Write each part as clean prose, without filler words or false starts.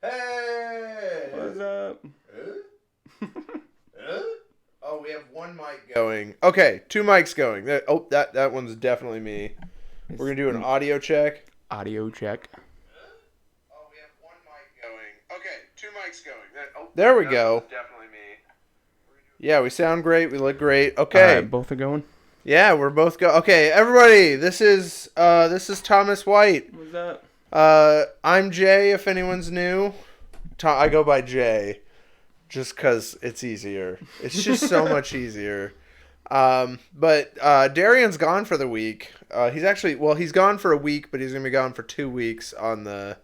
Hey! What's up? Oh, we have one mic going. Okay, two mics going. That one's definitely me. We're It's gonna do an audio check. audio check. Oh, we have one mic going. Okay, two mics going. There we go. Definitely me. Yeah, we sound great. We look great. All right, Okay. both are going. Yeah, we're both go. Okay, everybody. This is Thomas White. What's up? I'm Jay. If anyone's new, I go by Jay. Just because it's easier. It's just so much easier. But Darian's gone for the week. He's gone for a week, but he's gonna be gone for 2 weeks on the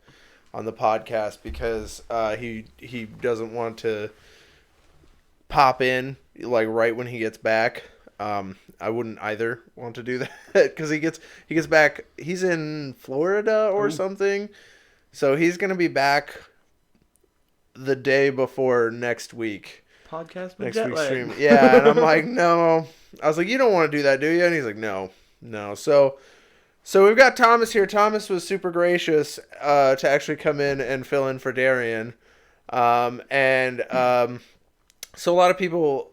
podcast because he doesn't want to pop in like right when he gets back. I wouldn't either want to do that because he gets back. He's in Florida or something, so he's gonna be back the day before next week. Podcast with Next jet week's lag. stream. Yeah, and I'm like, no. I was like, you don't want to do that, do you? And he's like, no. So we've got Thomas here. Thomas was super gracious to actually come in and fill in for Darian. So a lot of people,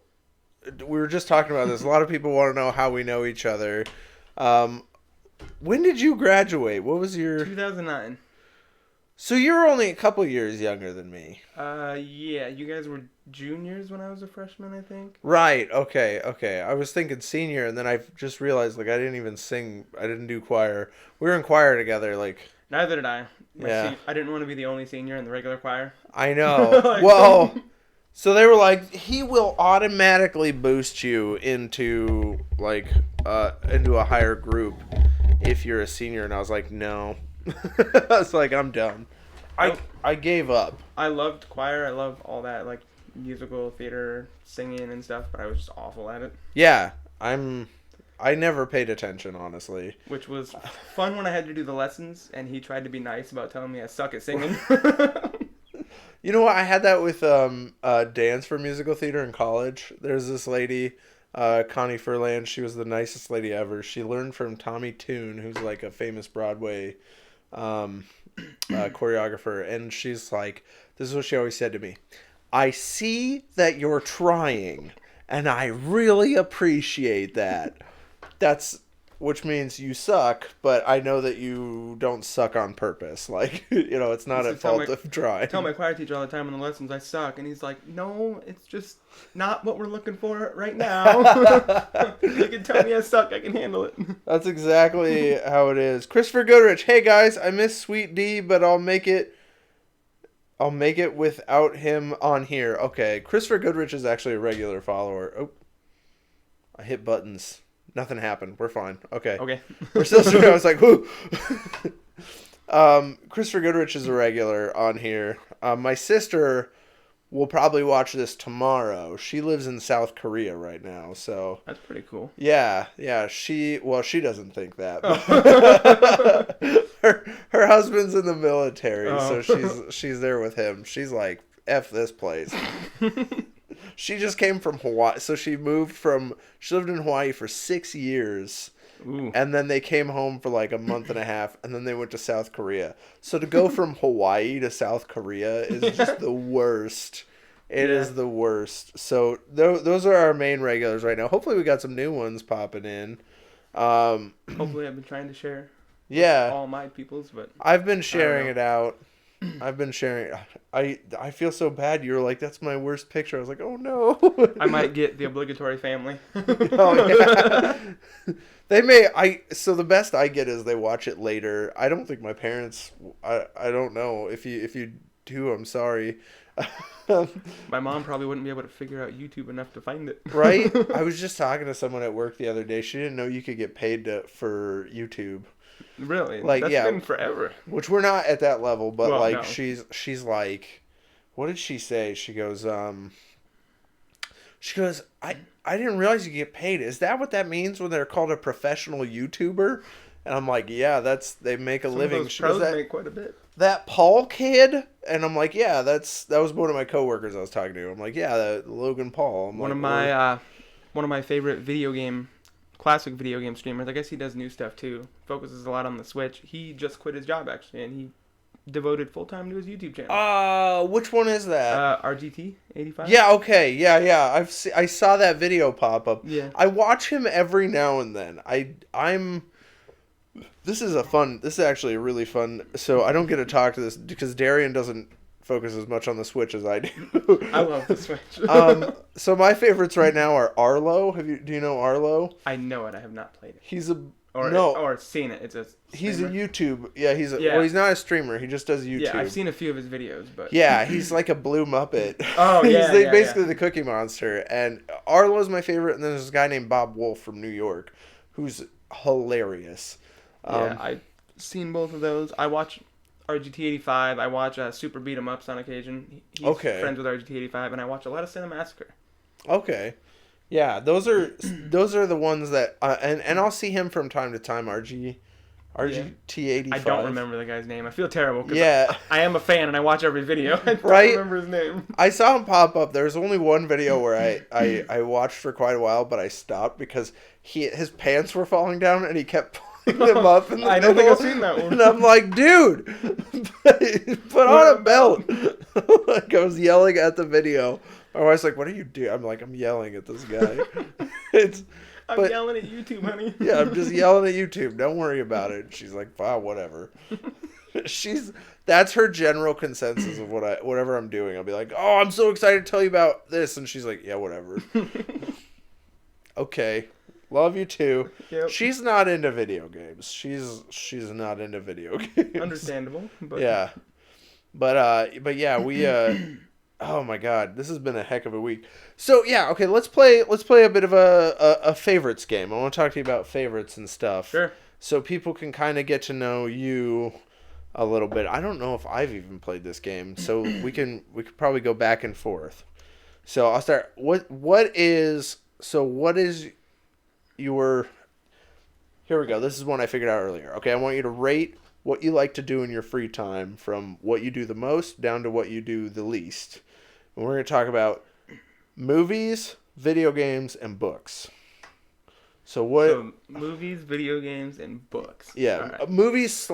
we were just talking about this. A lot of people want to know how we know each other. When did you graduate? What was your... 2009. So you were only a couple years younger than me. Yeah, you guys were juniors when I was a freshman, I think. Right. Okay. I was thinking senior, and then I just realized like I didn't even sing. I didn't do choir. We were in choir together. Like Neither did I. Yeah. I didn't want to be the only senior in the regular choir. I know. Like- Well, so they were like, he will automatically boost you into like into a higher group if you're a senior, and I was like, no. I was like, I'm done. Nope. I gave up. I loved choir. I love all that, like musical theater, singing and stuff, but I was just awful at it. Yeah. I never paid attention, honestly. Which was fun when I had to do the lessons, and he tried to be nice about telling me I suck at singing. You know what? I had that with dance for musical theater in college. There's this lady, Connie Furland. She was the nicest lady ever. She learned from Tommy Tune, who's like a famous Broadway choreographer. And she's like, this is what she always said to me. I see that you're trying, and I really appreciate that. Which means you suck, but I know that you don't suck on purpose. Like, it's not at fault of trying. I tell my choir teacher all the time in the lessons I suck, and he's like, no, it's just not what we're looking for right now. You can tell me I suck, I can handle it. That's exactly how it is. Christopher Goodrich, hey guys, I miss Sweet D, but I'll make it without him on here. Okay, Christopher Goodrich is actually a regular follower. Oh, I hit buttons. Nothing happened. We're fine. Okay. We're still streaming. I was like, whoo. Christopher Goodrich is a regular on here. My sister will probably watch this tomorrow. She lives in South Korea right now, so That's pretty cool. yeah. She doesn't think that. Oh. Her husband's in the military, Oh. so she's there with him. She's like, F this place. She just came from Hawaii. So she lived in Hawaii for 6 years. Ooh. And then they came home for like a month and a half. And then they went to South Korea. So to go from Hawaii to South Korea is just the worst. It is the worst. So those are our main regulars right now. Hopefully we got some new ones popping in. Hopefully I've been trying to share all my peoples, but I've been sharing it out. I've been sharing. I feel so bad. You were like, that's my worst picture. I was like, oh no. I might get the obligatory family. Oh yeah. So the best I get is they watch it later. I don't think my parents. I don't know if you do. I'm sorry. My mom probably wouldn't be able to figure out YouTube enough to find it. Right. I was just talking to someone at work the other day. She didn't know you could get paid for YouTube. Really? Like, That's yeah. been forever. Which we're not at that level, but Well, like no. she's like, what did she say? She goes, I didn't realize you get paid. Is that what that means when they're called a professional YouTuber? And I'm like, yeah, they make a Some living. Of those She goes, pros make quite a bit. that Paul kid? And I'm like, yeah, that was one of my coworkers I was talking to. I'm like, yeah, Logan Paul. I'm One like, of my favorite classic video game streamers. I guess he does new stuff too. Focuses a lot on the Switch. He just quit his job actually, and he devoted full time to his YouTube channel. Which one is that? RGT 85. Yeah, okay, yeah. I saw that video pop up. Yeah. I watch him every now and then. This is actually a really fun. So I don't get to talk to this because Darian doesn't focus as much on the Switch as I do. I love the Switch. So my favorites right now are Arlo. Do you know Arlo? I know it. I have not played it. He's a or seen it. It's a streamer. He's a YouTube. Yeah, well, he's not a streamer. He just does YouTube. Yeah, I've seen a few of his videos, but yeah, he's like a blue Muppet. Oh yeah, He's basically the Cookie Monster. And Arlo's my favorite. And then there's this guy named Bob Wolf from New York, who's hilarious. Yeah, I've seen both of those. I watch RGT85. I watch Super Beat 'em Ups on occasion. He's friends with RGT85, and I watch a lot of Cinemassacre. Okay. Yeah, those are the ones that and I'll see him from time to time. RGT85. I don't remember the guy's name. I feel terrible because I am a fan and I watch every video. I don't remember his name. I saw him pop up. There's only one video where I watched for quite a while, but I stopped because his pants were falling down and he kept pulling them up in the I don't think I've seen that one. And I'm like, dude, put on a belt. Like I was yelling at the video. My wife's like, what are you doing? I'm like, I'm yelling at this guy. I'm yelling at YouTube, honey. Yeah, I'm just yelling at YouTube. Don't worry about it. She's like, wow, whatever. That's her general consensus of whatever I'm doing. I'll be like, oh, I'm so excited to tell you about this. And she's like, yeah, whatever. Okay. Love you too. Yep. She's not into video games. She's not into video games. Understandable. But... Yeah. But yeah, we oh my god, this has been a heck of a week. So yeah, okay, let's play a bit of a favorites game. I want to talk to you about favorites and stuff. Sure. So people can kind of get to know you a little bit. I don't know if I've even played this game, so we could probably go back and forth. So I'll start. What is your? Here we go. This is one I figured out earlier. Okay, I want you to rate what you like to do in your free time from what you do the most down to what you do the least. And we're going to talk about movies, video games, and books. So movies, video games, and books. Yeah, right. Movies /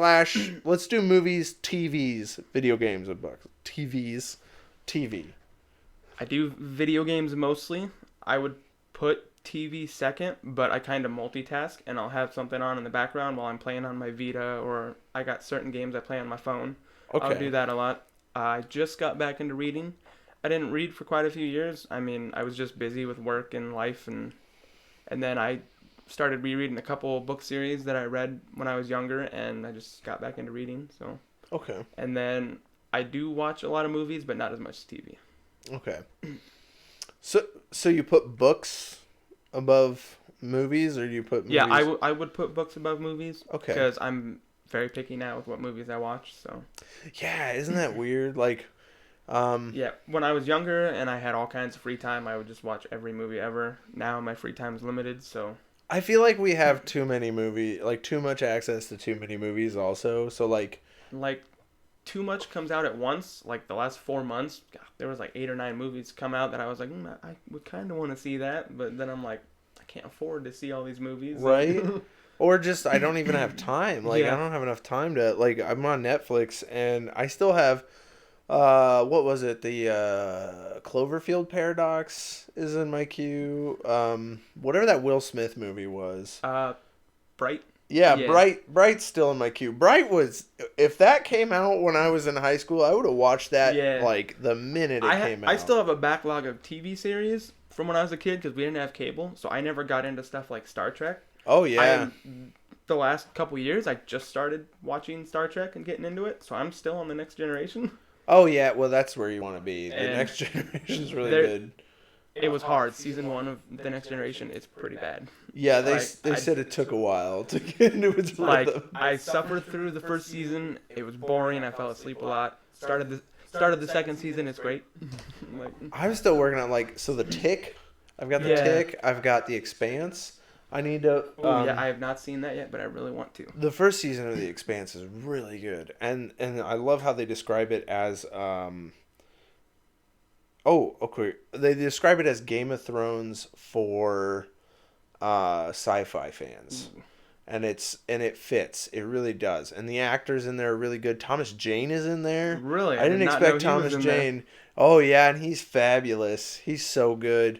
let's do movies, TVs, video games, and books. TV. I do video games mostly. I would put TV second, but I kind of multitask, and I'll have something on in the background while I'm playing on my Vita, or I got certain games I play on my phone. Okay. I'll do that a lot. I just got back into reading. I didn't read for quite a few years. I mean, I was just busy with work and life, and then I started rereading a couple book series that I read when I was younger, and I just got back into reading. So okay. And then I do watch a lot of movies, but not as much as TV. Okay. So you put books above movies, or do you put movies? Yeah, I would put books above movies. Okay. Because I'm very picky now with what movies I watch. So. Yeah, isn't that weird? Like. Yeah, when I was younger and I had all kinds of free time, I would just watch every movie ever. Now my free time is limited, so. I feel like we have too much access to too many movies also. So like too much comes out at once. Like the last 4 months, God, there was like 8 or 9 movies come out that I was like, I would kind of want to see that, but then I'm like, I can't afford to see all these movies. Right? Or just I don't even have time. Like I don't have enough time to I'm on Netflix and I still have what was it? The Cloverfield Paradox is in my queue. Whatever that Will Smith movie was. Bright. Yeah, Bright's still in my queue. Bright was, if that came out when I was in high school, I would have watched that like the minute it came out. I still have a backlog of TV series from when I was a kid because we didn't have cable, so I never got into stuff like Star Trek. Oh yeah. The last couple years, I just started watching Star Trek and getting into it, so I'm still on the Next Generation. Oh yeah, well that's where you want to be. The Next Generation's really good. It was hard. Season 1 of The Next Generation, it's pretty bad. Yeah, they said it took a while to get into its rhythm. I suffered through the first season. It was boring. I fell asleep a lot. Started the second season. It's great. I'm still working on The Tick. I've got The Tick. I've got The Expanse. I need to. I have not seen that yet, but I really want to. The first season of The Expanse is really good, and I love how they describe it as. Okay. They describe it as Game of Thrones for sci-fi fans. and it fits. It really does. And the actors in there are really good. Thomas Jane is in there. Really? I didn't did not know expect he was Thomas in there. Jane. Oh yeah, and he's fabulous. He's so good.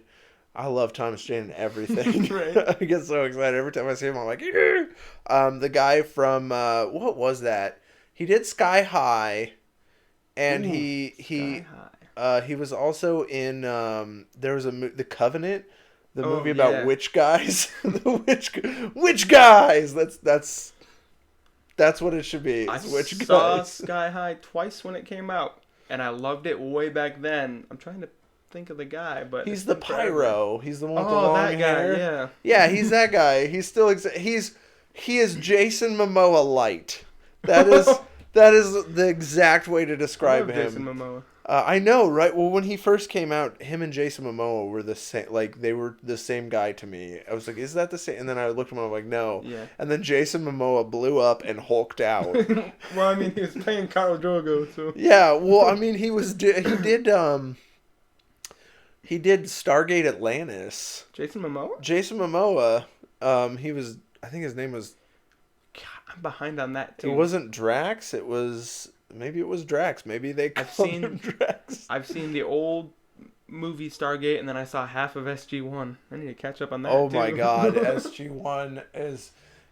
I love Thomas Jane and everything. Right. I get so excited every time I see him. I'm like, yeah. The guy from what was that? He did Sky High, and Ooh, he Sky High. he was also in there was The Covenant, the Oh, movie about yeah. witch guys. The witch guys. That's what it should be. I It's witch saw guys. Sky High twice when it came out, and I loved it way back then. I'm trying to think of the guy, but He's it's the been forever. pyro. He's the one with the Oh, long that guy, hair. yeah. Yeah, he's that guy. He's still he is Jason Momoa light. That is the exact way to I describe love him. Jason Momoa. I know, right? Well, when he first came out, him and Jason Momoa were the same. Like they were the same guy to me. I was like, "Is that the same?" And then I looked at him. I'm like, "No." Yeah. And then Jason Momoa blew up and hulked out. Well, I mean, he was playing Khal Drogo, so. Yeah. Well, I mean, he did Stargate Atlantis. Jason Momoa? Jason Momoa. He was. I think his name was. God, I'm behind on that too. It wasn't Drax. It was. Maybe it was Drax. Maybe they called him Drax. I've seen the old movie Stargate, and then I saw half of SG-1. I need to catch up on that. Oh too. my God, SG-1 is.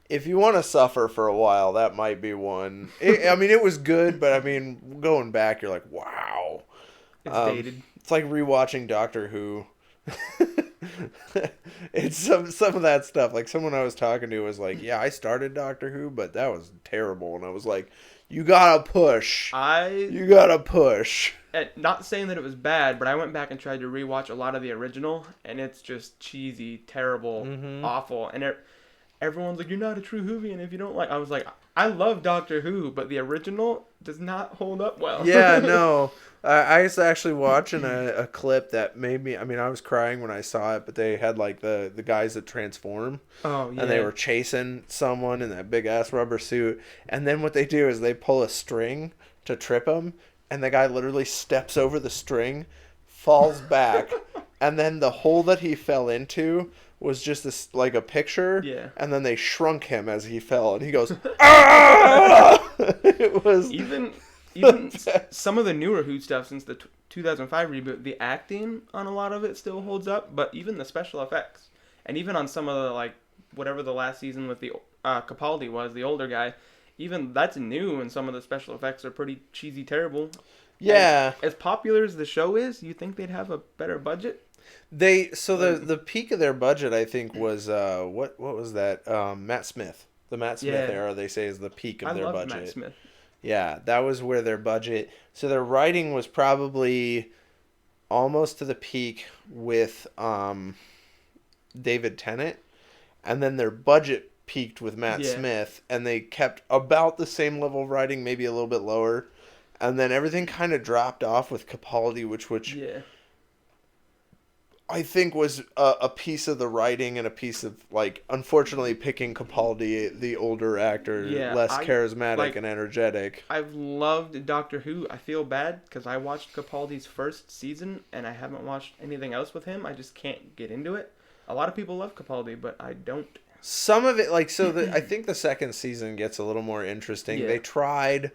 If you want to suffer for a while, that might be one. I mean, it was good, but I mean, going back, you're like, wow. It's dated. It's like rewatching Doctor Who. It's some of that stuff. Like someone I was talking to was like, "Yeah, I started Doctor Who, but that was terrible." And I was like, "You gotta push. You gotta push." Not saying that it was bad, but I went back and tried to rewatch a lot of the original, and it's just cheesy, terrible, awful. And everyone's like, "You're not a true Whovian if you don't like." I was like, I love Doctor Who, but the original does not hold up well. Yeah, no. I was actually watching a clip that made me. I mean, I was crying when I saw it, but they had like the guys that transform. Oh yeah. And they were chasing someone in that big ass rubber suit, and then what they do is they pull a string to trip him, and the guy literally steps over the string, falls back, and then the hole that he fell into was just this like a picture. Yeah. And then they shrunk him as he fell, and he goes, "Ah!" It was Even some of the newer Who stuff since the 2005 reboot, the acting on a lot of it still holds up, but even the special effects, and even on some of the like whatever the last season with the Capaldi was, the older guy, even that's new, and some of the special effects are pretty cheesy, terrible. Yeah. And as popular as the show is, you think they'd have a better budget? The peak of their budget, I think, was what was that? Matt Smith. The Matt Smith era, they say, is the peak of their budget. Matt Smith. Yeah, that was where their budget. So their writing was probably almost to the peak with David Tennant, and then their budget peaked with Matt Smith, and they kept about the same level of writing, maybe a little bit lower, and then everything kind of dropped off with Capaldi, which I think was a piece of the writing and a piece of, like, unfortunately picking Capaldi, the older actor, less charismatic and energetic. I've loved Doctor Who. I feel bad because I watched Capaldi's first season and I haven't watched anything else with him. I just can't get into it. A lot of people love Capaldi, but I don't. Some of it, like, I think the second season gets a little more interesting. Yeah. They tried,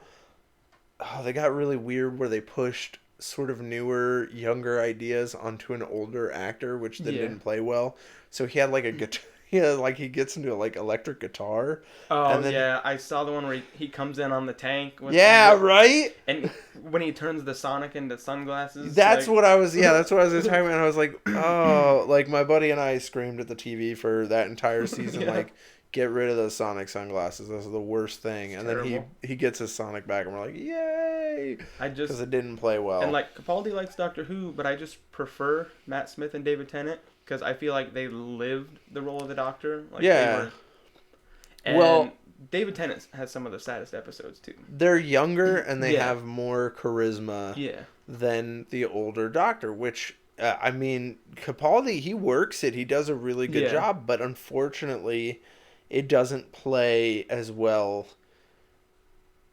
they got really weird where they pushed sort of newer, younger ideas onto an older actor, which then didn't play well. So he had like a guitar. He gets into like electric guitar. Oh, and then, yeah. I saw the one where he comes in on the tank. With right? And when he turns the Sonic into sunglasses. That's what I was talking about. I was like, oh, like my buddy and I screamed at the TV for that entire season. Like, get rid of those Sonic sunglasses. Those are the worst thing. And then he gets his Sonic back, and we're like, yay! Because it didn't play well. And like Capaldi likes Doctor Who, but I just prefer Matt Smith and David Tennant because I feel like they lived the role of the Doctor. Like David Tennant has some of the saddest episodes too. They're younger and they have more charisma than the older Doctor, which. I mean, Capaldi, he works it. He does a really good job, but unfortunately, it doesn't play as well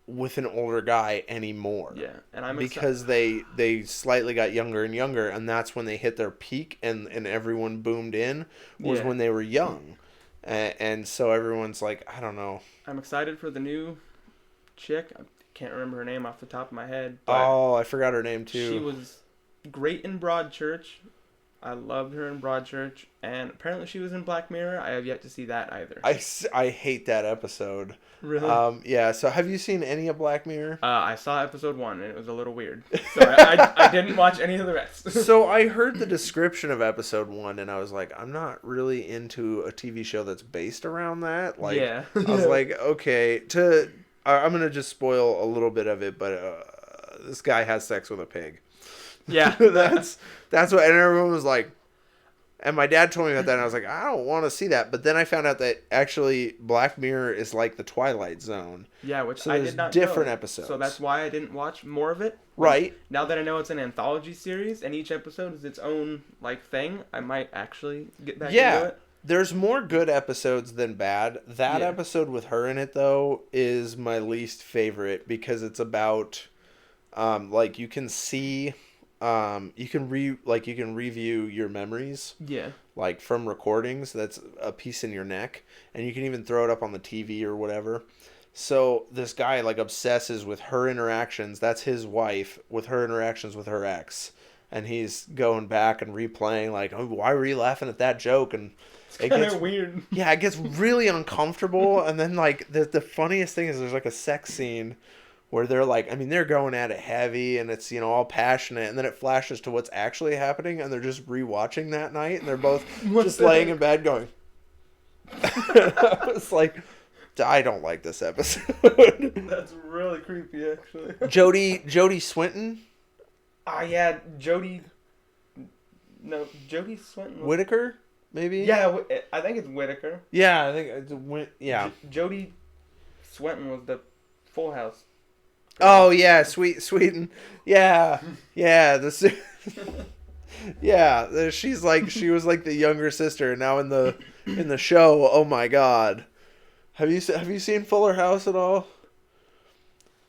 with an older guy anymore. Yeah, and I'm because they slightly got younger and younger, and that's when they hit their peak, and everyone boomed in was when they were young. and so everyone's like, I don't know. I'm excited for the new chick. I can't remember her name off the top of my head, but Oh, I forgot her name she too. was great in Broadchurch. I loved her in Broadchurch, and apparently she was in Black Mirror. I have yet to see that either. I hate that episode. Really? Yeah. So have you seen any of Black Mirror? I saw episode 1, and it was a little weird. So I didn't watch any of the rest. So I heard the description of episode 1, and I was like, I'm not really into a TV show that's based around that. Like, yeah. I was like, okay, I'm gonna just spoil a little bit of it, but this guy has sex with a pig. Yeah. That's what, and everyone was like, and my dad told me about that, and I was like, I don't want to see that. But then I found out that actually Black Mirror is like the Twilight Zone. Yeah, which So I there's did not different know. episodes. So that's why I didn't watch more of it. Right. Now that I know it's an anthology series and each episode is its own like thing, I might actually get back into it. There's more good episodes than bad. That Yeah. episode with her in it though is my least favorite because it's about like you can see you can review your memories Yeah. like from recordings. That's a piece in your neck, and you can even throw it up on the TV or whatever. So this guy like obsesses with her interactions. That's his wife, with her interactions with her ex, and he's going back and replaying like, oh, why were you laughing at that joke? And it Kind gets of weird. yeah, it gets really uncomfortable. And then like the funniest thing is there's like a sex scene where they're like, I mean, they're going at it heavy and it's, you know, all passionate, and then it flashes to what's actually happening, and they're just rewatching that night, and they're both just laying in bed going. I was like, I don't like this episode. That's really creepy, actually. Jodie Swinton, Yeah, Jodie. No, Jodie Swinton. Whittaker, maybe. Yeah, I think it's Whittaker. Yeah, I think it's yeah. Jodie Swinton was the Full House. Oh yeah, Sweden. Yeah, yeah. Yeah. She was like the younger sister. Now in the show, oh my god, have you seen Fuller House at all?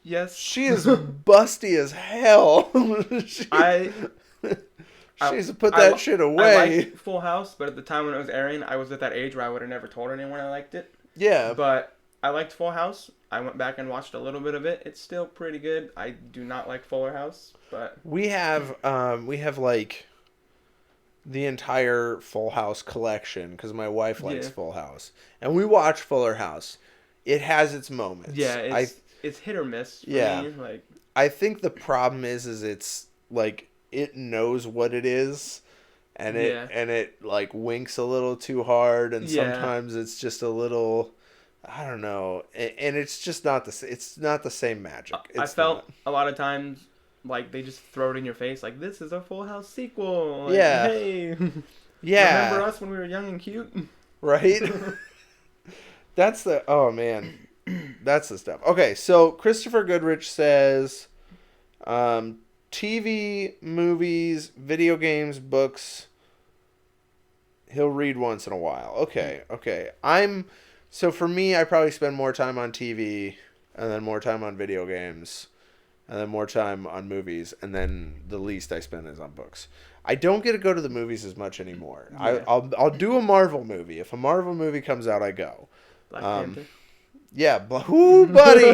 Yes. She is busty as hell. I She needs to put that shit away. I liked Full House, but at the time when it was airing, I was at that age where I would have never told anyone I liked it. Yeah. But I liked Full House. I went back and watched a little bit of it. It's still pretty good. I do not like Fuller House, but we have like the entire Full House collection because my wife likes Full House, and we watch Fuller House. It has its moments. Yeah, it's hit or miss for me. Like, I think the problem is it's like it knows what it is, and it like winks a little too hard, and sometimes it's just a little, I don't know, and it's just not it's not the same magic. I felt a lot of times like they just throw it in your face, like, this is a Full House sequel. Like, yeah. Hey. Yeah. Remember us when we were young and cute? Right? That's the, oh man. That's the stuff. Okay, so Christopher Goodrich says TV, movies, video games, books. He'll read once in a while. Okay. So for me, I probably spend more time on TV, and then more time on video games, and then more time on movies, and then the least I spend is on books. I don't get to go to the movies as much anymore. Yeah. I'll do a Marvel movie. If a Marvel movie comes out, I go. Black Panther. Yeah, ooh, buddy.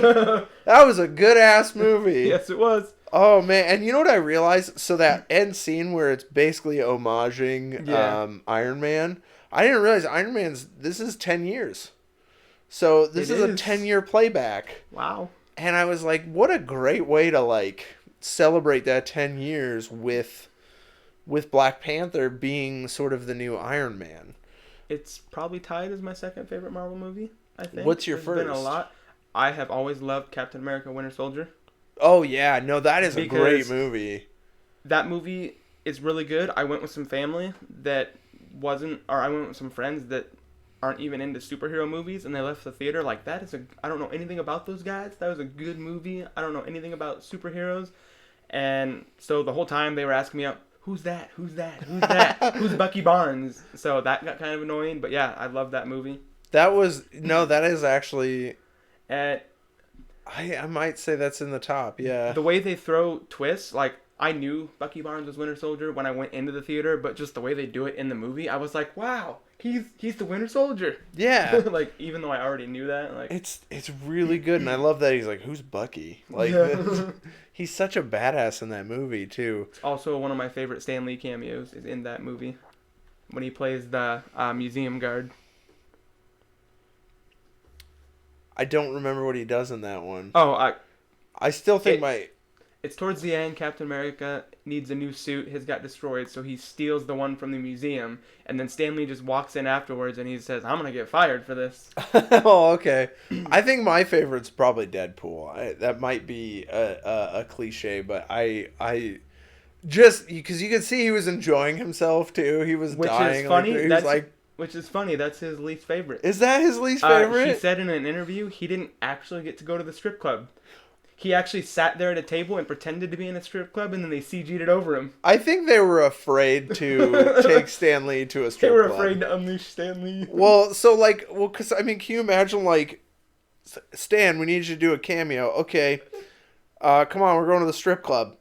That was a good-ass movie. Yes, it was. Oh, man. And you know what I realized? So that end scene where it's basically homaging Iron Man, I didn't realize this is 10 years. So this is a 10-year playback. Wow. And I was like, what a great way to, like, celebrate that 10 years with Black Panther being sort of the new Iron Man. It's probably tied as my second favorite Marvel movie, I think. What's your There's first? been a lot. I have always loved Captain America Winter Soldier. Oh, yeah. No, that is a great movie. That movie is really good. I went with some family that I went with some friends that aren't even into superhero movies, and they left the theater like, I don't know anything about those guys. That was a good movie. I don't know anything about superheroes. And so the whole time they were asking me, who's that? Who's that? Who's that? Who's Bucky Barnes? So that got kind of annoying, but yeah, I love that movie. That is actually... And I might say that's in the top, yeah. the way they throw twists, like, I knew Bucky Barnes was Winter Soldier when I went into the theater, but just the way they do it in the movie, I was like, wow, he's the Winter Soldier. Yeah. Like, even though I already knew that, like, It's really good, and I love that he's like, who's Bucky? Like, yeah. he's such a badass in that movie too. Also, one of my favorite Stan Lee cameos is in that movie when he plays the museum guard. I don't remember what he does in that one. Oh, I still think it's towards the end. Captain America needs a new suit. His got destroyed, so he steals the one from the museum, and then Stan Lee just walks in afterwards and he says, "I'm gonna get fired for this." Oh, okay. I think my favorite's probably Deadpool. That might be a cliche, but I just because you could see he was enjoying himself too. He was Which dying. is funny. Like, he was That's like, which is funny. That's his least favorite. is that his least favorite? He said in an interview he didn't actually get to go to the strip club. He actually sat there at a table and pretended to be in a strip club, and then they CG'd it over him. I think they were afraid to take Stan Lee to a strip club. They were afraid to unleash Stan Lee. Well, because I mean, can you imagine, like, Stan, we need you to do a cameo. Okay, come on, we're going to the strip club.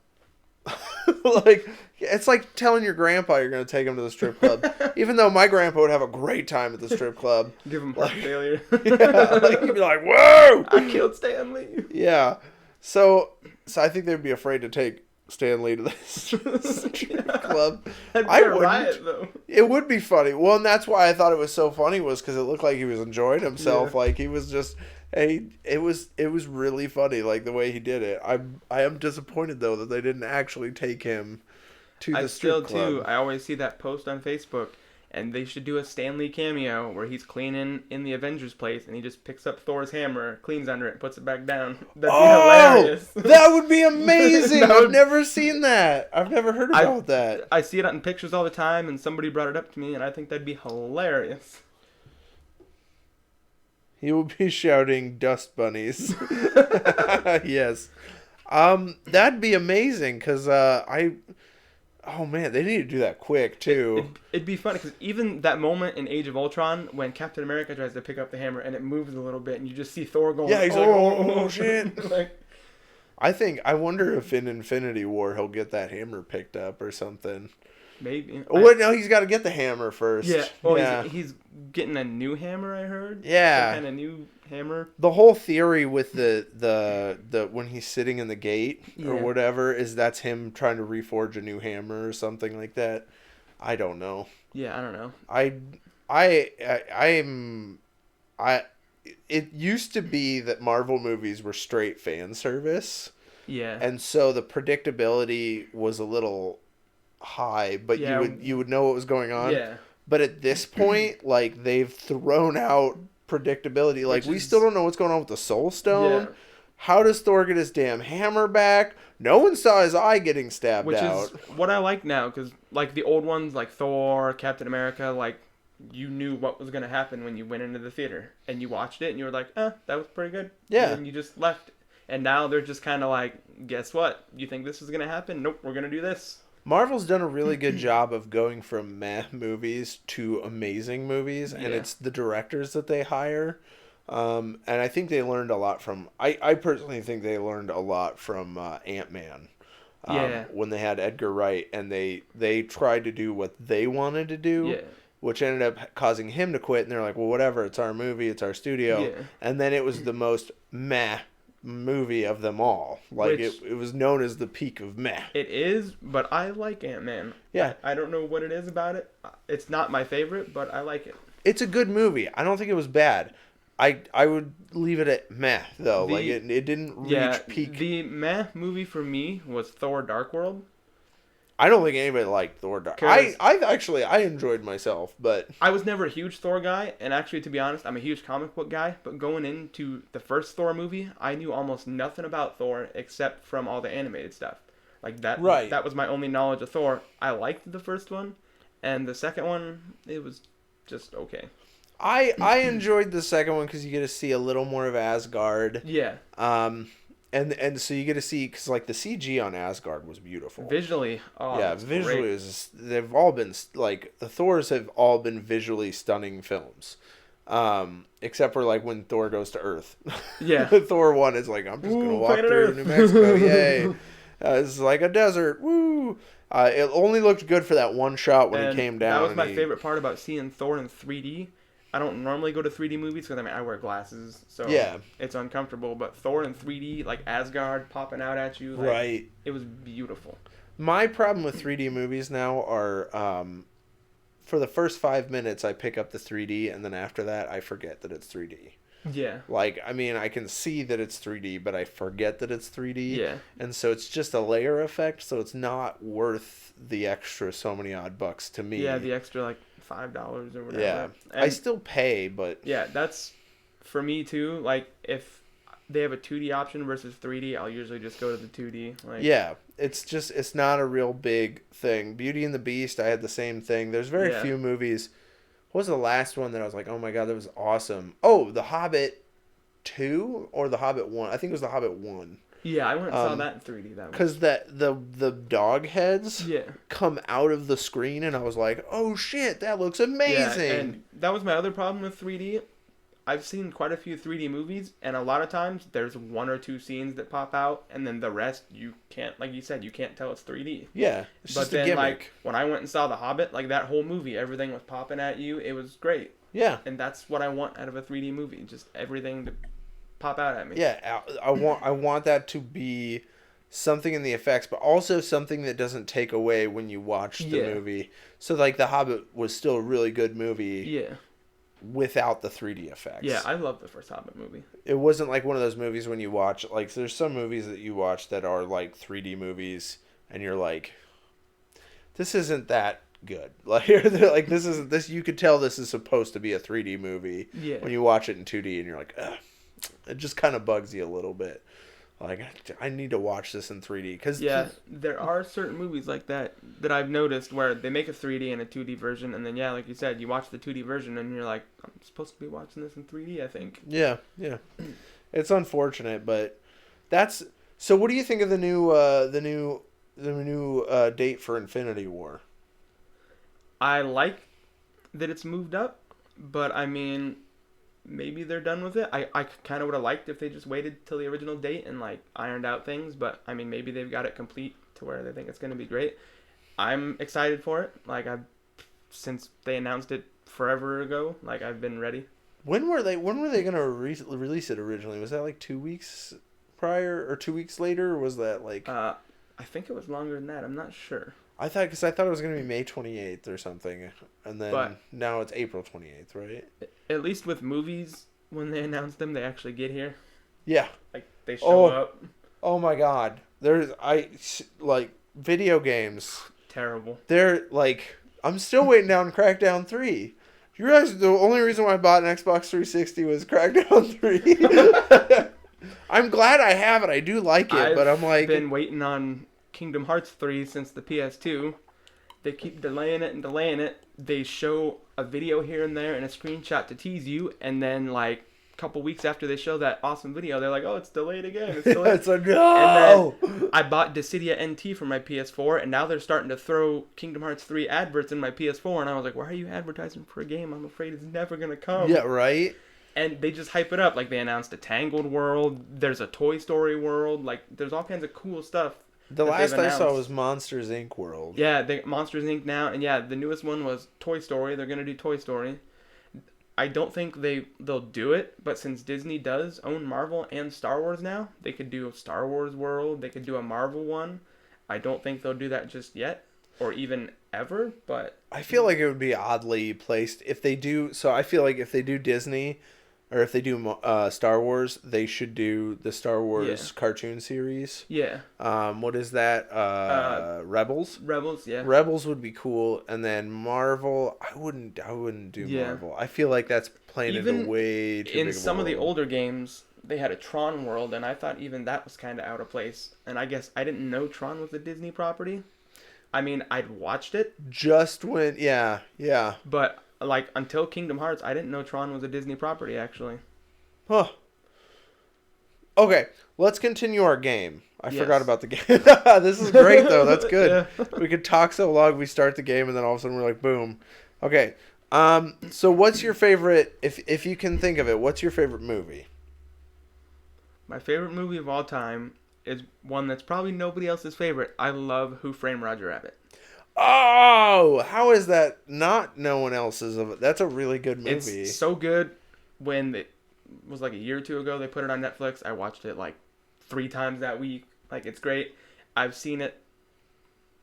Like, it's like telling your grandpa you're going to take him to the strip club. Even though my grandpa would have a great time at the strip club. Give him heart failure. Yeah, like, he'd be like, whoa! I killed Stan Lee. Yeah. So I think they'd be afraid to take Stan Lee to the strip club. That'd be I a wouldn't. riot, though. It would be funny. Well, and that's why I thought it was so funny was because it looked like he was enjoying himself. Yeah. Like he was just, it was really funny. Like the way he did it. I am disappointed though that they didn't actually take him to the strip club. Too. I always see that post on Facebook, and they should do a Stan Lee cameo where he's cleaning in the Avengers place, and he just picks up Thor's hammer, cleans under it, and puts it back down. That'd be hilarious. That would be amazing. That would- I've never seen that. I've never heard about that. I see it in pictures all the time, and somebody brought it up to me, and I think that'd be hilarious. He will be shouting dust bunnies. Yes. That'd be amazing because oh man, they need to do that quick too. It'd be funny because even that moment in Age of Ultron when Captain America tries to pick up the hammer and it moves a little bit and you just see Thor going, Yeah, he's like, oh shit. Like, I wonder if in Infinity War he'll get that hammer picked up or something. maybe. Well, no, he's got to get the hammer first. Yeah. Well, yeah. He's getting a new hammer, I heard. Yeah. Some kind of new hammer. The whole theory with the when he's sitting in the gate or Yeah. whatever is that's him trying to reforge a new hammer or something like that. I don't know. Yeah, I don't know. It used to be that Marvel movies were straight fan service. Yeah. And so the predictability was a little high, but Yeah. you would know what was going on. Yeah. But at this point, like they've thrown out predictability. Like we still don't know what's going on with the Soul Stone. Yeah. How does Thor get his damn hammer back? No one saw his eye getting stabbed Which out. is what I like now, because like the old ones, like Thor, Captain America, like you knew what was gonna happen when you went into the theater and you watched it and you were like, that was pretty good. Yeah. And you just left. And now they're just kind of like, guess what? You think this is gonna happen? Nope, we're gonna do this. Marvel's done a really good job of going from meh movies to amazing movies, and Yeah. it's the directors that they hire. And I think they learned a lot from... I personally think they learned a lot from Ant-Man. Yeah. When they had Edgar Wright, and they tried to do what they wanted to do, Yeah. which ended up causing him to quit, and they're like, well, whatever, it's our movie, it's our studio. Yeah. And then it was the most meh movie of them all. Like, Which- it was known as the peak of meh. It is, but I like Ant-Man. Yeah. I don't know what it is about it. It's not my favorite, but I like it. It's a good movie. I don't think it was bad. I would leave it at meh though. Like it didn't reach peak. The meh movie for me was Thor: Dark World. I don't think anybody liked Thor Dark. I enjoyed myself, but I was never a huge Thor guy, and actually, to be honest, I'm a huge comic book guy. But going into the first Thor movie, I knew almost nothing about Thor except from all the animated stuff. Like that. Right. That was my only knowledge of Thor. I liked the first one, and the second one, it was just okay. I enjoyed the second one because you get to see a little more of Asgard. Yeah. And so you get to see because like the CG on Asgard was beautiful. Visually, visually great. they've all been like the Thors have all been visually stunning films, except for like when Thor goes to Earth. Yeah. Thor 1 is like I'm just gonna walk planet through Earth. New Mexico, yay! It's like a desert. Woo! It only looked good for that one shot when he And came down. that was and my favorite part about seeing Thor in 3D. I don't normally go to 3D movies because I wear glasses, so Yeah. it's uncomfortable. But Thor in 3D, like Asgard popping out at you, like, Right. it was beautiful. My problem with 3D movies now are for the first 5 minutes I pick up the 3D, and then after that I forget that it's 3D. Yeah. Like, I mean, I can see that it's 3D, but I forget that it's 3D. Yeah. And so it's just a layer effect, so it's not worth the extra so many odd bucks to me. Yeah, the extra like $5 or whatever. Yeah. And I still pay, but yeah, that's for me too. Like if they have a 2D option versus 3D, I'll usually just go to the 2D. Like, yeah, it's not a real big thing. Beauty and the Beast, I had the same thing. There's very Yeah. few movies. What was the last one that I was like, oh my god, that was awesome? Oh, The Hobbit 2 or The Hobbit 1? I think it was The Hobbit 1. Yeah, I went and saw that in 3D. That was Because the dog heads yeah. come out of the screen, and I was like, oh shit, that looks amazing. Yeah, and that was my other problem with 3D. I've seen quite a few 3D movies, and a lot of times there's one or two scenes that pop out, and then the rest you can't, like you said, you can't tell it's 3D. Yeah, it's But just a then, gimmick. like, when I went and saw The Hobbit, like, that whole movie, everything was popping at you. It was great. Yeah. And that's what I want out of a 3D movie. Just everything to pop out at me. Yeah, I want that to be something in the effects, but also something that doesn't take away when you watch the Yeah. movie. So, like, The Hobbit was still a really good movie Yeah. without the 3D effects. Yeah, I love the first Hobbit movie. It wasn't like one of those movies when you watch, like, there's some movies that you watch that are, like, 3D movies, and you're like, this isn't that good. Like, this isn't, this, you could tell this is supposed to be a 3D movie Yeah. when you watch it in 2D, and you're like, ugh. It just kind of bugs you a little bit. Like, I need to watch this in 3D. Cause Yeah, there are certain movies like that I've noticed where they make a 3D and a 2D version, and then, yeah, like you said, you watch the 2D version, and you're like, I'm supposed to be watching this in 3D, I think. Yeah. It's unfortunate, but that's... So what do you think of the new date for Infinity War? I like that it's moved up, but, I mean... Maybe they're done with it. I kind of would have liked if they just waited till the original date and, like, ironed out things. But, I mean, maybe they've got it complete to where they think it's going to be great. I'm excited for it. Like, since they announced it forever ago, like, I've been ready. When were they going to release it originally? Was that, like, 2 weeks prior or 2 weeks later? Or was that, like... I think it was longer than that. I'm not sure. Because I thought it was going to be May 28th or something. And then now it's April 28th, right? At least with movies, when they announce them, they actually get here. Yeah. Like, they show up. Oh my god. Video games. Terrible. They're, like, I'm still waiting on Crackdown 3. You realize the only reason why I bought an Xbox 360 was Crackdown 3? I'm glad I have it. I do like it, but I'm like... I've been waiting on Kingdom Hearts 3 since the PS2. They keep delaying it. They show a video here and there and a screenshot to tease you, and then, like, a couple weeks after they show that awesome video, they're like, oh, it's delayed again. It's delayed. It's like, no! And then I bought Dissidia NT for my PS4, and now they're starting to throw Kingdom Hearts 3 adverts in my PS4, and I was like, why are you advertising for a game I'm afraid it's never going to come? Yeah, right? And they just hype it up. Like, they announced a Tangled world. There's a Toy Story world. Like, there's all kinds of cool stuff. The last I saw was Monsters, Inc. world. Yeah, Monsters, Inc. now. And, yeah, the newest one was Toy Story. They're going to do Toy Story. I don't think they'll do it, but since Disney does own Marvel and Star Wars now, they could do a Star Wars world. They could do a Marvel one. I don't think they'll do that just yet, or even ever, but... I feel like it would be oddly placed if they do... So I feel like if they do Disney... Or if they do Star Wars, they should do the Star Wars cartoon series. Yeah. What is that? Rebels? Rebels, yeah. Rebels would be cool. And then Marvel, I wouldn't do Marvel. I feel like that's playing into way too big of a in some of the world. older games, they had a Tron world, and I thought even that was kind of out of place. And I guess I didn't know Tron was a Disney property. I mean, I'd watched it. Just when, yeah. But... Like, until Kingdom Hearts, I didn't know Tron was a Disney property, actually. Huh. Okay, let's continue our game. I forgot about the game. This is great, though. That's good. Yeah. We could talk so long, we start the game, and then all of a sudden we're like, boom. Okay, so what's your favorite, if you can think of it, what's your favorite movie? My favorite movie of all time is one that's probably nobody else's favorite. I love Who Framed Roger Rabbit. Oh, how is that not no one else's? That's a really good movie. It's so good. When it was like a year or two ago, they put it on Netflix. I watched it like 3 times that week. Like, it's great. I've seen it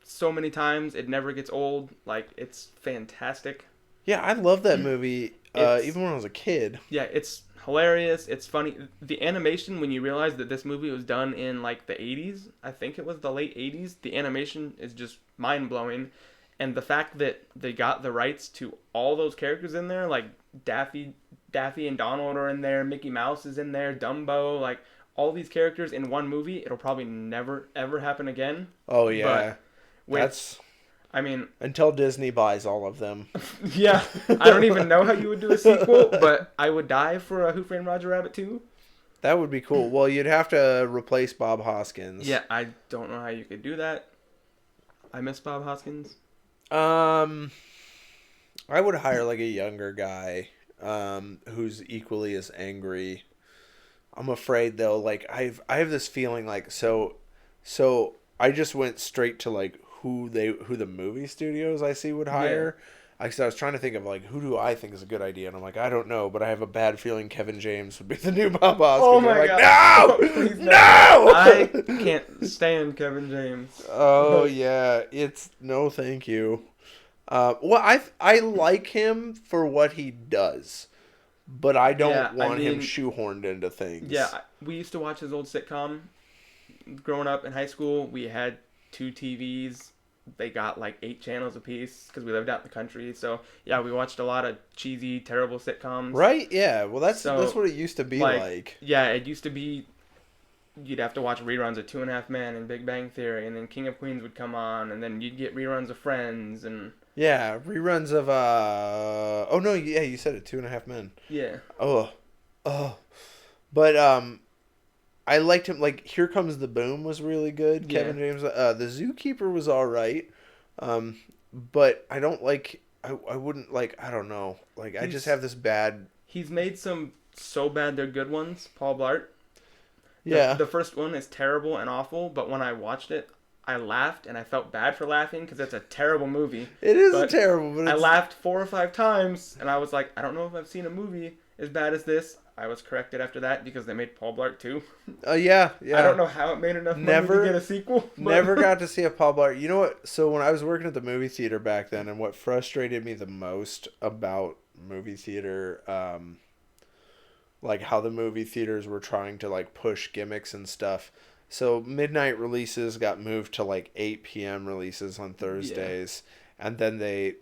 so many times. It never gets old. Like, it's fantastic. Yeah, I love that movie. Even when I was a kid. Yeah, it's hilarious. It's funny. The animation, when you realize that this movie was done in like the 80s, I think it was the late 80s, the animation is just mind-blowing. And the fact that they got the rights to all those characters in there, like Daffy and Donald are in there, Mickey Mouse is in there, Dumbo, like all these characters in one movie, it'll probably never ever happen again. Oh yeah. That's I mean, until Disney buys all of them. Yeah, I don't even know how you would do a sequel, but I would die for a Who Framed Roger Rabbit 2. That would be cool. Well, you'd have to replace Bob Hoskins. Yeah, I don't know how you could do that. I miss Bob Hoskins. I would hire like a younger guy who's equally as angry. I'm afraid though, like I have this feeling like so I just went straight to like who the movie studios I see would hire. Yeah. I was trying to think of like who do I think is a good idea, and I'm like, I don't know, but I have a bad feeling Kevin James would be the new Bob Hoskins. Oh my God! No, no! I can't stand Kevin James. Oh yeah, it's no, thank you. Well, I like him for what he does, but I don't want him shoehorned into things. Yeah, we used to watch his old sitcom. Growing up in high school, we had 2 TVs. They got like 8 channels apiece because we lived out in the country. So yeah, we watched a lot of cheesy, terrible sitcoms. Right? Yeah. Well, that's what it used to be like. Yeah, it used to be. You'd have to watch reruns of 2.5 Men and Big Bang Theory, and then King of Queens would come on, and then you'd get reruns of Friends and. Yeah, reruns of oh no, yeah, you said it, 2.5 Men. Yeah. Oh, but I liked him. Like Here Comes the Boom was really good. Yeah. Kevin James. The Zookeeper was all right, but I don't like. I wouldn't like. I don't know. Like I just have this bad. He's made some so bad they're good ones. Paul Blart. Yeah. The first one is terrible and awful, but when I watched it, I laughed and I felt bad for laughing because it's a terrible movie. It is terrible, but I laughed 4 or 5 times, and I was like, I don't know if I've seen a movie as bad as this. I was corrected after that because they made Paul Blart 2. Yeah. I don't know how it made enough money to get a sequel. Never got to see a Paul Blart. You know what? So when I was working at the movie theater back then, and what frustrated me the most about movie theater, like how the movie theaters were trying to like push gimmicks and stuff. So midnight releases got moved to like 8 p.m. releases on Thursdays. Yeah. And then they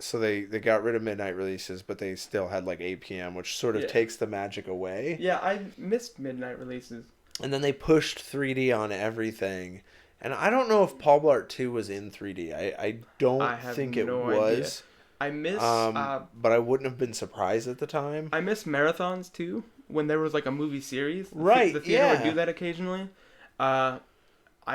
got rid of midnight releases, but they still had like 8 p.m., which sort of takes the magic away. Yeah, I missed midnight releases. And then they pushed 3D on everything. And I don't know if Paul Blart 2 was in 3D. I don't think it was. I miss... but I wouldn't have been surprised at the time. I miss marathons, too, when there was like a movie series. Right, the theater would do that occasionally. I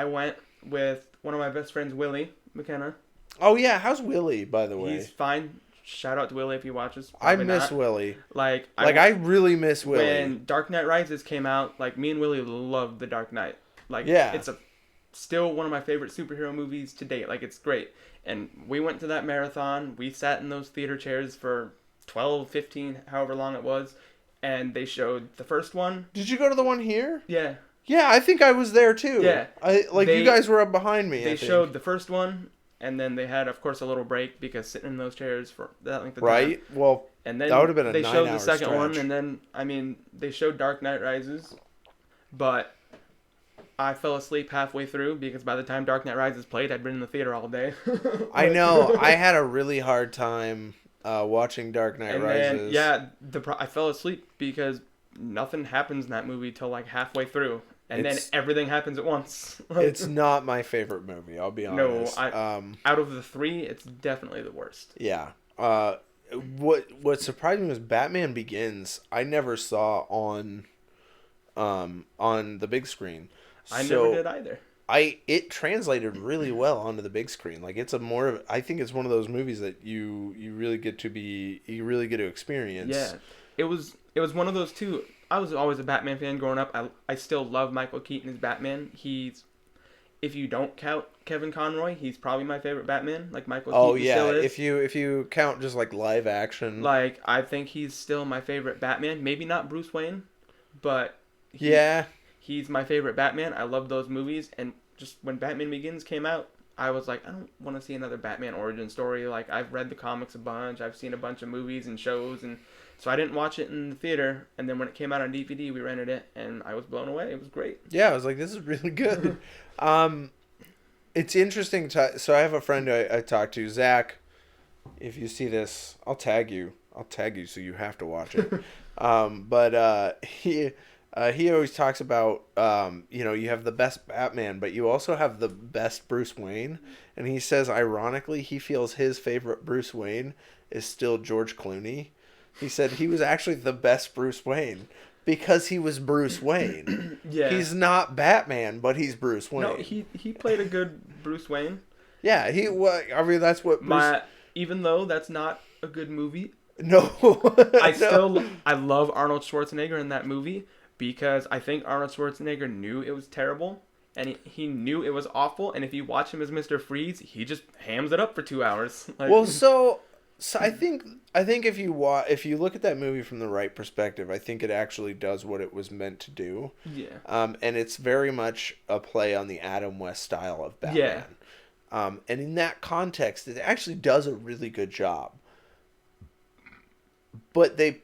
went with one of my best friends, Willie McKenna. Oh, yeah. How's Willie, by the way? He's fine. Shout out to Willie if he watches. I miss Willie. I really miss Willie. When Dark Knight Rises came out, like, me and Willie loved The Dark Knight. Like, it's still one of my favorite superhero movies to date. Like, it's great. And we went to that marathon. We sat in those theater chairs for 12, 15, however long it was. And they showed the first one. Did you go to the one here? Yeah. Yeah, I think I was there too. Yeah. You guys were up behind me. They showed the first one, and then they had, of course, a little break because sitting in those chairs for that length of time. Right? Well, and then that would have been a 9-hour They showed the second stretch. one, and then, I mean, they showed Dark Knight Rises, but I fell asleep halfway through because by the time Dark Knight Rises played, I'd been in the theater all day. I know. I had a really hard time watching Dark Knight Rises. Then, I fell asleep because nothing happens in that movie till like halfway through. And then everything happens at once. It's not my favorite movie, I'll be honest. No, out of the 3, it's definitely the worst. Yeah. What surprised me was Batman Begins. I never saw on the big screen. I never did either. It translated really well onto the big screen. Like I think it's one of those movies that you really get to experience. Yeah. It was one of those too. I was always a Batman fan growing up. I still love Michael Keaton as Batman. He's if you don't count Kevin Conroy, he's probably my favorite Batman. Like Michael Oh Keaton yeah, still is. if you count just like live action. Like I think he's still my favorite Batman. Maybe not Bruce Wayne, but Yeah. he's my favorite Batman. I love those movies, and just when Batman Begins came out, I was like, I don't want to see another Batman origin story. Like I've read the comics a bunch, I've seen a bunch of movies and shows, and so I didn't watch it in the theater. And then when it came out on DVD, we rented it, and I was blown away. It was great. Yeah, I was like, this is really good. It's interesting. So I have a friend I talked to, Zach. If you see this, I'll tag you. I'll tag you so you have to watch it. But he always talks about, you have the best Batman, but you also have the best Bruce Wayne. And he says, ironically, he feels his favorite Bruce Wayne is still George Clooney. He said he was actually the best Bruce Wayne because he was Bruce Wayne. Yeah. He's not Batman, but he's Bruce Wayne. No, he played a good Bruce Wayne. Yeah, I mean, that's what Bruce... Even though that's not a good movie. No. I love Arnold Schwarzenegger in that movie because I think Arnold Schwarzenegger knew it was terrible and he knew it was awful, and if you watch him as Mr. Freeze, he just hams it up for 2 hours. Like, well, so I think if you look at that movie from the right perspective, I think it actually does what it was meant to do. Yeah. And it's very much a play on the Adam West style of Batman. Yeah. And in that context, it actually does a really good job. But they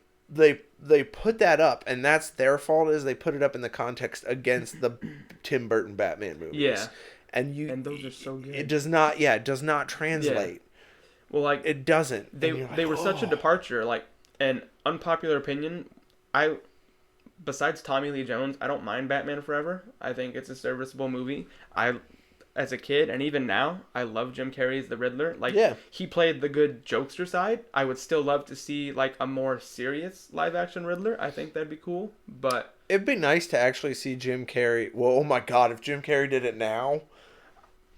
put that up, and that's their fault, is they put it up in the context against the Tim Burton Batman movies. Yeah. And those are so good. It does not translate. Yeah. Well, like it doesn't. They were such a departure. Like, an unpopular opinion, besides Tommy Lee Jones, I don't mind Batman Forever. I think it's a serviceable movie. As a kid, and even now, I love Jim Carrey's The Riddler. Like, he played the good jokester side. I would still love to see, like, a more serious live-action Riddler. I think that'd be cool, but... It'd be nice to actually see Jim Carrey... Well, oh my god, if Jim Carrey did it now...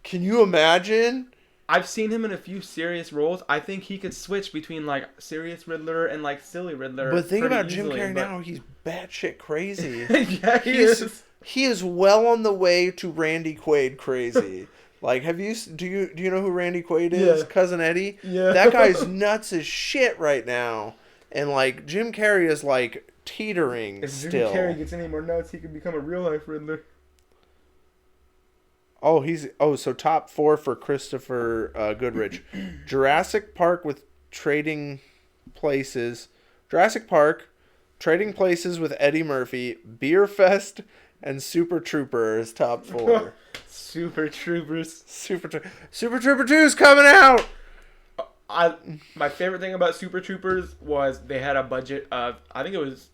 Can you imagine? I've seen him in a few serious roles. I think he could switch between, like, serious Riddler and, like, silly Riddler. But think about easily, Jim Carrey now. He's batshit crazy. Yeah, he is. He is well on the way to Randy Quaid crazy. Like, do you know who Randy Quaid is? Yeah. Cousin Eddie? Yeah. That guy's nuts as shit right now. And, like, Jim Carrey is, like, teetering still. If Jim Carrey gets any more nuts, he could become a real-life Riddler. So top 4 for Christopher Goodrich. Jurassic Park with Trading Places. Jurassic Park, Trading Places with Eddie Murphy, Beer Fest, and Super Trooper is top 4. Super Troopers. Super Trooper 2 is coming out! My favorite thing about Super Troopers was they had a budget of, I think it was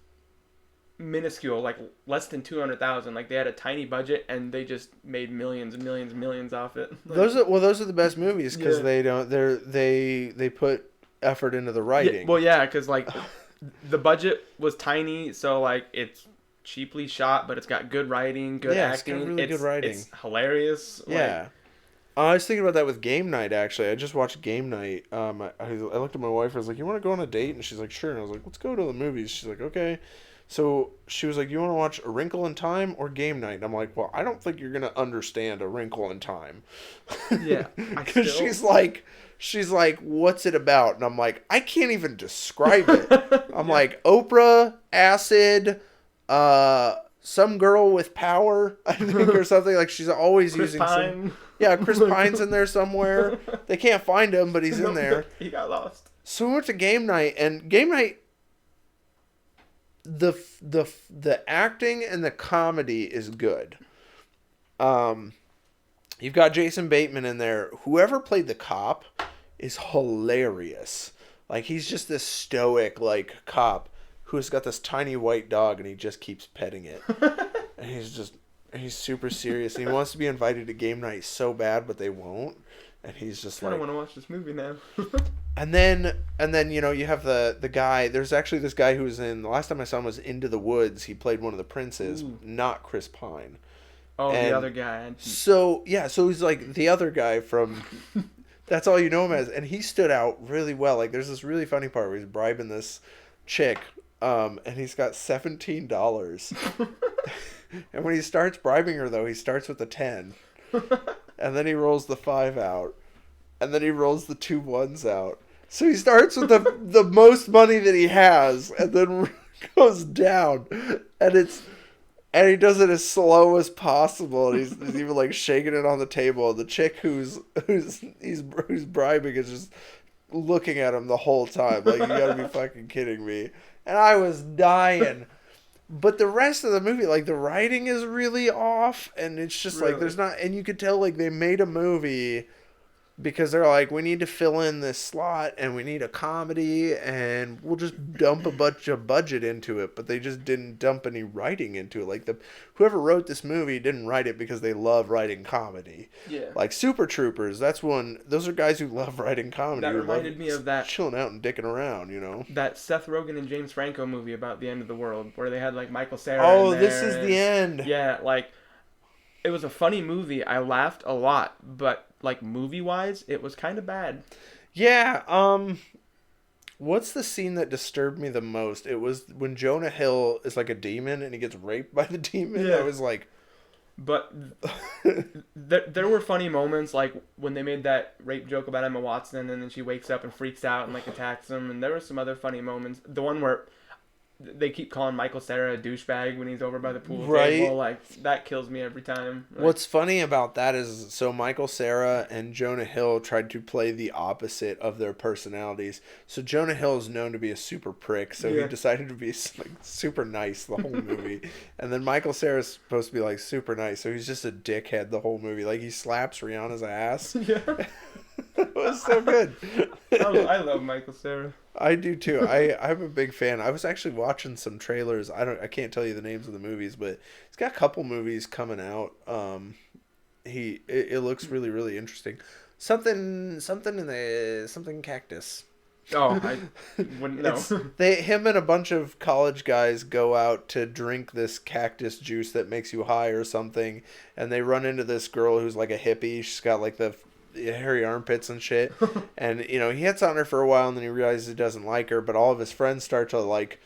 minuscule, like less than 200,000. Like, they had a tiny budget and they just made millions and millions and millions off it. Like, those are the best movies because they put effort into the writing. Because like the budget was tiny, so like it's cheaply shot, but it's got good writing, good acting. It's got really good writing. It's hilarious. Yeah. I was thinking about that with Game Night, actually. I just watched Game Night. I looked at my wife. I was like, you want to go on a date? And she's like, sure. And I was like, let's go to the movies. She's like, okay. So she was like, you want to watch A Wrinkle in Time or Game Night? And I'm like, well, I don't think you're going to understand A Wrinkle in Time. Yeah. Because she's like, what's it about? And I'm like, I can't even describe it. I'm like, Oprah, acid, some girl with power, I think, or something. Like, she's always Chris using Pine. some... Yeah, Chris Pine's in there somewhere. They can't find him, but he's in there. He got lost. So we went to Game Night, and Game Night, the acting and the comedy is good. You've got Jason Bateman in there. Whoever played the cop is hilarious. Like, he's just this stoic, like, cop who's got this tiny white dog, and he just keeps petting it. And he's super serious. And he wants to be invited to Game Night so bad, but they won't. And he's just like... I don't want to watch this movie now. And then you have the guy. There's actually this guy who was in... The last time I saw him was Into the Woods. He played one of the princes, not Chris Pine. Oh, and the other guy. So he's like the other guy from... That's all you know him as. And he stood out really well. Like, there's this really funny part where he's bribing this chick, and he's got $17. And when he starts bribing her, though, he starts with a 10. and then he rolls the 5 out, and then he rolls the 2 ones out. So he starts with the most money that he has, and then goes down, and he does it as slow as possible. And he's even like shaking it on the table. And the chick who's bribing is just looking at him the whole time, like, you gotta be fucking kidding me. And I was dying. But the rest of the movie, like, the writing is really off, and it's just Really? like there's not, and you could tell like they made a movie because they're like, we need to fill in this slot and we need a comedy and we'll just dump a bunch of budget into it. But they just didn't dump any writing into it. Like, whoever wrote this movie didn't write it because they love writing comedy. Yeah. Like Super Troopers, those are guys who love writing comedy. That reminded me of that chilling out and dicking around, that Seth Rogen and James Franco movie about the end of the world, where they had like Michael Cera. Oh, in there this is the end. Yeah, like, it was a funny movie. I laughed a lot, but like movie wise, it was kind of bad. Yeah. What's the scene that disturbed me the most? It was when Jonah Hill is like a demon and he gets raped by the demon. Yeah. I was like, but there were funny moments, like when they made that rape joke about Emma Watson, and then she wakes up and freaks out and like attacks him. And there were some other funny moments. The one where they keep calling Michael Cera a douchebag when he's over by the pool table. Like, that kills me every time. Like, what's funny about that is, so Michael Cera and Jonah Hill tried to play the opposite of their personalities. So Jonah Hill is known to be a super prick, so he decided to be like super nice the whole movie. And then Michael Cera's supposed to be like super nice, so he's just a dickhead the whole movie. Like, he slaps Rihanna's ass. Yeah. It was so good. I love Michael Cera. I do too. I'm a big fan. I was actually watching some trailers. I can't tell you the names of the movies, but he's got a couple movies coming out. It looks really, really interesting. Something cactus. Oh, I wouldn't know. Him and a bunch of college guys go out to drink this cactus juice that makes you high or something, and they run into this girl who's like a hippie. She's got like the hairy armpits and shit, and he hits on her for a while, and then he realizes he doesn't like her, but all of his friends start to like,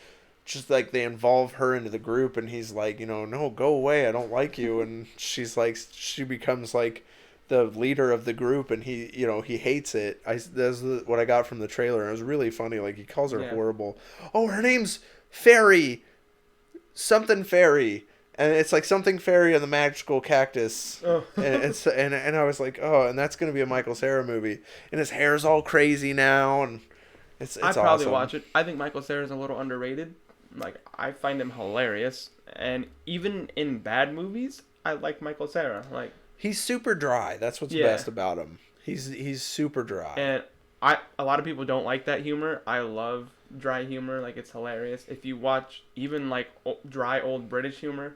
just like, they involve her into the group, and he's like, no, go away, I don't like you. And she's like, she becomes like the leader of the group, and he hates it. That's what I got from the trailer, and it was really funny. Like, he calls her horrible. Oh, her name's Fairy, something Fairy. And it's like something fairy on the magical cactus. Oh. and I was like, oh, and that's gonna be a Michael Cera movie. And his hair's all crazy now, and it's I'd probably awesome. watch it. I think Michael Cera's a little underrated. Like, I find him hilarious, and even in bad movies, I like Michael Cera. Like, he's super dry. That's what's best about him. He's super dry. And a lot of people don't like that humor. I love dry humor. Like, it's hilarious. If you watch even like dry old British humor,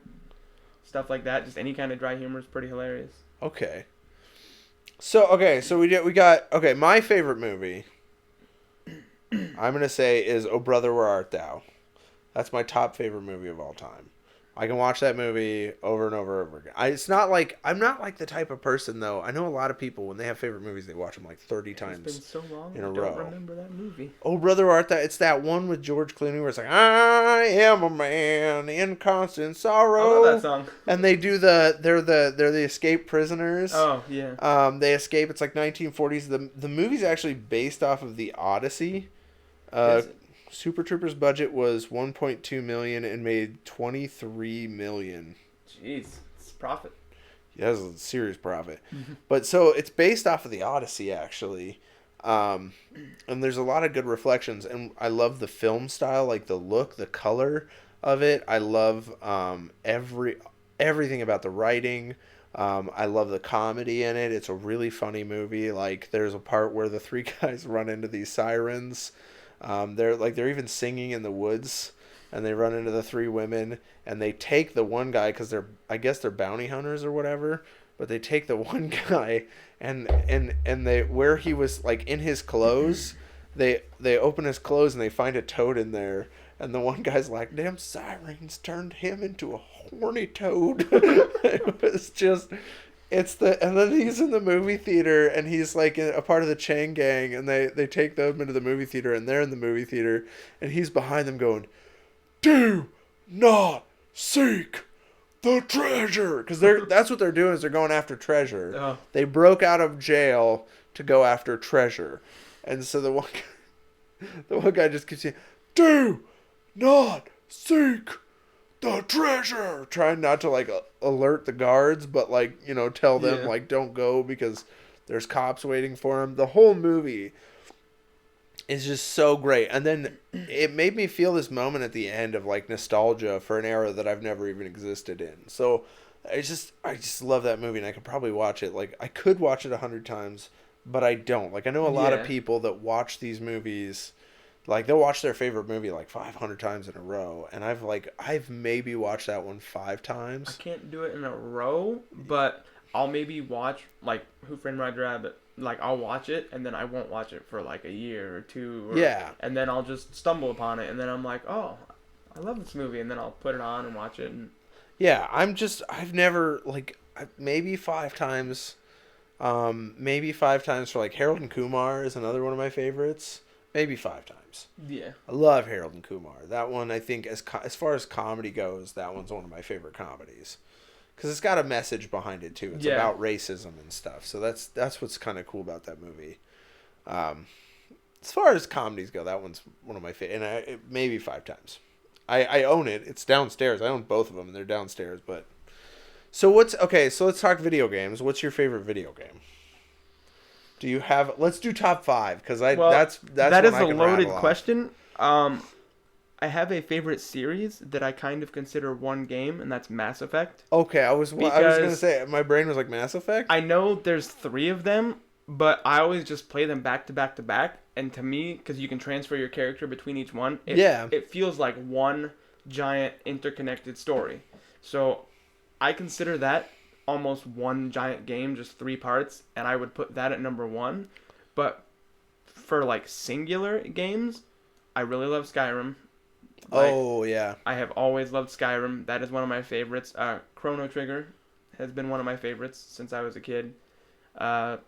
stuff like that, just any kind of dry humor is pretty hilarious. Okay. So we got my favorite movie, I'm gonna say, is Oh Brother Where Art Thou. That's my top favorite movie of all time. I can watch that movie over and over and over again. I'm not like the type of person, though. I know a lot of people, when they have favorite movies, they watch them like 30 times it's been so long, in a I row. don't remember that movie. Oh Brother Where Art Thou. It's that one with George Clooney where it's like, I am a man in constant sorrow. I love that song. And they do they're the escaped prisoners. Oh yeah. They escape. It's like 1940s. The movie's actually based off of the Odyssey. Is it? Super Troopers budget was $1.2 million and made $23 million. Jeez, it's profit. Yeah, that's a serious profit. But so it's based off of the Odyssey, actually. And there's a lot of good reflections, and I love the film style, like the look, the color of it. I love everything about the writing. I love the comedy in it. It's a really funny movie. Like, there's a part where the 3 guys run into these sirens. They're even singing in the woods, and they run into the 3 women, and they take the one guy because I guess they're bounty hunters or whatever. But they take the one guy, and they, where he was like in his clothes, they open his clothes and they find a toad in there, and the one guy's like, "Damn sirens turned him into a horny toad." It was just. And then he's in the movie theater, and he's like a part of the chain gang, and they take them into the movie theater, and they're in the movie theater, and he's behind them going, "Do not seek the treasure, because that's what they're doing is they're going after treasure. Oh. They broke out of jail to go after treasure, and so the one guy just keeps saying, "Do not seek the treasure," trying not to like alert the guards, but like tell them like don't go because there's cops waiting for him. The whole movie is just so great, and then it made me feel this moment at the end of like nostalgia for an era that I've never even existed in. So I just love that movie, and I could probably watch it. Like I could watch it 100 times, but I don't. Like I know a lot of people that watch these movies, like they'll watch their favorite movie like 500 times in a row, and I've maybe watched that one 5 times. I can't do it in a row, but I'll maybe watch like Who Framed Roger Rabbit. Like I'll watch it and then I won't watch it for like a year or two. And then I'll just stumble upon it and then I'm like, oh, I love this movie, and then I'll put it on and watch it. And yeah, I've never like maybe 5 times, maybe 5 times for like Harold and Kumar is another one of my favorites. Maybe 5 times. Yeah, I love Harold and Kumar. That one I think as far as comedy goes, that one's one of my favorite comedies. Because it's got a message behind it too. It's about racism and stuff. So that's what's kind of cool about that movie. As far as comedies go, that one's one of my favorite. And maybe 5 times. I own it. It's downstairs. I own both of them, and they're downstairs. But so let's talk video games. What's your favorite video game? Do you have? Let's do top 5 because that is a loaded question. I have a favorite series that I kind of consider one game, and that's Mass Effect. Okay, I was gonna say my brain was like Mass Effect. I know there's 3 of them, but I always just play them back to back to back. And to me, because you can transfer your character between each one, it feels like one giant interconnected story. So I consider that almost one giant game, just 3 parts, and I would put that at number 1. But for like singular games, I really love Skyrim. I have always loved Skyrim. That is one of my favorites. Chrono Trigger has been one of my favorites since I was a kid. But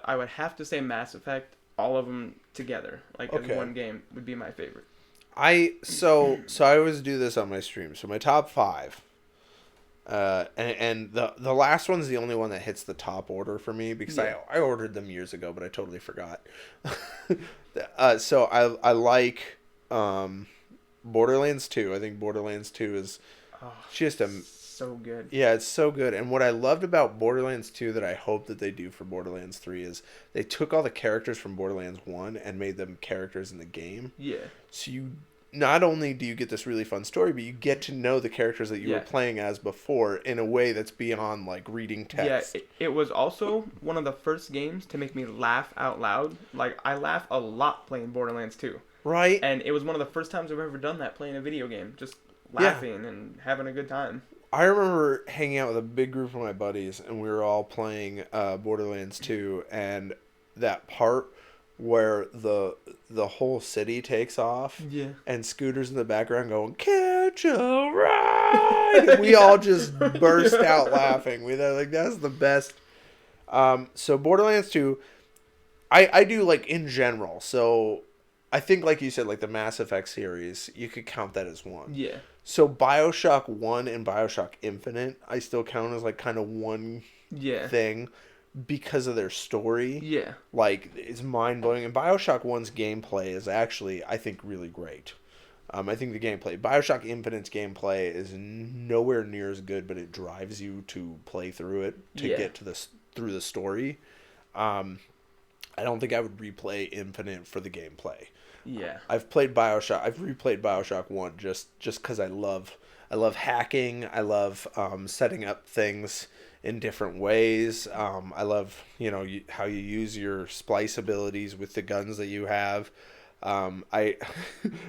I would have to say Mass Effect. All of them together, like as one game, would be my favorite. So I always do this on my stream. So my top 5. And the last one's the only one that hits the top order for me because I ordered them years ago, but I totally forgot. So I like Borderlands 2. I think Borderlands 2 is just so good. Yeah, it's so good. And what I loved about Borderlands 2 that I hope that they do for Borderlands 3 is they took all the characters from Borderlands 1 and made them characters in the game. Yeah. So you not only do you get this really fun story, but you get to know the characters that you were playing as before in a way that's beyond like reading text. Yeah, it was also one of the first games to make me laugh out loud. Like I laugh a lot playing Borderlands 2. Right. And it was one of the first times I've ever done that, playing a video game, just laughing and having a good time. I remember hanging out with a big group of my buddies, and we were all playing Borderlands 2, and that part where the whole city takes off, and Scooter's in the background going, "Catch a ride!" We all just burst out laughing. We thought, like, that's the best. So Borderlands 2, I do, like, in general. So I think, like you said, like the Mass Effect series, you could count that as one. Yeah. So BioShock 1 and BioShock Infinite, I still count as like kind of one thing because of their story. Yeah. Like, it's mind-blowing. And BioShock 1's gameplay is actually, I think, really great. I think the gameplay, BioShock Infinite's gameplay is nowhere near as good, but it drives you to play through it to get to through the story. I don't think I would replay Infinite for the gameplay. Yeah. I've replayed BioShock 1 just because I love hacking. I love setting up things in different ways. I love, how you use your splice abilities with the guns that you have. I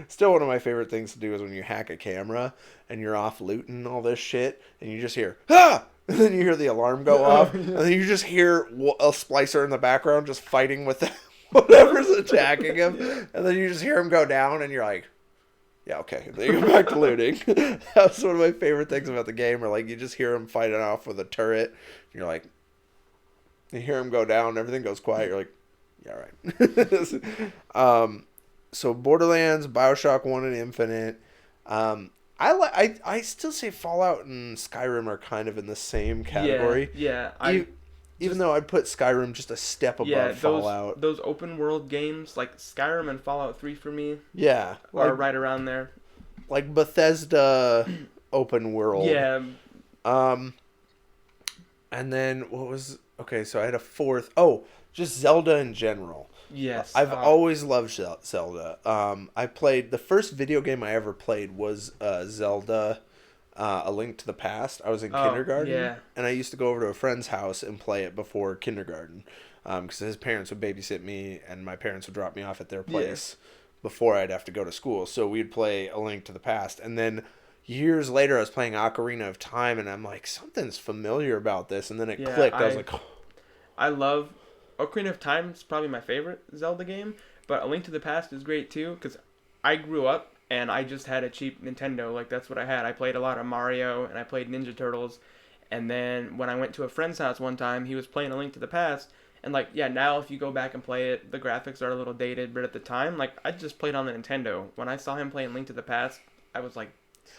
still, one of my favorite things to do is when you hack a camera and you're off looting all this shit and you just hear, "Ah!" And then you hear the alarm go off, and then you just hear a splicer in the background just fighting with whatever's attacking him, and then you just hear him go down, and you're like, yeah, okay, then you go back to looting. That's one of my favorite things about the game, or like you just hear him fighting off with a turret, and you're like, you hear him go down, everything goes quiet, you're like, yeah, right. So Borderlands, BioShock 1 and Infinite. I still say Fallout and Skyrim are kind of in the same category. Yeah. Even though I'd put Skyrim just a step above Fallout. Those open world games like Skyrim and Fallout 3 for me Yeah, are right around there. Like Bethesda open world. Yeah. And then what was okay? So I had a fourth. Oh, just Zelda in general. Yes. I've always loved Zelda. I played the first video game I ever played was Zelda. A Link to the Past. I was in kindergarten, and I used to go over to a friend's house and play it before kindergarten, because his parents would babysit me, and my parents would drop me off at their place before I'd have to go to school. So we'd play A Link to the Past, and then years later, I was playing Ocarina of Time, and I'm like, something's familiar about this, and then it clicked. I was like, oh. I love Ocarina of Time. It's probably my favorite Zelda game, but A Link to the Past is great too, because I grew up. And I just had a cheap Nintendo. Like, that's what I had. I played a lot of Mario, and I played Ninja Turtles. And then when I went to a friend's house one time, he was playing A Link to the Past. And, like, yeah, now if you go back and play it, the graphics are a little dated. But at the time, like, I just played on the Nintendo. When I saw him playing Link to the Past, I was like,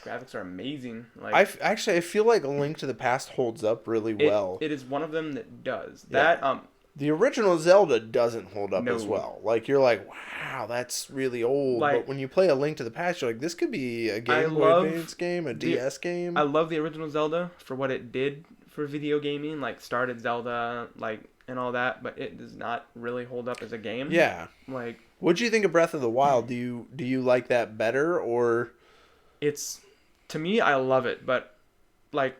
graphics are amazing. Like, I feel like A Link to the Past holds up really well. It is one of them that does. Yeah. That, the original Zelda doesn't hold up No. as well. Like, you're like, wow, that's really old. Like, but when you play A Link to the Past, you're like, this could be a Game Boy Advance game, a DS game. I love the original Zelda for what it did for video gaming, like started Zelda, like, and all that, but it does not really hold up as a game. Yeah. Like, what do you think of Breath of the Wild? Do you like that better, or? It's, to me, I love it, but, like,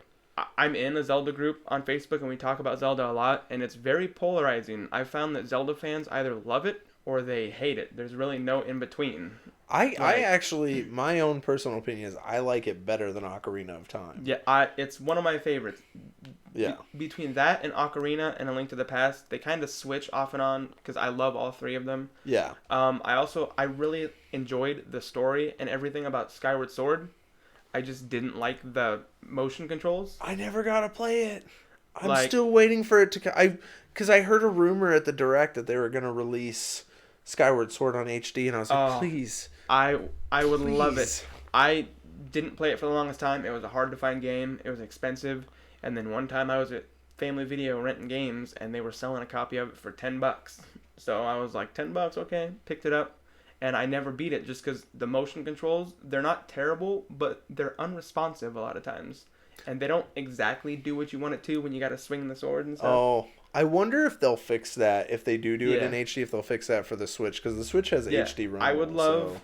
I'm in a Zelda group on Facebook, and we talk about Zelda a lot, and it's very polarizing. I found that Zelda fans either love it or they hate it. There's really no in between. I actually, my own personal opinion is I like it better than Ocarina of Time. Yeah, it's one of my favorites. Yeah. Between that and Ocarina and A Link to the Past, they kind of switch off and on because I love all three of them. Yeah. I really enjoyed the story and everything about Skyward Sword. I just didn't like the motion controls. I never got to play it. I'm still waiting for it to... Because I heard a rumor at the Direct that they were going to release Skyward Sword on HD, and I was like, please. I would love it. I didn't play it for the longest time. It was a hard-to-find game. It was expensive. And then one time I was at Family Video renting games, and they were selling a copy of it for $10. So I was like, $10, okay. Picked it up. And I never beat it just because the motion controls, they're not terrible, but they're unresponsive a lot of times. And they don't exactly do what you want it to when you got to swing the sword and stuff. Oh, I wonder if they'll fix that. If they do it in HD, if they'll fix that for the Switch. Because the Switch has HD rumble. I would love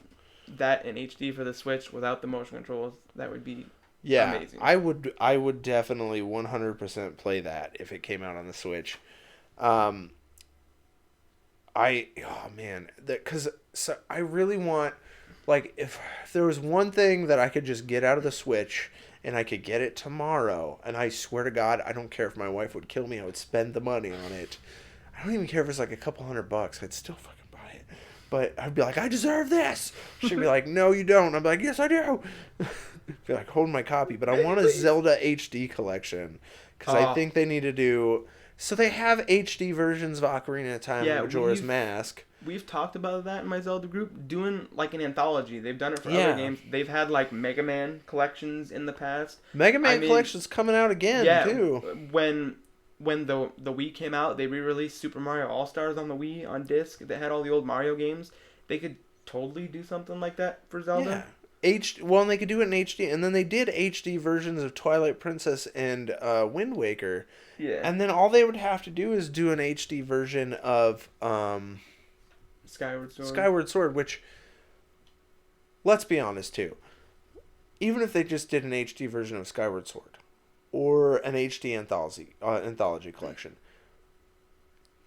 that in HD for the Switch without the motion controls. That would be amazing. I would definitely 100% play that if it came out on the Switch. Because I really want, like, if there was one thing that I could just get out of the Switch and I could get it tomorrow, and I swear to God, I don't care if my wife would kill me, I would spend the money on it. I don't even care if it's like a couple $100, I'd still fucking buy it. But I'd be like, I deserve this. She'd be like, no, you don't. I'd be like, yes, I do. Be like, hold my copy. But I want a Zelda HD collection because I think they need to do. So they have HD versions of Ocarina of Time and Majora's Mask. We've talked about that in my Zelda group, doing like an anthology. They've done it for other games. They've had like Mega Man collections in the past. Mega Man collection's coming out again too. When the Wii came out, they re-released Super Mario All-Stars on the Wii on disc that had all the old Mario games. They could totally do something like that for Zelda. Yeah. And they could do it in HD, and then they did HD versions of Twilight Princess and Wind Waker. Yeah. And then all they would have to do is do an HD version of Skyward Sword, which, let's be honest too, even if they just did an HD version of Skyward Sword or an HD anthology collection,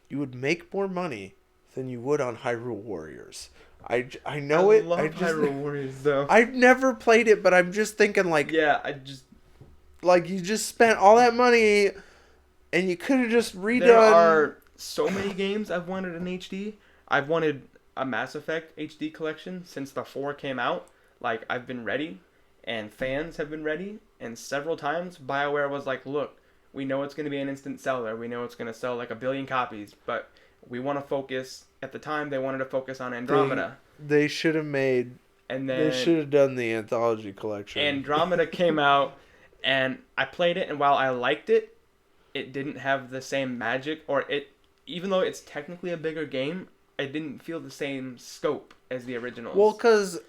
you would make more money than you would on Hyrule Warriors. I know it. I love Hyrule Warriors though. I've never played it, but I'm just thinking like, like you just spent all that money, and you could have just redone. There are so many games I've wanted in HD. I've wanted a Mass Effect HD collection since the 4 came out. Like, I've been ready, and fans have been ready, and several times BioWare was like, look, we know it's going to be an instant seller. We know it's going to sell like 1 billion copies, but we want to focus. At the time, they wanted to focus on Andromeda. They should have made And They should then have done the anthology collection. Andromeda came out, and I played it, and while I liked it, it didn't have the same magic, or it, even though it's technically a bigger game, it didn't feel the same scope as the originals. Well, cause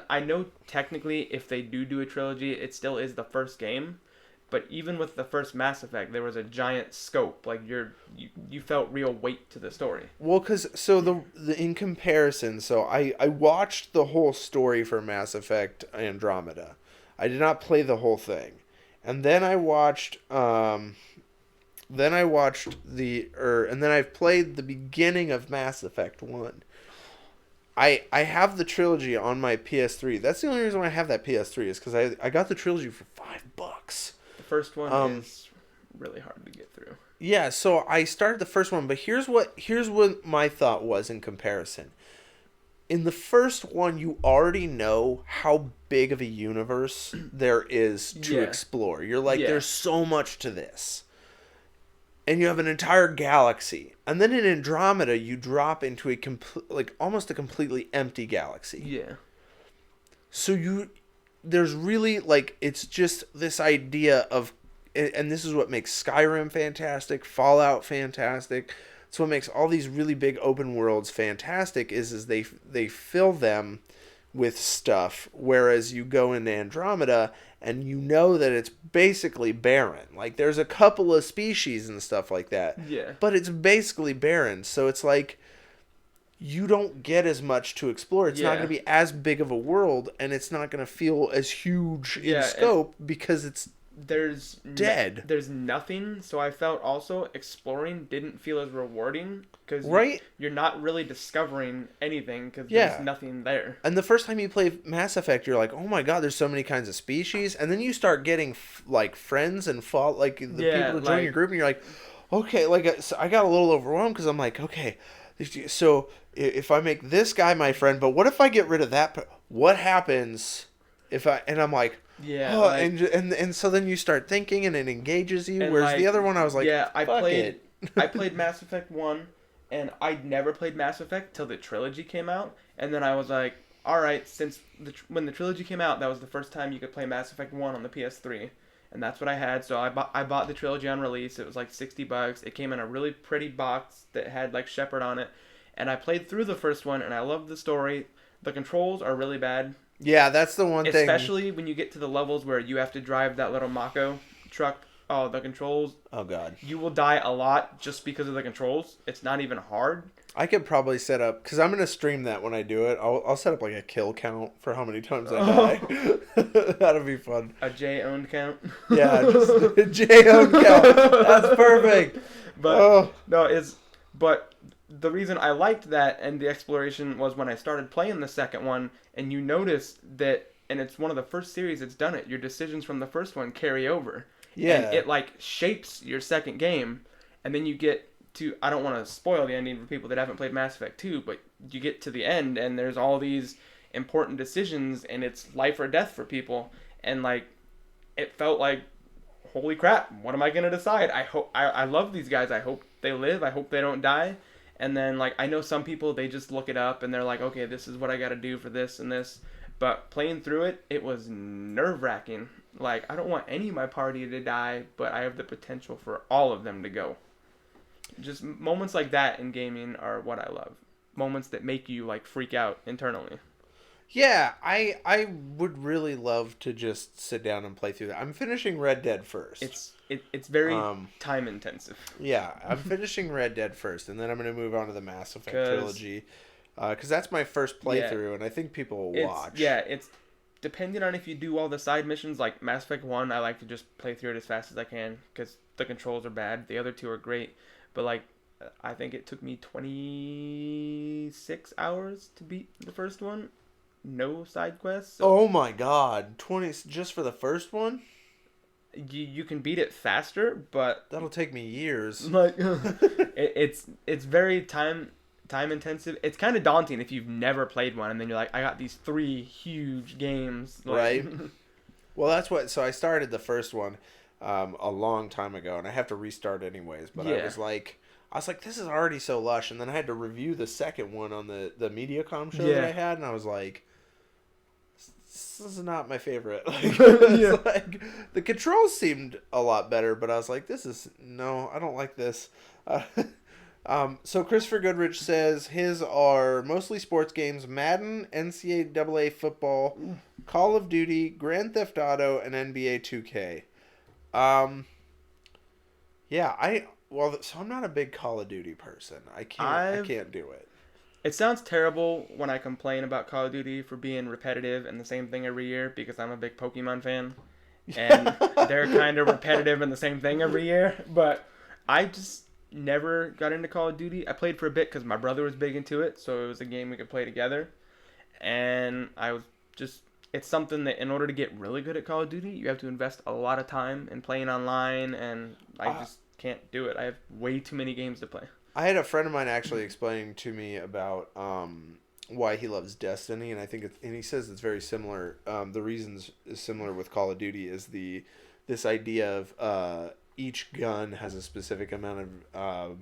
I know technically if they do a trilogy, it still is the first game, but even with the first Mass Effect, there was a giant scope. Like you felt real weight to the story. well, cause so the in comparison, so I watched the whole story for Mass Effect Andromeda. I did not play the whole thing, and then I watched and then I've played the beginning of Mass Effect 1. I have the trilogy on my PS3. That's the only reason why I have that PS3 is because I got the trilogy for $5. The first one is really hard to get through. Yeah, so I started the first one, but here's what my thought was in comparison. In the first one, you already know how big of a universe there is to explore. You're like, there's so much to this. And you have an entire galaxy. And then in Andromeda, you drop into almost a completely empty galaxy. Yeah. So there's really, it's just this idea of, and this is what makes Skyrim fantastic, Fallout fantastic. It's what makes all these really big open worlds fantastic is they fill them with stuff, whereas you go into Andromeda and you know that it's basically barren. Like, there's a couple of species and stuff like that. Yeah. But it's basically barren. So it's like you don't get as much to explore. It's not going to be as big of a world, and it's not going to feel as huge in scope because it's dead. There's nothing, so I felt also exploring didn't feel as rewarding because you're not really discovering anything because there's nothing there. And the first time you play Mass Effect, you're like, oh my god, there's so many kinds of species, and then you start getting friends and people that join your group, and you're like, okay, so I got a little overwhelmed because I'm like, okay, so if I make this guy my friend, but what if I get rid of that? What happens if and I'm like, and so then you start thinking, and it engages you. Whereas the other one, I was like, I played Mass Effect 1, and I'd never played Mass Effect till the trilogy came out, and then I was like, all right, when the trilogy came out, that was the first time you could play Mass Effect 1 on the PS3, and that's what I had. So I bought the trilogy on release. It was like $60. It came in a really pretty box that had like Shepard on it, and I played through the first one, and I loved the story. The controls are really bad. Yeah, that's the one thing. Especially when you get to the levels where you have to drive that little Mako truck. Oh, the controls. Oh, God. You will die a lot just because of the controls. It's not even hard. I could probably set up, because I'm going to stream that when I do it. I'll set up like a kill count for how many times I die. That'll be fun. A J-owned count? Yeah, just a J-owned count. That's perfect. But, but the reason I liked that and the exploration was when I started playing the second one, and you notice that, and it's one of the first series that's done it, your decisions from the first one carry over. Yeah. And it like shapes your second game, and then you get to, I don't want to spoil the ending for people that haven't played Mass Effect 2, but you get to the end, and there's all these important decisions, and it's life or death for people, and like, it felt like, holy crap, what am I going to decide? I love these guys, I hope they live, I hope they don't die. And then, like, I know some people, they just look it up, and they're like, okay, this is what I got to do for this and this. But playing through it, it was nerve-wracking. Like, I don't want any of my party to die, but I have the potential for all of them to go. Just moments like that in gaming are what I love. Moments that make you, like, freak out internally. Yeah, I would really love to just sit down and play through that. I'm finishing Red Dead first. It's very time intensive. Yeah, I'm finishing Red Dead first, and then I'm going to move on to the Mass Effect trilogy. Because that's my first playthrough, and I think people will watch. Yeah, it's depending on if you do all the side missions. Like Mass Effect 1, I like to just play through it as fast as I can, because the controls are bad. The other two are great. But, like, I think it took me 26 hours to beat the first one. No side quests. So oh my god, 20 just for the first one? You can beat it faster, but that'll take me years. Like it's very time intensive. It's kind of daunting if you've never played one, and then you're like, I got these 3 huge games. Like, right. Well, that's what. So I started the first one a long time ago, and I have to restart anyways. But I was like, this is already so lush, and then I had to review the second one on the MediaCom show that I had, and I was like, this is not my favorite. Like, Yeah. it's like the controls seemed a lot better, but I was like, this is no, I don't like this. Uh, so Christopher Goodrich says his are mostly sports games: Madden, NCAA football, Call of Duty, Grand Theft Auto, and NBA 2K. Yeah, so I'm not a big Call of Duty person. I I've can't do it. It sounds terrible when I complain about Call of Duty for being repetitive and the same thing every year because I'm a big Pokemon fan and they're kind of repetitive and the same thing every year. But I just never got into Call of Duty. I played for a bit because my brother was big into it, so it was a game we could play together. And I was just, it's something that in order to get really good at Call of Duty, you have to invest a lot of time in playing online, and I just can't do it. I have way too many games to play. I had a friend of mine actually explaining to me about why he loves Destiny, and I think and he says it's very similar. The reasons is similar with Call of Duty is this idea of each gun has a specific amount of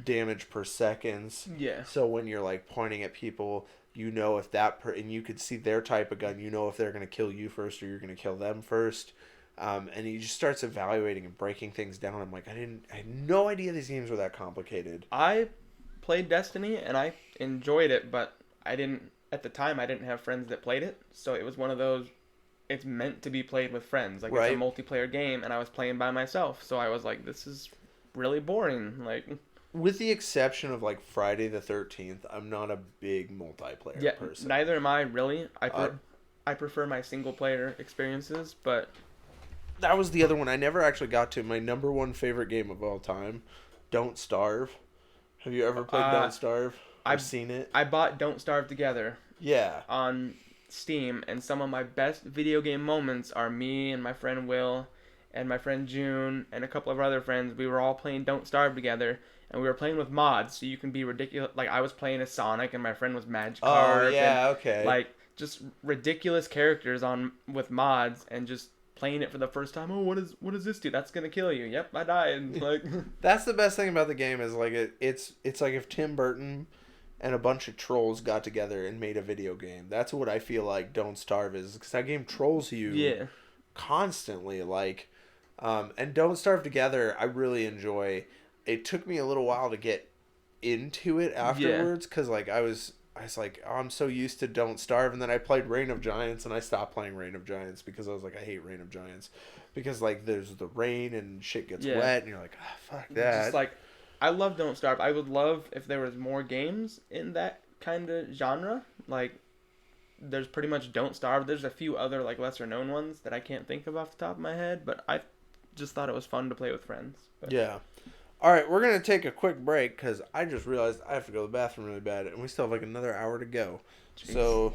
damage per seconds. Yeah. So when you're like pointing at people, you know if and you could see their type of gun, you know if they're gonna kill you first or you're gonna kill them first. And he just starts evaluating and breaking things down. I'm like, I had no idea these games were that complicated. I played Destiny and I enjoyed it, but at the time I didn't have friends that played it. So it was one of those, it's meant to be played with friends. Like right. It's a multiplayer game and I was playing by myself. So I was like, this is really boring. Like, with the exception of like Friday the 13th, I'm not a big multiplayer person. Neither am I really. I prefer my single player experiences, but that was the other one I never actually got to. My number one favorite game of all time, Don't Starve. Have you ever played Don't Starve? I've seen it. I bought Don't Starve Together. Yeah. On Steam, and some of my best video game moments are me and my friend Will and my friend June and a couple of other friends. We were all playing Don't Starve together, and we were playing with mods, so you can be ridiculous. Like, I was playing as Sonic, and my friend was Magikarp. Oh, yeah, okay. Like, just ridiculous characters with mods, and just playing it for the first time. Oh, what does this do? That's gonna kill you. Yep, I died. Like, that's the best thing about the game is like it's like if Tim Burton and a bunch of trolls got together and made a video game. That's what I feel like Don't Starve is, because that game trolls you constantly. Like, and Don't Starve Together, I really enjoy. It took me a little while to get into it afterwards because like I was like, oh, I'm so used to Don't Starve, and then I played Reign of Giants, and I stopped playing Reign of Giants because I was like, I hate Reign of Giants because like there's the rain and shit gets wet, and you're like, oh, fuck that. Just like, I love Don't Starve. I would love if there was more games in that kind of genre. Like, there's pretty much Don't Starve. There's a few other like lesser known ones that I can't think of off the top of my head, but I just thought it was fun to play with friends. But. Yeah. All right, we're going to take a quick break because I just realized I have to go to the bathroom really bad, and we still have like another hour to go. Jeez. So,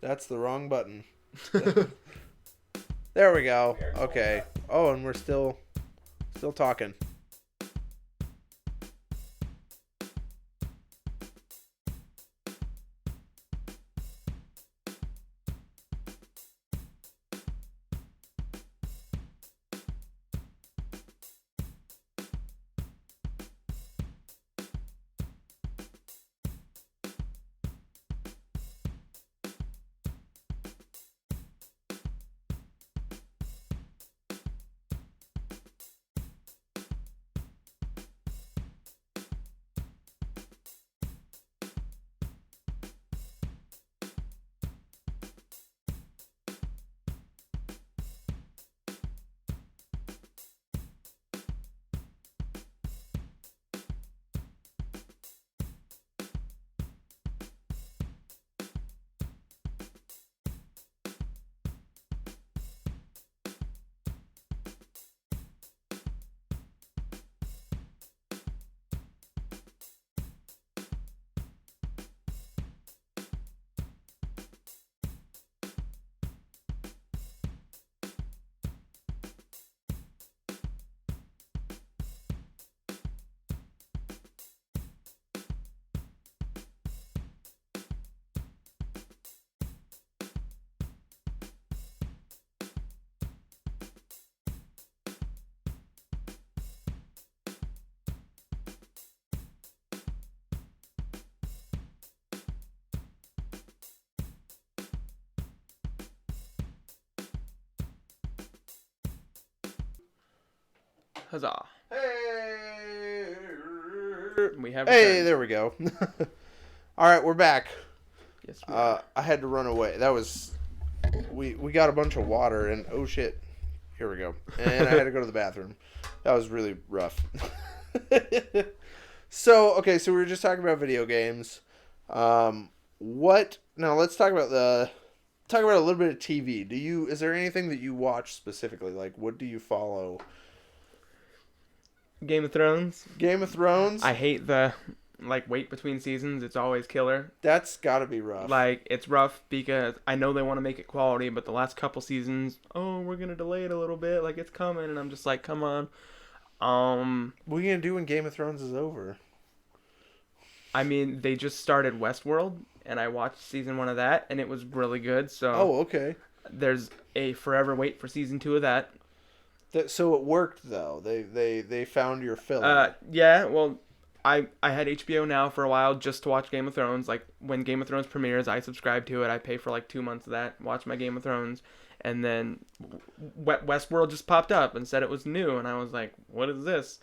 that's the wrong button. There we go. Okay. Oh, and we're still talking. Huzzah. Hey, We have hey, returned. there we go. All right, we're back. Yes, we are. I had to run away. That was we got a bunch of water and oh shit. Here we go. And I had to go to the bathroom. That was really rough. So we were just talking about video games. What now? Let's talk about a little bit of TV. Is there anything that you watch specifically? Like, what do you follow? Game of Thrones. Game of Thrones. I hate the wait between seasons. It's always killer. That's gotta be rough. Like, it's rough because I know they want to make it quality, but the last couple seasons, we're gonna delay it a little bit. Like, it's coming, and I'm just like, come on. What are you gonna do when Game of Thrones is over? I mean, they just started Westworld, and I watched season 1 of that, and it was really good. So okay. there's a forever wait for season 2 of that. So it worked though. They found your filler. Yeah. Well, I had HBO Now for a while just to watch Game of Thrones. Like, when Game of Thrones premieres, I subscribe to it. I pay for like 2 months of that, watch my Game of Thrones, and then Westworld just popped up and said it was new, and I was like, what is this?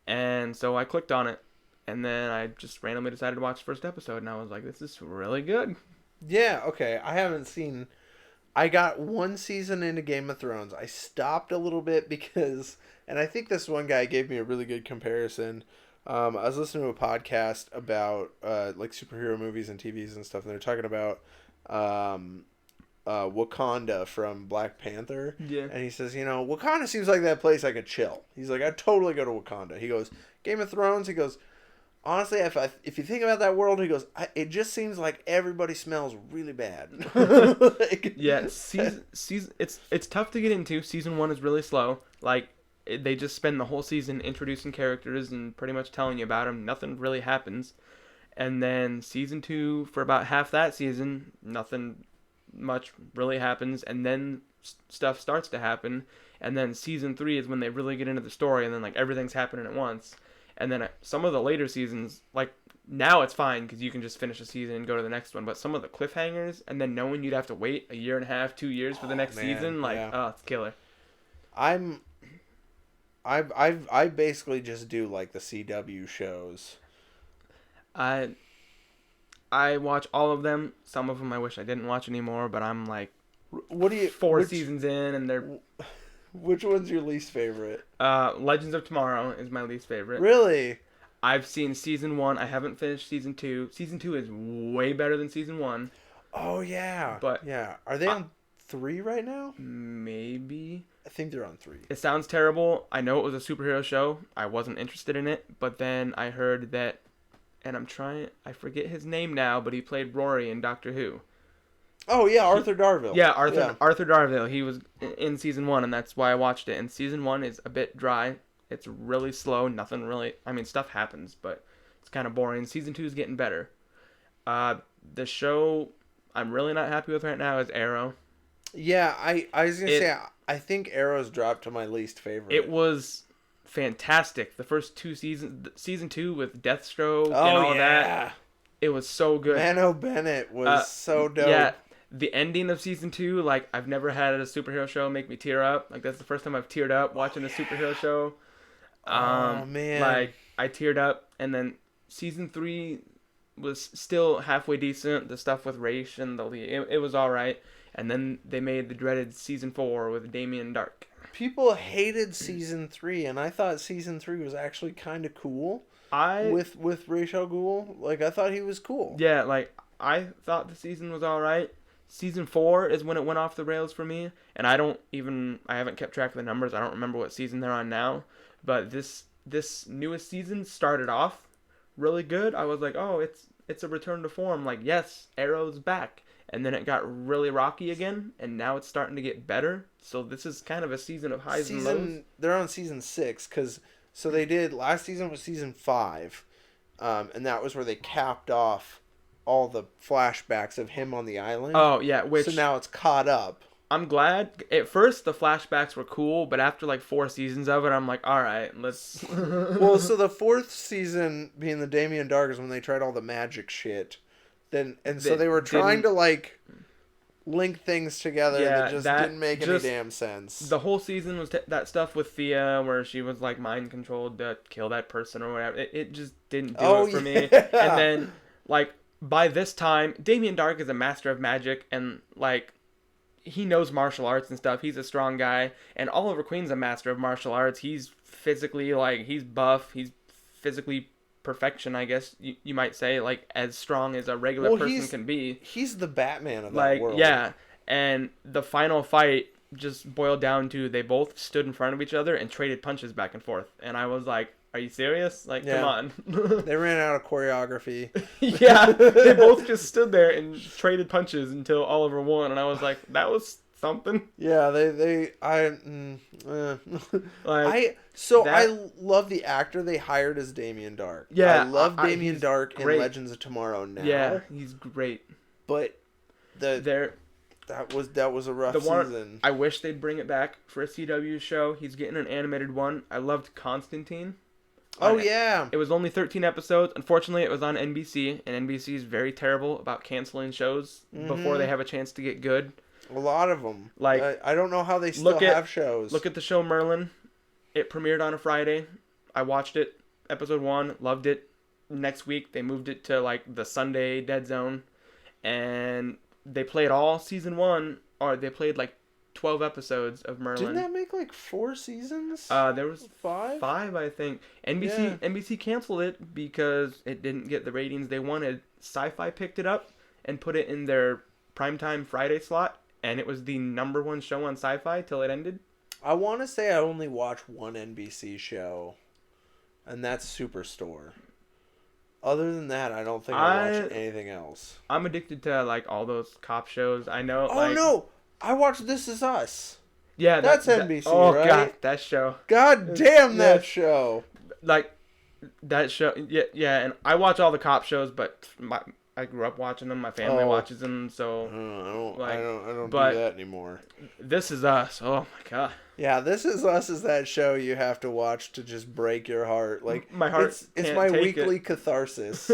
And so I clicked on it, and then I just randomly decided to watch the first episode, and I was like, this is really good. Yeah. Okay. I got one season into Game of Thrones. I stopped a little bit because, and I think this one guy gave me a really good comparison. I was listening to a podcast about like superhero movies and TVs and stuff, and they're talking about Wakanda from Black Panther. Yeah. And he says, Wakanda seems like that place I could chill. He's like, I'd totally go to Wakanda. He goes, Game of Thrones, he goes, honestly, if you think about that world, he goes, it just seems like everybody smells really bad. Yeah, season it's tough to get into. Season 1 is really slow. Like, they just spend the whole season introducing characters and pretty much telling you about them. Nothing really happens. And then season 2, for about half that season, nothing much really happens. And then stuff starts to happen. And then season 3 is when they really get into the story, and then like everything's happening at once. And then some of the later seasons, like, now it's fine because you can just finish a season and go to the next one. But some of the cliffhangers, and then knowing you'd have to wait a year and a half, 2 years for the next season, like, it's killer. I basically just do like the CW shows. I watch all of them. Some of them I wish I didn't watch anymore, but I'm like, four seasons in, and they're. Which one's your least favorite? Legends of Tomorrow is my least favorite. Really? I've seen season 1. I haven't finished season 2. Season 2 is way better than season 1. Oh yeah. But yeah, are they on 3 right now? Maybe. I think they're on 3. It sounds terrible. I know it was a superhero show. I wasn't interested in it, but then I heard that, and I forget his name now, but he played Rory in Doctor Who. Oh yeah, Arthur Darvill. Yeah, Arthur Darvill. He was in season 1, and that's why I watched it. And season 1 is a bit dry. It's really slow. Nothing really. I mean, stuff happens, but it's kind of boring. Season 2 is getting better. The show I'm really not happy with right now is Arrow. Yeah, I was gonna say I think Arrow's dropped to my least favorite. It was fantastic. The first 2 seasons, season 2 with Deathstroke and all that. It was so good. Mano Bennett was so dope. Yeah. The ending of season 2, like, I've never had a superhero show make me tear up. Like, that's the first time I've teared up watching a superhero show. Oh, man. Like, I teared up. And then season 3 was still halfway decent. The stuff with Raish and the lead, it was all right. And then they made the dreaded season 4 with Damien Dark. People hated season 3, and I thought season 3 was actually kind of cool. With Raish Al Ghul. Like, I thought he was cool. Yeah, like, I thought the season was all right. Season 4 is when it went off the rails for me, and I haven't kept track of the numbers. I don't remember what season they're on now, but this newest season started off really good. I was like, oh, it's a return to form. Like, yes, Arrow's back, and then it got really rocky again, and now it's starting to get better. So this is kind of a season of highs and lows. They're on season 6 so they did last season was season 5, and that was where they capped off all the flashbacks of him on the island. Oh, yeah. So now it's caught up. I'm glad. At first, the flashbacks were cool, but after like 4 seasons of it, I'm like, all right, let's... Well, so the 4th season being the Damien Dark is when they tried all the magic shit. So they were trying to, like... link things together that just didn't make any damn sense. The whole season was that stuff with Thea where she was like mind controlled to kill that person or whatever. It just didn't do it for me. And then like by this time, Damien Dark is a master of magic and like he knows martial arts and stuff. He's a strong guy, and Oliver Queen's a master of martial arts. He's physically like he's buff. He's physically perfection, I guess you might say, like as strong as a regular person can be. He's the Batman of that world. Yeah, and the final fight just boiled down to they both stood in front of each other and traded punches back and forth, and I was like, are you serious? Like, come on. They ran out of choreography. Yeah, they both just stood there and traded punches until Oliver won, and I was like, that was something. Yeah, I love the actor they hired as Damien Dark. Yeah, I love Damien Dark in Legends of Tomorrow now. Yeah, he's great. But that was a rough season. I wish they'd bring it back for a CW show. He's getting an animated one. I loved Constantine. Oh, yeah. It was only 13 episodes. Unfortunately, it was on NBC, and NBC is very terrible about canceling shows before they have a chance to get good. A lot of them. Like, I don't know how they still have shows. Look at the show Merlin. It premiered on a Friday. I watched it. Episode 1. Loved it. Next week, they moved it to, like, the Sunday Dead Zone. And they played all season 1, or they played, like, 12 episodes of Merlin. Didn't that make like 4 seasons? There was 5? 5, I think. NBC canceled it because it didn't get the ratings they wanted. Sci-Fi picked it up and put it in their primetime Friday slot, and it was the #1 show on Sci-Fi till it ended. I want to say I only watch one NBC show, and that's Superstore. Other than that, I don't think I watch anything else. I'm addicted to like all those cop shows. I know. Oh no! I watched This Is Us. Yeah, that's NBC, oh, right? God, that show. God damn that show! Like that show. Yeah, and I watch all the cop shows, but I grew up watching them. My family watches them, so I don't do that anymore. This Is Us. Oh my God. Yeah, This Is Us is that show you have to watch to just break your heart. Like my heart. It's my weekly catharsis.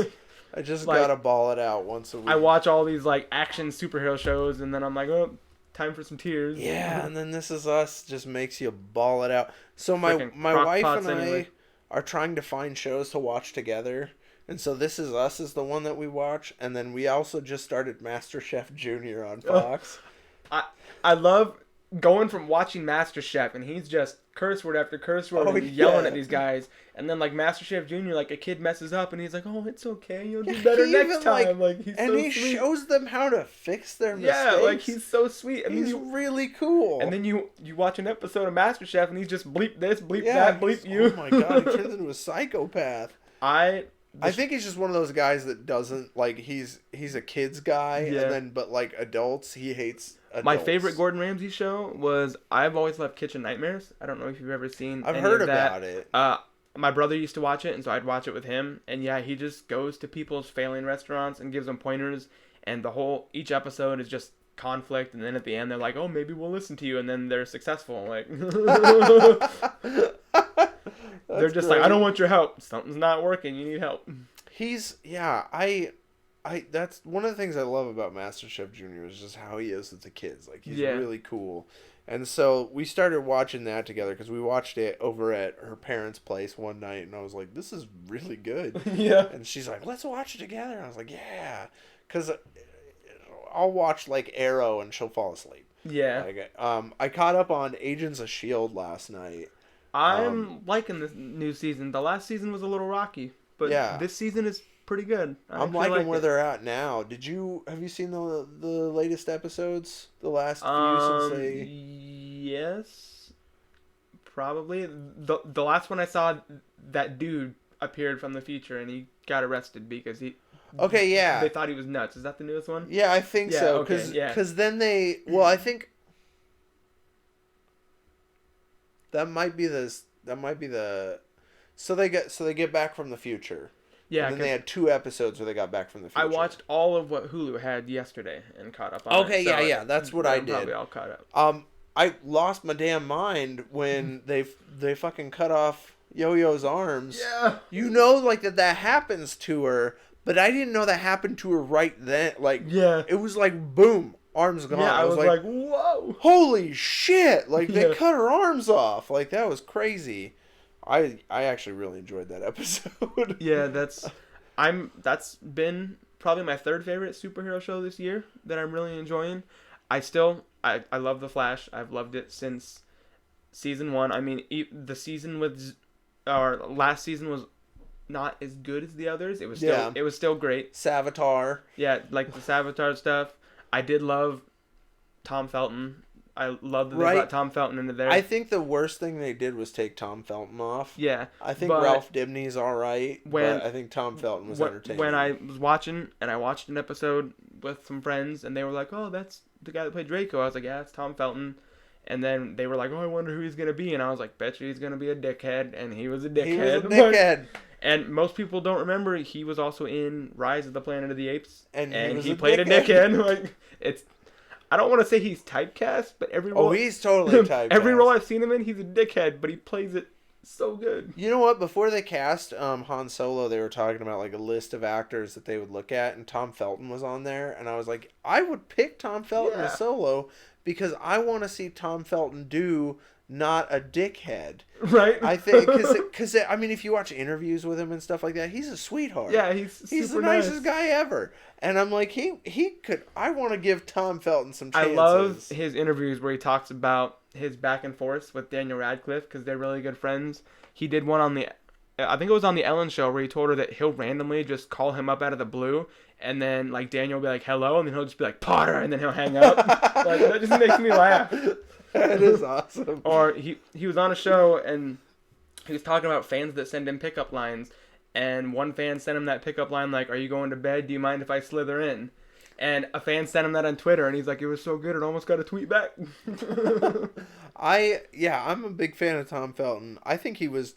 I just gotta bawl it out once a week. I watch all these like action superhero shows, and then I'm like, oh, time for some tears. Yeah, and then This Is Us just makes you bawl it out. So my wife and I are trying to find shows to watch together. And so This Is Us is the one that we watch, and then we also just started MasterChef Junior on Fox. I love going from watching MasterChef, and he's just curse word after curse word and yelling at these guys, and then like MasterChef Junior, like a kid messes up, and he's like, "Oh, it's okay, you'll do better next time." Like he's so sweet. Shows them how to fix their mistakes. Yeah, like he's so sweet. And he's really cool. And then you watch an episode of MasterChef, and he's just bleep this, bleep that, bleep you. Oh my God, he turns into a psychopath. I think he's just one of those guys that doesn't like he's a kids guy, and then but like adults he hates. Adults. My favorite Gordon Ramsay show was I've Always Loved Kitchen Nightmares. I don't know if you've ever seen. I've heard about it. My brother used to watch it, and so I'd watch it with him. And yeah, he just goes to people's failing restaurants and gives them pointers. And each episode is just conflict, and then at the end they're like, "Oh, maybe we'll listen to you," and then they're successful. Like they're just like, "I don't want your help. Something's not working. You need help." That's one of the things I love about MasterChef Junior is just how he is with the kids. Like he's really cool. And so we started watching that together because we watched it over at her parents' place one night, and I was like, "This is really good." Yeah. And she's like, "Let's watch it together." And I was like, "Yeah," because I'll watch like Arrow and she'll fall asleep. Yeah. Like, I caught up on Agents of S.H.I.E.L.D. last night. I'm liking this new season. The last season was a little rocky, but this season is pretty good. I'm liking where they're at now. Have you seen the latest episodes? The last few since they... Yes. Probably. The last one I saw, that dude appeared from the future and he got arrested because he... Okay, yeah. They thought he was nuts. Is that the newest one? Yeah, I think so. Because then they... Well, I think... That might be the... So they get back from the future. Yeah, and then they had 2 episodes where they got back from the future. I watched all of what Hulu had yesterday and caught up on it. Okay, yeah, that's what I did. Probably all caught up. I lost my damn mind when they fucking cut off Yo-Yo's arms. Yeah. You know, like that happens to her, but I didn't know that happened to her right then. Like, it was like boom, arms gone. Yeah, I was like, whoa. holy shit! Like, they Yeah. cut her arms off. Like, that was crazy. I actually really enjoyed that episode. Yeah, that's been probably my third favorite superhero show this year that I'm really enjoying. I love The Flash. I've loved it since season 1. I mean, the season with our last season was not as good as the others. It was still great. Savitar. Yeah, like the Savitar stuff. I did love Tom Felton. I love that they brought Tom Felton into there. I think the worst thing they did was take Tom Felton off. Yeah. I think Ralph Dibny's alright, but I think Tom Felton was entertaining. When I was watching, and I watched an episode with some friends, and they were like, oh, that's the guy that played Draco. I was like, yeah, it's Tom Felton. And then they were like, oh, I wonder who he's going to be. And I was like, bet you he's going to be a dickhead. And he was a dickhead. He was a dickhead. And most people don't remember he was also in Rise of the Planet of the Apes. And he played a dickhead. Like, I don't want to say he's typecast, but every role... Oh, he's totally typecast. Every role I've seen him in, he's a dickhead, but he plays it so good. You know what? Before they cast Han Solo, they were talking about like a list of actors that they would look at, and Tom Felton was on there. And I was like, I would pick Tom Felton as Solo because I want to see Tom Felton do not a dickhead. Right? I think because I mean, if you watch interviews with him and stuff like that, he's a sweetheart. Yeah, he's the nicest guy ever. And I'm like, he could. I want to give Tom Felton some chances. I love his interviews where he talks about his back and forth with Daniel Radcliffe because they're really good friends. He did one on I think it was on the Ellen show where he told her that he'll randomly just call him up out of the blue, and then like Daniel will be like hello, and then he'll just be like Potter, and then he'll hang up. Like that just makes me laugh. That is awesome. Or he was on a show and he was talking about fans that send him pickup lines, and one fan sent him that pickup line like, "Are you going to bed? Do you mind if I slither in?" And a fan sent him that on Twitter, and he's like, "It was so good, it almost got a tweet back." I'm a big fan of Tom Felton. I think he was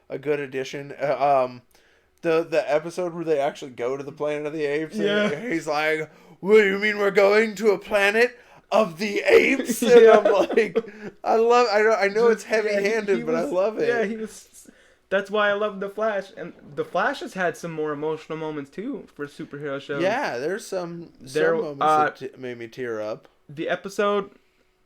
a good addition. The episode where they actually go to the Planet of the Apes, and he's like, "What do you mean we're going to a planet of the apes?" And I'm like, I know it's heavy-handed, but I love it. Yeah, that's why I love The Flash. And The Flash has had some more emotional moments, too, for superhero shows. Yeah, there's some moments that made me tear up. The episode,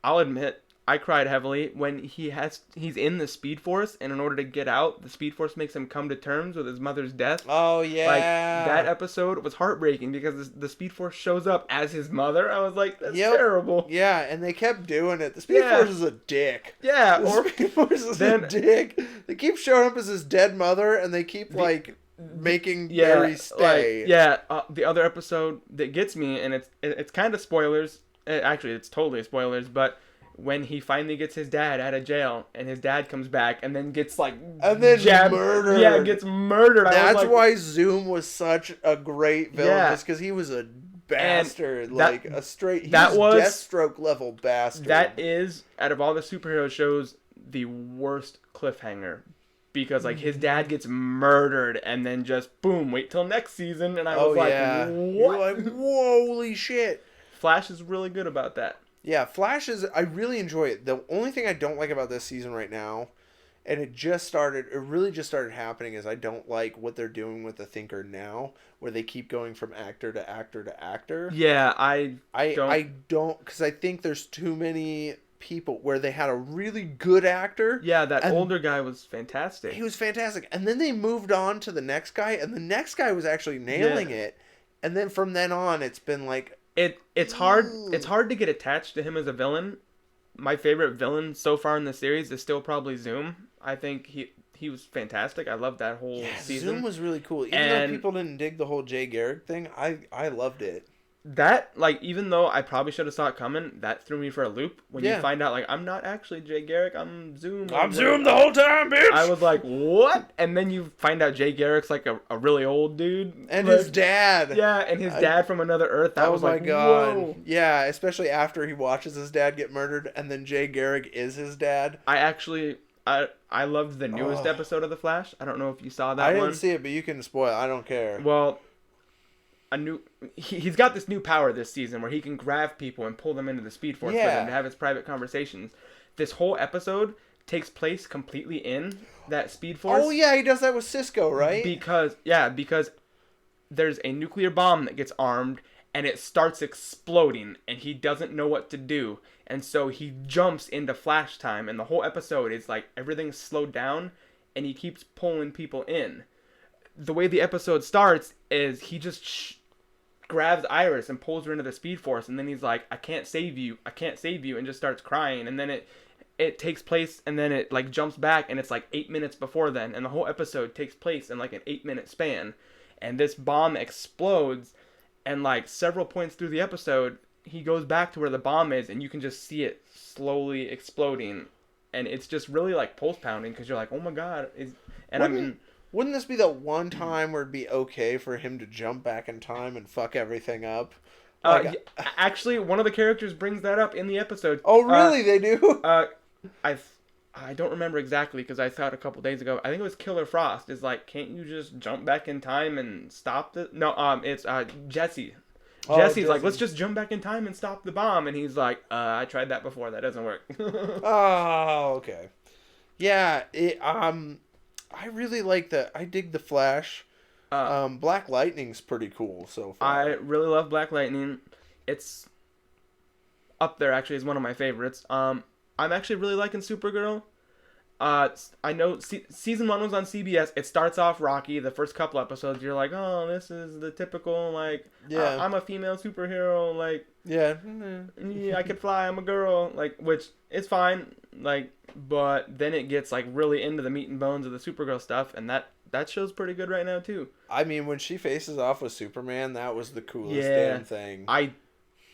I'll admit, I cried heavily when he's in the Speed Force, and in order to get out, the Speed Force makes him come to terms with his mother's death. Oh, yeah. Like, that episode was heartbreaking because the Speed Force shows up as his mother. I was like, that's terrible. Yeah, and they kept doing it. The Speed Force is a dick. Yeah. The Speed Force is a dick. They keep showing up as his dead mother, and they keep, making Barry stay. The other episode that gets me, and it's kind of spoilers. Actually, it's totally spoilers, but when he finally gets his dad out of jail, and his dad comes back, and then gets murdered. Yeah, gets murdered. That's why Zoom was such a great villain, because he was a bastard, Deathstroke level bastard. That is, out of all the superhero shows, the worst cliffhanger. Because his dad gets murdered, and then just boom, wait till next season, and I was what? You're like, holy shit. Flash is really good about that. Yeah, Flash is... I really enjoy it. The only thing I don't like about this season right now, and it really just started happening, is I don't like what they're doing with the Thinker now, where they keep going from actor to actor to actor. Yeah, I don't... Because I think there's too many people where they had a really good actor. Yeah, that older guy was fantastic. He was fantastic. And then they moved on to the next guy, and the next guy was actually nailing it. And then from then on, it's been like... It's hard to get attached to him as a villain. My favorite villain so far in the series is still probably Zoom. I think he was fantastic. I loved that whole season. Zoom was really cool. Even though people didn't dig the whole Jay Garrick thing, I loved it. That, even though I probably should have saw it coming, that threw me for a loop. When you find out, I'm not actually Jay Garrick, I'm Zoom. I'm Zoom the whole time, bitch! I was like, what? And then you find out Jay Garrick's a really old dude. And his dad. Yeah, and his dad from another Earth. That was my God. Whoa. Yeah, especially after he watches his dad get murdered, and then Jay Garrick is his dad. I loved the newest episode of The Flash. I don't know if you saw that one. I didn't see it, but you can spoil it. I don't care. Well... he's got this new power this season where he can grab people and pull them into the Speed Force for them to have his private conversations. This whole episode takes place completely in that Speed Force. Oh yeah, he does that with Cisco, right? Because there's a nuclear bomb that gets armed, and it starts exploding, and he doesn't know what to do, and so he jumps into flash time, and the whole episode is like everything's slowed down, and he keeps pulling people in. The way the episode starts is he just grabs Iris and pulls her into the Speed Force, and then he's like, I can't save you, and just starts crying, and then it takes place, and then it like jumps back, and it's like 8 minutes before then, and the whole episode takes place in like an 8-minute span, and this bomb explodes, and like several points through the episode, he goes back to where the bomb is, and you can just see it slowly exploding, and it's just really like pulse pounding, because you're like, oh my god, wouldn't this be the one time where it'd be okay for him to jump back in time and fuck everything up? Actually, one of the characters brings that up in the episode. Oh, really? They do? I don't remember exactly, because I saw it a couple days ago. I think it was Killer Frost. Is like, can't you just jump back in time and stop the? No, it's Jesse. Jesse's like, let's just jump back in time and stop the bomb, and he's like, I tried that before. That doesn't work. Oh, okay. Yeah. I really like I dig the Flash. Black Lightning's pretty cool so far. I really love Black Lightning. It's up there actually as one of my favorites. I'm actually really liking Supergirl. I know season 1 was on CBS. It starts off rocky. The first couple episodes, you're like, oh, this is the typical, like, I'm a female superhero, like, yeah, I could fly, I'm a girl, like, which is fine, like, but then it gets, like, really into the meat and bones of the Supergirl stuff, and that show's pretty good right now, too. I mean, when she faces off with Superman, that was the coolest damn thing. I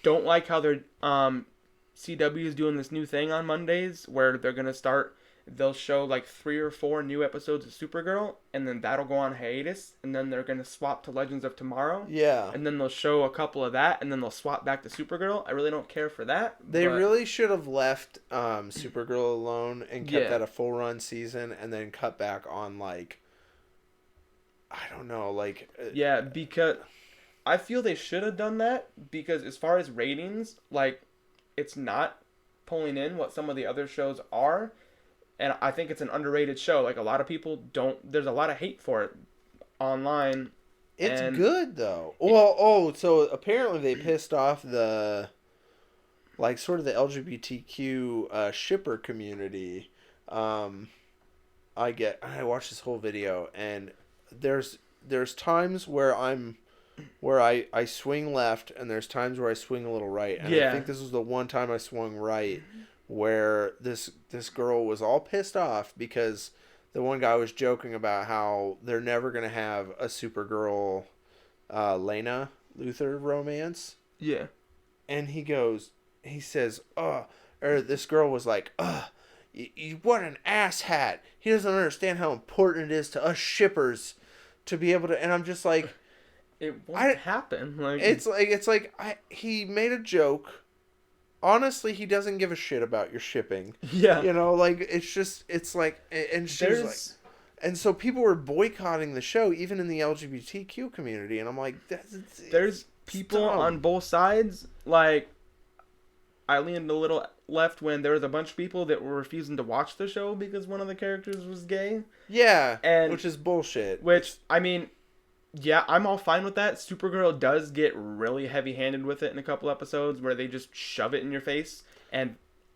don't like how they're, CW is doing this new thing on Mondays, where they're gonna start... They'll show like 3 or 4 new episodes of Supergirl, and then that'll go on hiatus, and then they're going to swap to Legends of Tomorrow. Yeah. And then they'll show a couple of that, and then they'll swap back to Supergirl. I really don't care for that. They really should have left Supergirl alone and kept that a full run season, and then cut back on, like, I don't know, like... yeah, because I feel they should have done that, because as far as ratings, like, it's not pulling in what some of the other shows are. And I think it's an underrated show. Like, a lot of people don't... There's a lot of hate for it online. It's good, though. Well, so apparently they pissed off the... Like, sort of the LGBTQ shipper community. I watched this whole video, and there's times where I swing left, and there's times where I swing a little right. And I think this was the one time I swung right, where this girl was all pissed off because the one guy was joking about how they're never going to have a Supergirl Lena Luthor romance. Yeah. And he says, or this girl was like, what an asshat. He doesn't understand how important it is to us shippers to be able to, and I'm just like, it won't happen. Like, he made a joke. Honestly, he doesn't give a shit about your shipping. Yeah. You know, like, and so people were boycotting the show, even in the LGBTQ community, and I'm like, there's people on both sides. Like, I leaned a little left when there was a bunch of people that were refusing to watch the show because one of the characters was gay. Yeah, which is bullshit. Which, I mean... Yeah, I'm all fine with that. Supergirl does get really heavy-handed with it in a couple episodes where they just shove it in your face. And,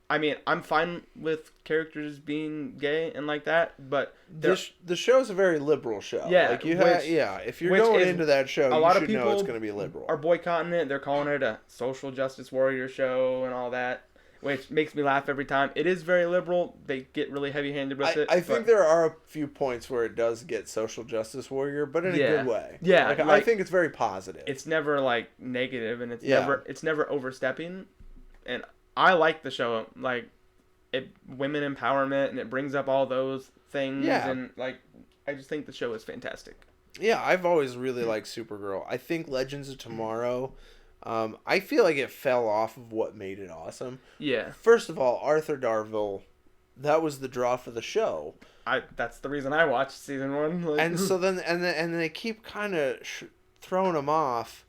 I mean, I'm fine with characters being gay and like that, but... The show's a very liberal show. Yeah. Like if you're going into that show, you should know it's going to be liberal. Are boycotting it. They're calling it a social justice warrior show and all that, which makes me laugh every time. It is very liberal. They get really heavy-handed with it. I think there are a few points where it does get social justice warrior, but in a good way. Yeah. Like, I think it's very positive. It's never, like, negative, and it's never overstepping. And I like the show. Like, women empowerment, and it brings up all those things. Yeah. And, like, I just think the show is fantastic. Yeah, I've always really liked Supergirl. I think Legends of Tomorrow... I feel like it fell off of what made it awesome. Yeah. First of all, Arthur Darvill, that was the draw for the show. That's the reason I watched season 1. Like... And so then, and they keep kind of throwing him off.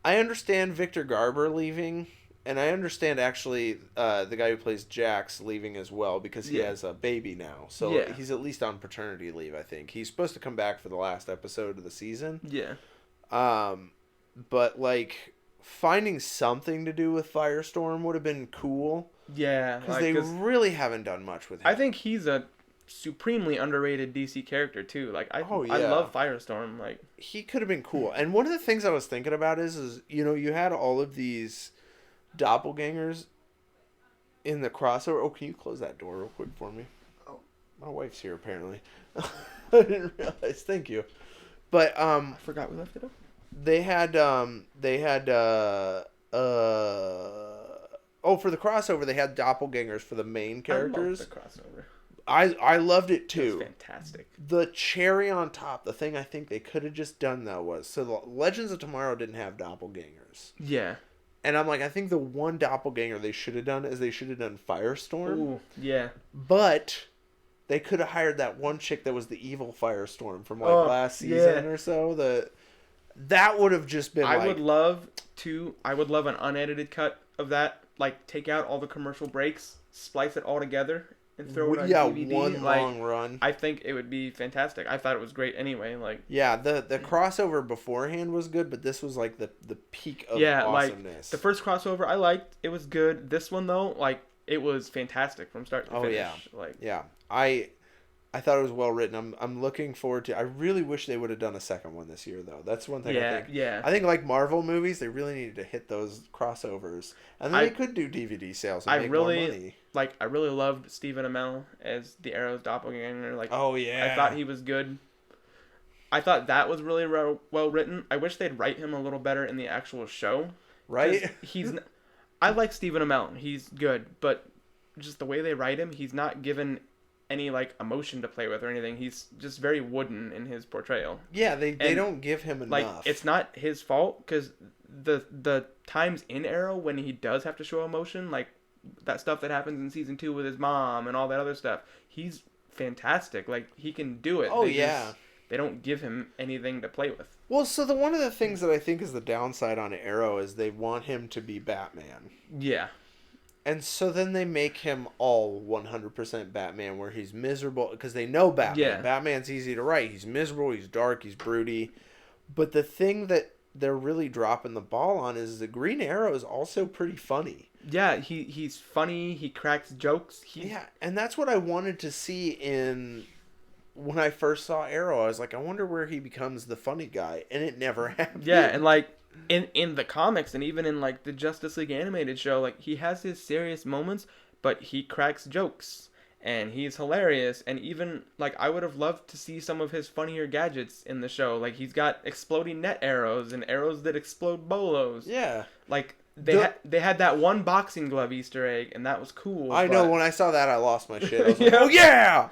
I understand Victor Garber leaving, and I understand actually the guy who plays Jax leaving as well because he has a baby now. So he's at least on paternity leave, I think. He's supposed to come back for the last episode of the season. Yeah. but like finding something to do with Firestorm would have been cool Yeah, because like they 'cause really haven't done much with him. I think he's a supremely underrated DC character too. Like Oh I yeah, love Firestorm. Like he could have been cool. And one of the things I was thinking about is you had all of these doppelgangers in the crossover. Oh, can you close that door real quick for me? Oh. My wife's here apparently. I didn't realize. Thank you. But I forgot we left it up. for the crossover they had doppelgangers for the main characters. I love the crossover. I loved it It too. was fantastic. The cherry on top, the thing I think they could have just done though was so the Legends of Tomorrow didn't have doppelgangers. Yeah. And I'm like, I think the one doppelganger they should have done is they should have done Firestorm. Ooh, yeah. But they could have hired that one chick that was the evil Firestorm from like last season or so. That would have just been I would love an unedited cut of that. Like take out all the commercial breaks, splice it all together, and throw it on DVD. One long run. I think it would be fantastic. I thought it was great anyway. Like the crossover beforehand was good, but this was like the peak of awesomeness. Like the first crossover I liked, it was good. This one though, like it was fantastic from start to finish. I thought it was well written. I'm looking forward to. I really wish they would have done a second one this year though. That's one thing I think. Yeah. I think like Marvel movies, they really needed to hit those crossovers, and then they could do DVD sales and make more money. I really loved Stephen Amell as the Arrow's doppelganger. Like, oh yeah, I thought he was good. I thought that was really well written. I wish they'd write him a little better in the actual show. Right? I like Stephen Amell. He's good, but just the way they write him, he's not given any like emotion to play with or anything. He's just very wooden in his portrayal. Yeah, they don't give him enough. Like it's not his fault because the times in Arrow when he does have to show emotion, like that stuff that happens in season 2 with his mom and all that other stuff, he's fantastic. Like he can do it. They don't give him anything to play with. Well, so one of the things that I think is the downside on Arrow is they want him to be Batman. Yeah. And so then they make him all 100% Batman, where he's miserable because they know Batman. Yeah. Batman's easy to write. He's miserable. He's dark. He's broody. But the thing that they're really dropping the ball on is the Green Arrow is also pretty funny. Yeah, he's funny. He cracks jokes. Yeah, and that's what I wanted to see when I first saw Arrow. I was like, I wonder where he becomes the funny guy, and it never happened. Yeah, and like in the comics and even in like the Justice League animated show, like he has his serious moments, but he cracks jokes and he's hilarious. And even like I would have loved to see some of his funnier gadgets in the show. Like he's got exploding net arrows and arrows that explode bolos. Yeah, like they had that one boxing glove Easter egg, and that was cool. I know when I saw that, I lost my shit. I was like, oh yeah.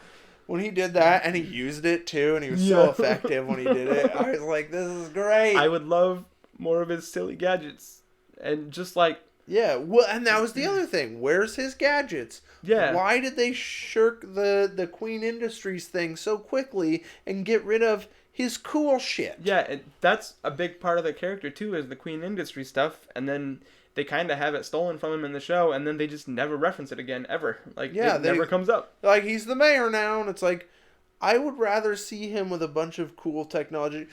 When he did that, and he used it too, and he was so effective when he did it, I was like, this is great. I would love more of his silly gadgets. And just like... Yeah, well, and that was the other thing. Where's his gadgets? Yeah. Why did they shirk the Queen Industries thing so quickly and get rid of his cool shit? Yeah, that's a big part of the character, too, is the Queen Industry stuff. And then they kind of have it stolen from him in the show, and then they just never reference it again, ever. Like, it never comes up. Like, he's the mayor now, and it's like, I would rather see him with a bunch of cool technology.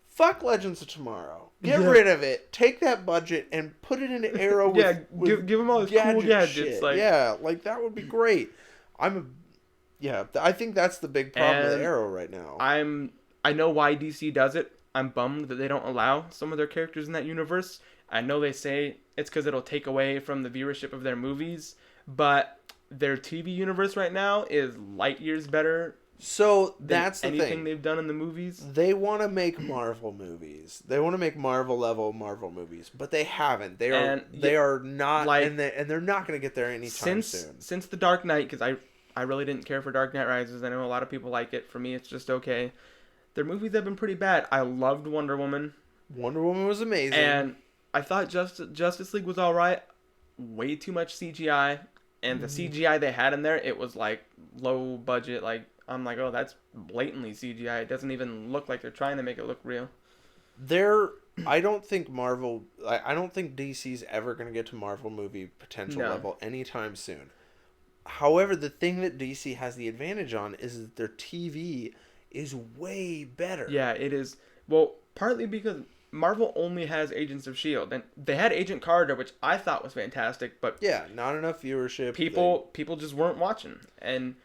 Fuck Legends of Tomorrow. Get rid of it. Take that budget and put it into Arrow with give him all his cool gadgets. Like, that would be great. I think that's the big problem with Arrow right now. I know why DC does it. I'm bummed that they don't allow some of their characters in that universe. I know they say it's because it'll take away from the viewership of their movies, but their TV universe right now is light years better. So that's the anything thing they've done in the movies. They want to make Marvel movies. They want to make Marvel level Marvel movies, but they haven't. They are not, like, and they're not going to get there anytime soon. Since The Dark Knight, because I really didn't care for Dark Knight Rises. I know a lot of people like it. For me, it's just okay. Their movies have been pretty bad. I loved Wonder Woman. Wonder Woman was amazing, and I thought Justice League was all right. Way too much CGI, and the CGI they had in there, it was like low budget, like. I'm like, oh, that's blatantly CGI. It doesn't even look like they're trying to make it look real. I don't think DC's ever going to get to Marvel movie potential level anytime soon. However, the thing that DC has the advantage on is that their TV is way better. Yeah, it is. Well, partly because Marvel only has Agents of Shield, and they had Agent Carter, which I thought was fantastic, but Yeah, not enough viewership. people just weren't watching. And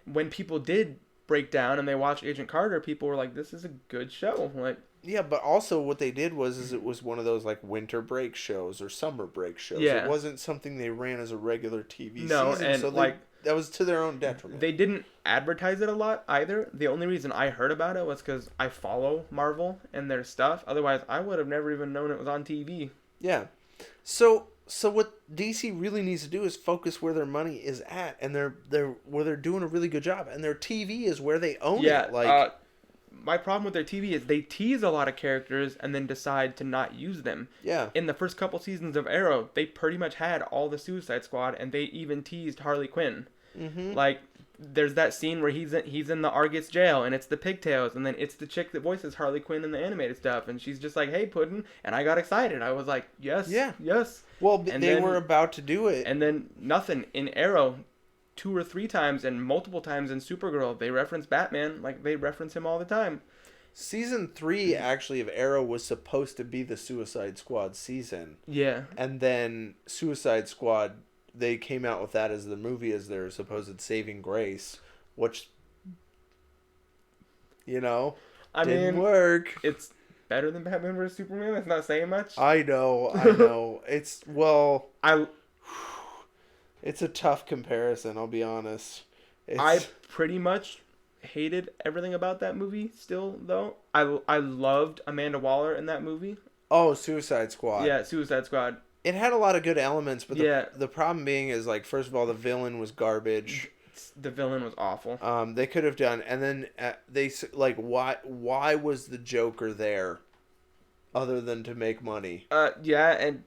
when people did break down and they watched Agent Carter, people were like, "This is a good show." Like, Yeah, but also what they did was it was one of those like winter break shows or summer break shows. Yeah. It wasn't something they ran as a regular TV no, season. and So that was to their own detriment. they didn't advertise it a lot either. The only reason I heard about it was because I follow Marvel and their stuff. Otherwise, I would have never even known it was on TV. Yeah. So what DC really needs to do is focus where their money is at, and they're where they're doing a really good job, and their TV is where they own Yeah, it. Like my problem with their TV is they tease a lot of characters and then decide to not use them. yeah. In the first couple seasons of Arrow, they pretty much had all the Suicide Squad, and they even teased Harley Quinn. Mm-hmm. Like, there's that scene where he's in the Argus jail, and it's the pigtails, and then it's the chick that voices Harley Quinn in the animated stuff, and she's just like, "Hey, Puddin'," and I got excited. I was like, "Yes, Yeah. yes." Well, And they then- were about to do it. And then nothing in Arrow. 2 or 3 times and multiple times in Supergirl, they reference Batman. Like, they reference him all the time. Season 3 actually of Arrow was supposed to be the Suicide Squad season. Yeah. And then Suicide Squad, they came out with that as the movie as their supposed saving grace, which, I didn't mean, work. it's better than Batman vs Superman. That's not saying much. I know. It's I it's a tough comparison, I'll be honest. I pretty much hated everything about that movie still, though. I loved Amanda Waller in that movie. Oh, Suicide Squad. Yeah, Suicide Squad. It had a lot of good elements, but Yeah. the problem being is, like, first of all, the villain was garbage. The villain was awful. They could have done, and then why was the Joker there, other than to make money? Yeah, and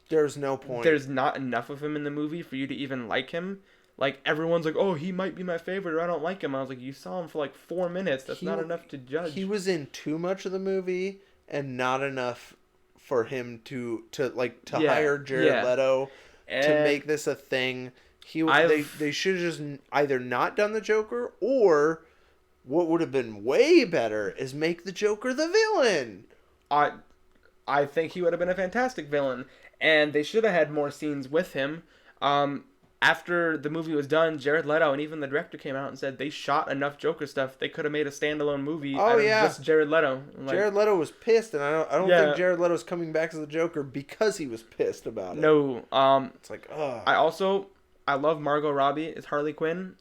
There's no point. there's not enough of him in the movie for you to even like him. Like, everyone's like, "Oh, he might be my favorite," or "I don't like him." I was like, you saw him for like 4 minutes. That's not enough to judge. He was in too much of the movie and not enough for him to Yeah, hire Jared yeah. Leto to And make this a thing. I've- They should have just either not done the Joker, or what would have been way better is make the Joker the villain. I think he would have been a fantastic villain, and they should have had more scenes with him. After the movie was done, Jared Leto and even the director came out and said they shot enough Joker stuff. They could have made a standalone movie out of just Jared Leto. Like, Jared Leto was pissed, and I don't Yeah. think Jared Leto's coming back as the Joker because he was pissed about it. No. It's like, ugh. I love Margot Robbie as Harley Quinn.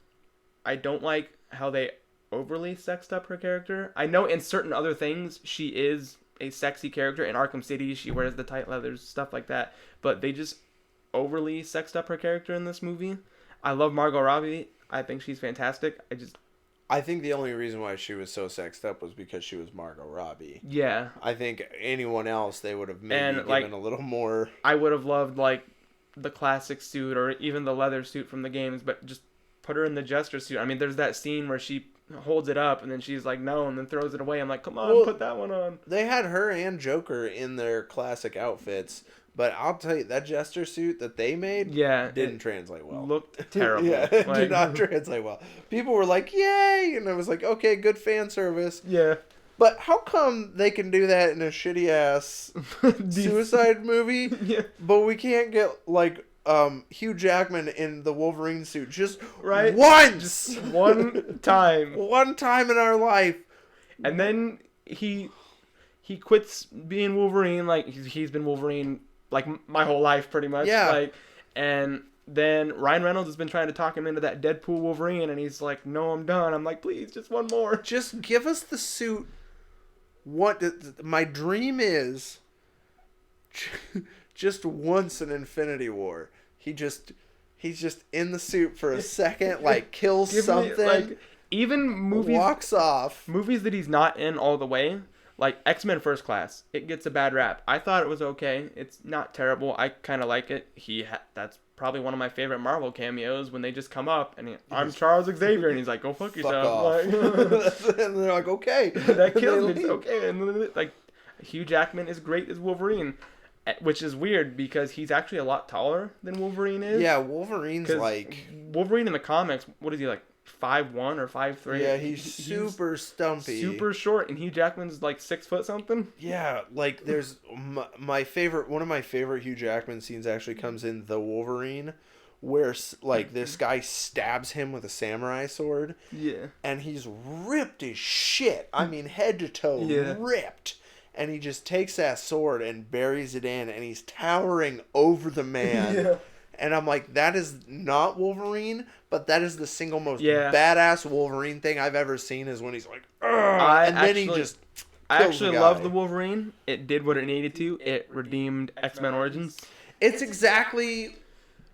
I don't like how they overly sexed up her character. I know in certain other things she is a sexy character. In Arkham City, she wears the tight leathers, stuff like that. But they just overly sexed up her character in this movie. I love Margot Robbie. I think she's fantastic. I think the only reason why she was so sexed up was because she was Margot Robbie. Yeah. I think anyone else they would have maybe And, given like, a little more. I would have loved, like, the classic suit or even the leather suit from the games, but just put her in the Jester suit. I mean, there's that scene where she holds it up and then she's like, no, and then throws it away. I'm like, come on, put that one on. They had her and Joker in their classic outfits, but I'll tell you, that Jester suit that they made didn't translate well. Looked terrible. Yeah, it did not translate well. People were like, yay! And I was like, okay, good fan service. Yeah. But how come they can do that in a shitty ass suicide movie, but we can't get, like, Hugh Jackman in the Wolverine suit just once? Just one time. One time in our life. And then he quits being Wolverine. Like, he's been Wolverine, like, my whole life, pretty much. Yeah. Like, and then Ryan Reynolds has been trying to talk him into that Deadpool Wolverine, and he's like, no, I'm done. I'm like, please, just one more. Just give us the suit. My dream is just once in Infinity War. He's just in the suit for a second, like, kills something, even movies, walks off. Movies that he's not in all the way, like X-Men First Class, it gets a bad rap. I thought it was okay. It's not terrible. I kind of like it. That's probably one of my favorite Marvel cameos when they just come up and I'm Charles Xavier, and he's like, go fuck yourself. Off. Like, and they're like, okay. That kills me. It's okay. And then, like, Hugh Jackman is great as Wolverine, which is weird because he's actually a lot taller than Wolverine is. Yeah, Wolverine's like... Wolverine in the comics, what is he, like 5'1" or 5'3". Yeah, he's super stumpy. Super short, and Hugh Jackman's like 6 foot something. Yeah, like there's my favorite. One of my favorite Hugh Jackman scenes actually comes in The Wolverine, where like this guy stabs him with a samurai sword. Yeah. And he's ripped as shit. I mean, head to toe, ripped. And he just takes that sword and buries it in, and he's towering over the man. Yeah. And I'm like, that is not Wolverine, but that is the single most badass Wolverine thing I've ever seen, is when he's like, then he just I actually love the Wolverine. It did what it needed to. It redeemed X-Men Origins. It's exactly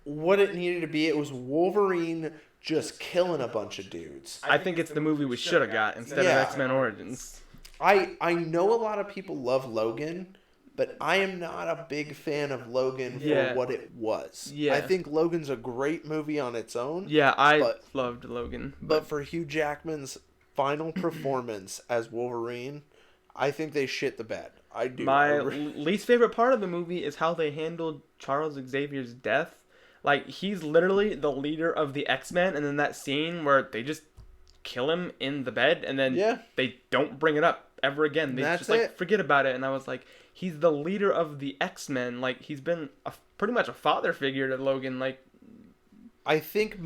what it needed to be. It was Wolverine just killing a bunch of dudes. I think it's the movie we should have got instead of X-Men Origins. I know a lot of people love Logan, but I am not a big fan of Logan for what it was. Yeah. I think Logan's a great movie on its own. Yeah, I loved Logan. But for Hugh Jackman's final performance as Wolverine, I think they shit the bed. I do. My least favorite part of the movie is how they handled Charles Xavier's death. Like, he's literally the leader of the X-Men, and then that scene where they just kill him in the bed, and then they don't bring it up ever again. They just like forget about it. And I was like, he's the leader of the X-Men. Like, he's been pretty much a father figure to Logan. Like, what I think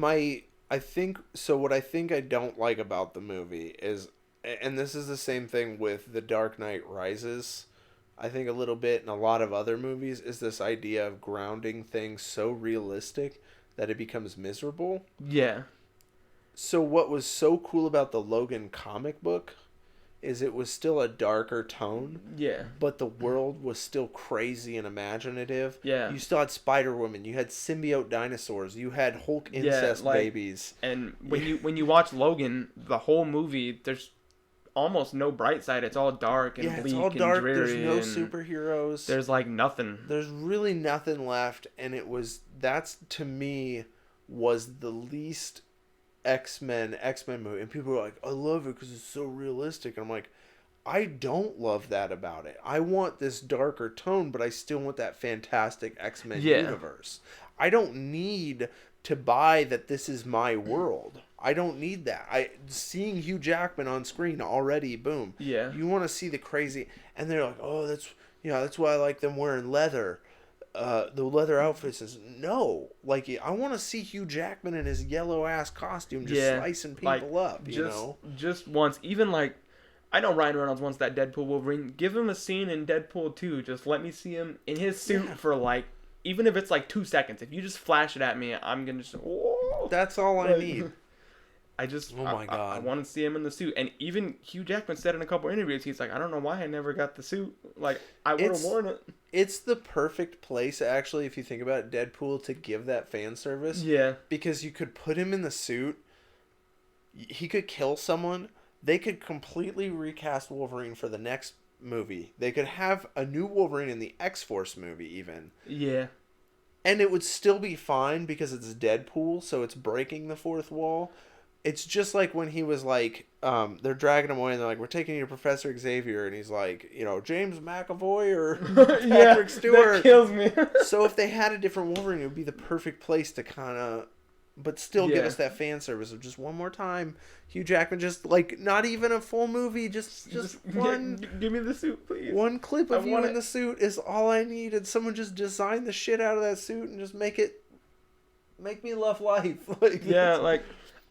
I don't like about the movie is, and this is the same thing with The Dark Knight Rises, I think a little bit in a lot of other movies, is this idea of grounding things so realistic that it becomes miserable. Yeah. So what was so cool about the Logan comic book is it was still a darker tone. Yeah. But the world was still crazy and imaginative. Yeah. You still had Spider-Woman. You had symbiote dinosaurs. You had Hulk incest babies. And when you watch Logan, the whole movie, there's almost no bright side. It's all dark and bleak, it's all dark. And dreary. There's no superheroes. There's like nothing. There's really nothing left, and that's to me was the least X-Men movie. And people are like, I love it because it's so realistic. And I'm like, I don't love that about it. I want this darker tone, but I still want that fantastic X-Men universe. I don't need to buy that this is my world. I don't need that. Seeing Hugh Jackman on screen already, boom. Yeah. You want to see the crazy, and they're like, oh, that's why I like them wearing leather. The leather outfits is no. Like, I want to see Hugh Jackman in his yellow ass costume just slicing people up. Just once, even like, I know Ryan Reynolds wants that Deadpool Wolverine. Give him a scene in Deadpool 2. Just let me see him in his suit for like, even if it's like 2 seconds. If you just flash it at me, I'm gonna just. Whoa. That's all I need. I just, oh my God. I want to see him in the suit. And even Hugh Jackman said in a couple interviews, he's like, I don't know why I never got the suit. Like, I would have worn it. It's the perfect place, actually, if you think about it, Deadpool, to give that fan service. Yeah. Because you could put him in the suit. He could kill someone. They could completely recast Wolverine for the next movie. They could have a new Wolverine in the X-Force movie, even. Yeah. And it would still be fine because it's Deadpool, so it's breaking the fourth wall. It's just like when he was like, they're dragging him away and they're like, we're taking you to Professor Xavier. And he's like, James McAvoy or Patrick Stewart. That kills me. So if they had a different Wolverine, it would be the perfect place to kind of, but still give us that fan service of just one more time. Hugh Jackman, just like, not even a full movie, just one. Give me the suit, please. One clip of you in the suit is all I need. And someone just design the shit out of that suit and just make me love life.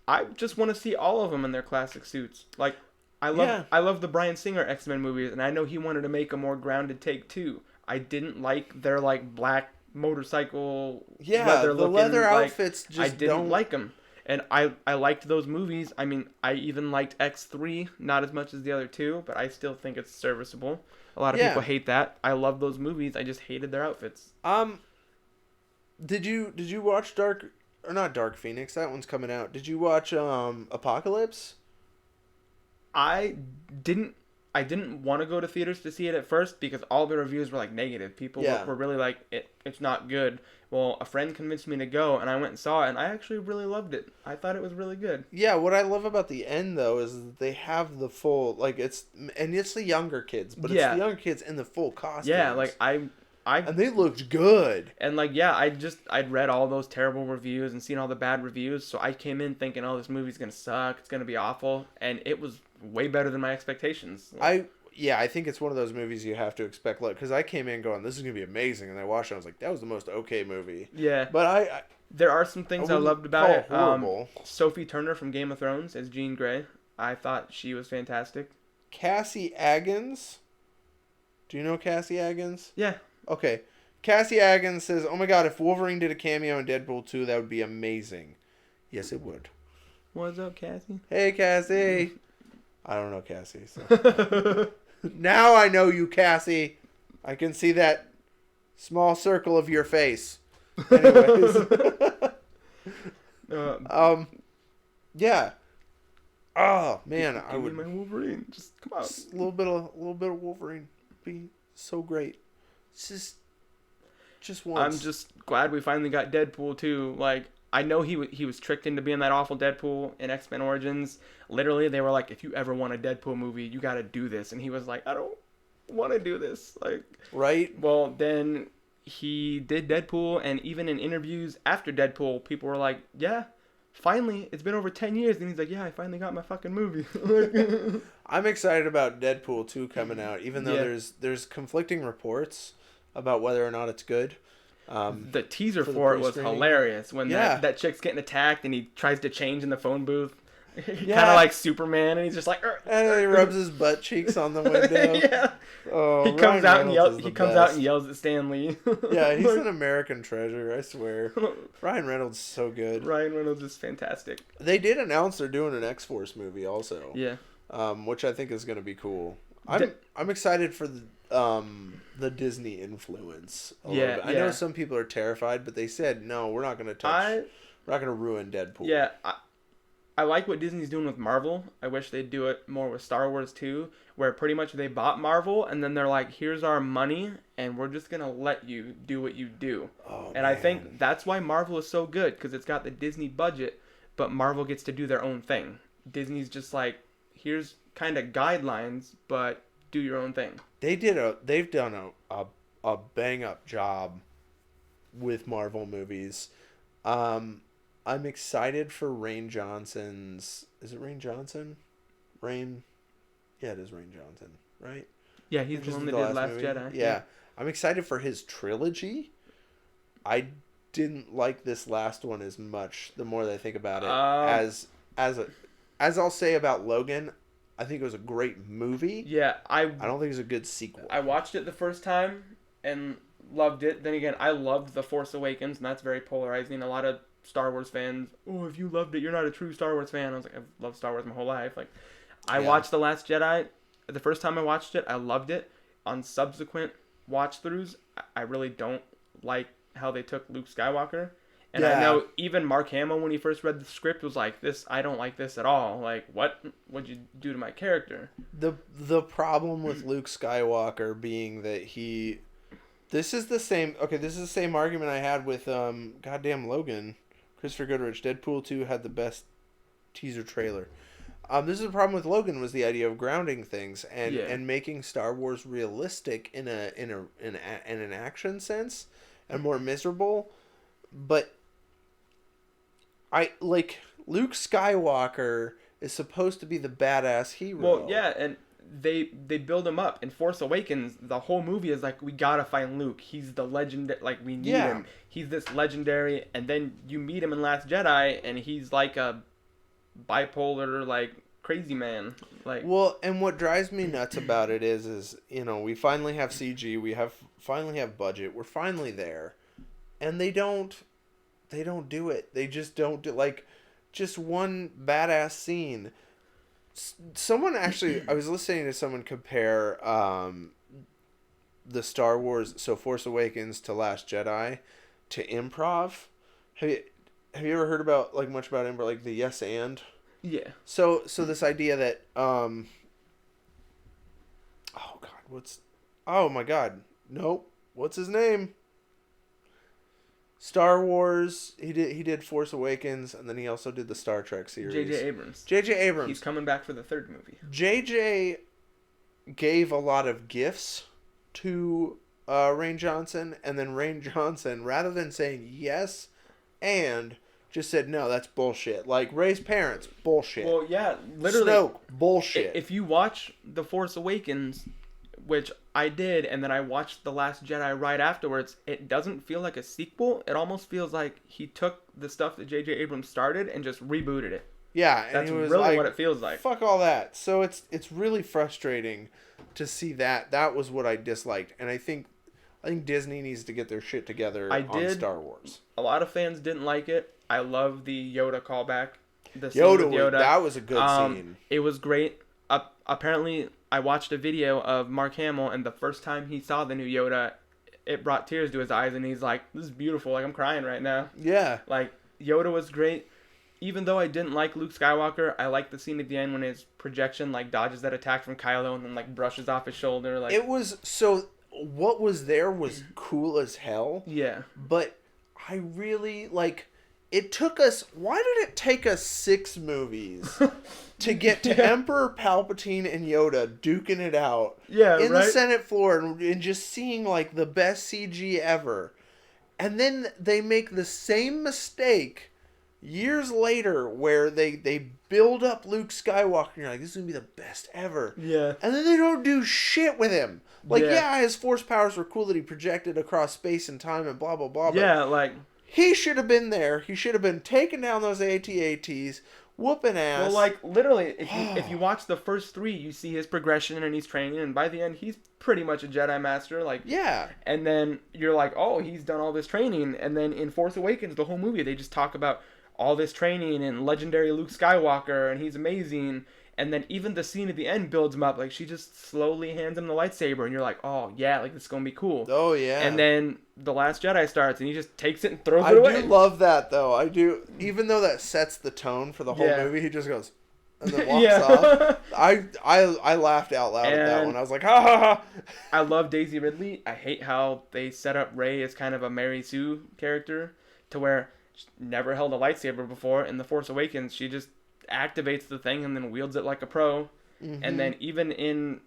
I just want to see all of them in their classic suits. Like, I love the Bryan Singer X-Men movies, and I know he wanted to make a more grounded take too. I didn't like their like black motorcycle leather looking, leather outfits. I didn't like them, and I liked those movies. I mean, I even liked X3, not as much as the other two, but I still think it's serviceable. A lot of people hate that. I love those movies. I just hated their outfits. Did you watch Not Dark Phoenix, that one's coming out. Did you watch Apocalypse? I didn't want to go to theaters to see it at first because all the reviews were like negative. People were really like, it's not good. Well, a friend convinced me to go and I went and saw it and I actually really loved it. I thought it was really good. Yeah, what I love about the end though is that they have the full, like, it's the younger kids, but it's the younger kids in the full costumes. Yeah, like and they looked good. And like, yeah, I'd read all those terrible reviews and seen all the bad reviews, so I came in thinking, oh, this movie's gonna suck, it's gonna be awful, and it was way better than my expectations. I think it's one of those movies you have to expect, because I came in going, this is gonna be amazing, and I watched it, I was like, that was the most okay movie. Yeah, but there are some things I loved about it. Horrible. Sophie Turner from Game of Thrones as Jean Grey, I thought she was fantastic. Cassie Aggins. Do you know Cassie Aggins? Yeah. Okay. Cassie Aggins says, oh my god, if Wolverine did a cameo in Deadpool 2, that would be amazing. Yes, it would. What's up, Cassie? Hey, Cassie. I don't know Cassie. So. Now I know you, Cassie. I can see that small circle of your face. Anyways. Yeah. Oh man, I would. My Wolverine. Just come on. A little bit of Wolverine be so great. It's just once. I'm just glad we finally got Deadpool 2. Like, I know he was tricked into being that awful Deadpool in X-Men Origins. Literally, they were like, if you ever want a Deadpool movie, you got to do this. And he was like, I don't want to do this. Like, right? Well, then he did Deadpool, and even in interviews after Deadpool, people were like, yeah, finally, it's been over 10 years. And he's like, yeah, I finally got my fucking movie. I'm excited about Deadpool 2 coming out, even though there's conflicting reports about whether or not it's good. The teaser for it was hilarious when that chick's getting attacked and he tries to change in the phone booth. Kind of like Superman, and he's just like, and he rubs his butt cheeks on the window. Yeah. Oh, he comes out and yells. He comes out and yells at Stan Lee. Yeah, he's an American treasure, I swear. Ryan Reynolds is so good. Ryan Reynolds is fantastic. They did announce they're doing an X-Force movie also. Yeah. Which I think is going to be cool. I'm excited for the Disney influence. Yeah, I know some people are terrified, but they said no, we're not going to touch. We're not going to ruin Deadpool. Yeah. I like what Disney's doing with Marvel. I wish they'd do it more with Star Wars too, where pretty much they bought Marvel and then they're like, here's our money and we're just going to let you do what you do. Oh, and man. I think that's why Marvel is so good, because it's got the Disney budget, but Marvel gets to do their own thing. Disney's just like, here's kind of guidelines, but do your own thing. They've done a bang up job with Marvel movies. I'm excited for Rain Johnson's. Is it Rain Johnson? Yeah, it is Rain Johnson, right? Yeah, he's the one that did Last Jedi. Yeah, I'm excited for his trilogy. I didn't like this last one as much. The more that I think about it, as I'll say about Logan, I think it was a great movie. Yeah, I don't think it was a good sequel. I watched it the first time and loved it. Then again, I loved The Force Awakens, and that's very polarizing. A lot of Star Wars fans, oh, if you loved it, you're not a true Star Wars fan. I was like, I've loved Star Wars my whole life. Like, I watched The Last Jedi. The first time I watched it, I loved it. On subsequent watch-throughs, I really don't like how they took Luke Skywalker. And I know even Mark Hamill, when he first read the script, was like, I don't like this at all. Like, what'd you do to my character? The problem with Luke Skywalker being that this is the same argument I had with goddamn Logan. Christopher Goodrich. Deadpool 2 had the best teaser trailer. This is the problem with Logan, was the idea of grounding things and making Star Wars realistic in an action sense and more miserable. But Luke Skywalker is supposed to be the badass hero. Well, yeah, and they build him up. In Force Awakens, the whole movie is like, we gotta find Luke. He's the legend. Like, we need him. He's this legendary. And then you meet him in Last Jedi, and he's like a bipolar, like, crazy man. Like, well, and what drives me nuts about it is we finally have CG. We finally have budget. We're finally there, and they don't do it. They just don't do, like, just one badass scene. Someone actually, I was listening to someone compare the Star Wars, so Force Awakens to Last Jedi, to improv. Have you ever heard about, like, much about improv, like the yes and? Yeah. So this idea that oh my god, nope, what's his name? Star Wars. He did Force Awakens, and then he also did the Star Trek series. J.J. Abrams. He's coming back for the third movie. J.J. gave a lot of gifts to Rain Johnson, and then Rain Johnson, rather than saying yes and, just said no, that's bullshit. Like Rey's parents, bullshit. Well, yeah, literally. Snoke, bullshit. If you watch The Force Awakens, which I did, and then I watched The Last Jedi right afterwards, it doesn't feel like a sequel. It almost feels like he took the stuff that J.J. Abrams started and just rebooted it. Yeah, and that's he was really like, what it feels like. Fuck all that. So it's really frustrating to see that. That was what I disliked, and I think Disney needs to get their shit together on Star Wars. A lot of fans didn't like it. I love the Yoda callback. The scene Yoda, with Yoda. That was a good scene. It was great. Apparently, I watched a video of Mark Hamill, and the first time he saw the new Yoda, it brought tears to his eyes, and he's like, "This is beautiful. Like, I'm crying right now." Yeah. Like, Yoda was great. Even though I didn't like Luke Skywalker, I liked the scene at the end when his projection like dodges that attack from Kylo and then like brushes off his shoulder. Like, it was so. What was there was cool as hell. Yeah. But I really like. It took us. Why did it take us 6 movies to get to Emperor Palpatine and Yoda duking it out? Yeah, in the Senate floor and just seeing like the best CG ever, and then they make the same mistake years later where they build up Luke Skywalker and you're like, this is gonna be the best ever. Yeah. And then they don't do shit with him. Like, yeah, his force powers were cool that he projected across space and time and blah blah blah. But yeah, like he should have been there. He should have been taking down those AT-ATs, whooping ass. Well, like literally, if you watch the first 3, you see his progression and he's training, and by the end, he's pretty much a Jedi Master. Like, yeah. And then you're like, oh, he's done all this training, and then in Force Awakens, the whole movie, they just talk about all this training and legendary Luke Skywalker, and he's amazing. And then even the scene at the end builds him up. Like, she just slowly hands him the lightsaber, and you're like, oh, yeah, like, this is going to be cool. Oh, yeah. And then The Last Jedi starts, and he just takes it and throws it away. I do love that, though. I do. Even though that sets the tone for the whole movie, he just goes, and then walks off. I laughed out loud at that one. I was like, ha, ha, ha. I love Daisy Ridley. I hate how they set up Rey as kind of a Mary Sue character, to where she never held a lightsaber before. In The Force Awakens, she just activates the thing and then wields it like a pro. Mm-hmm. And then even in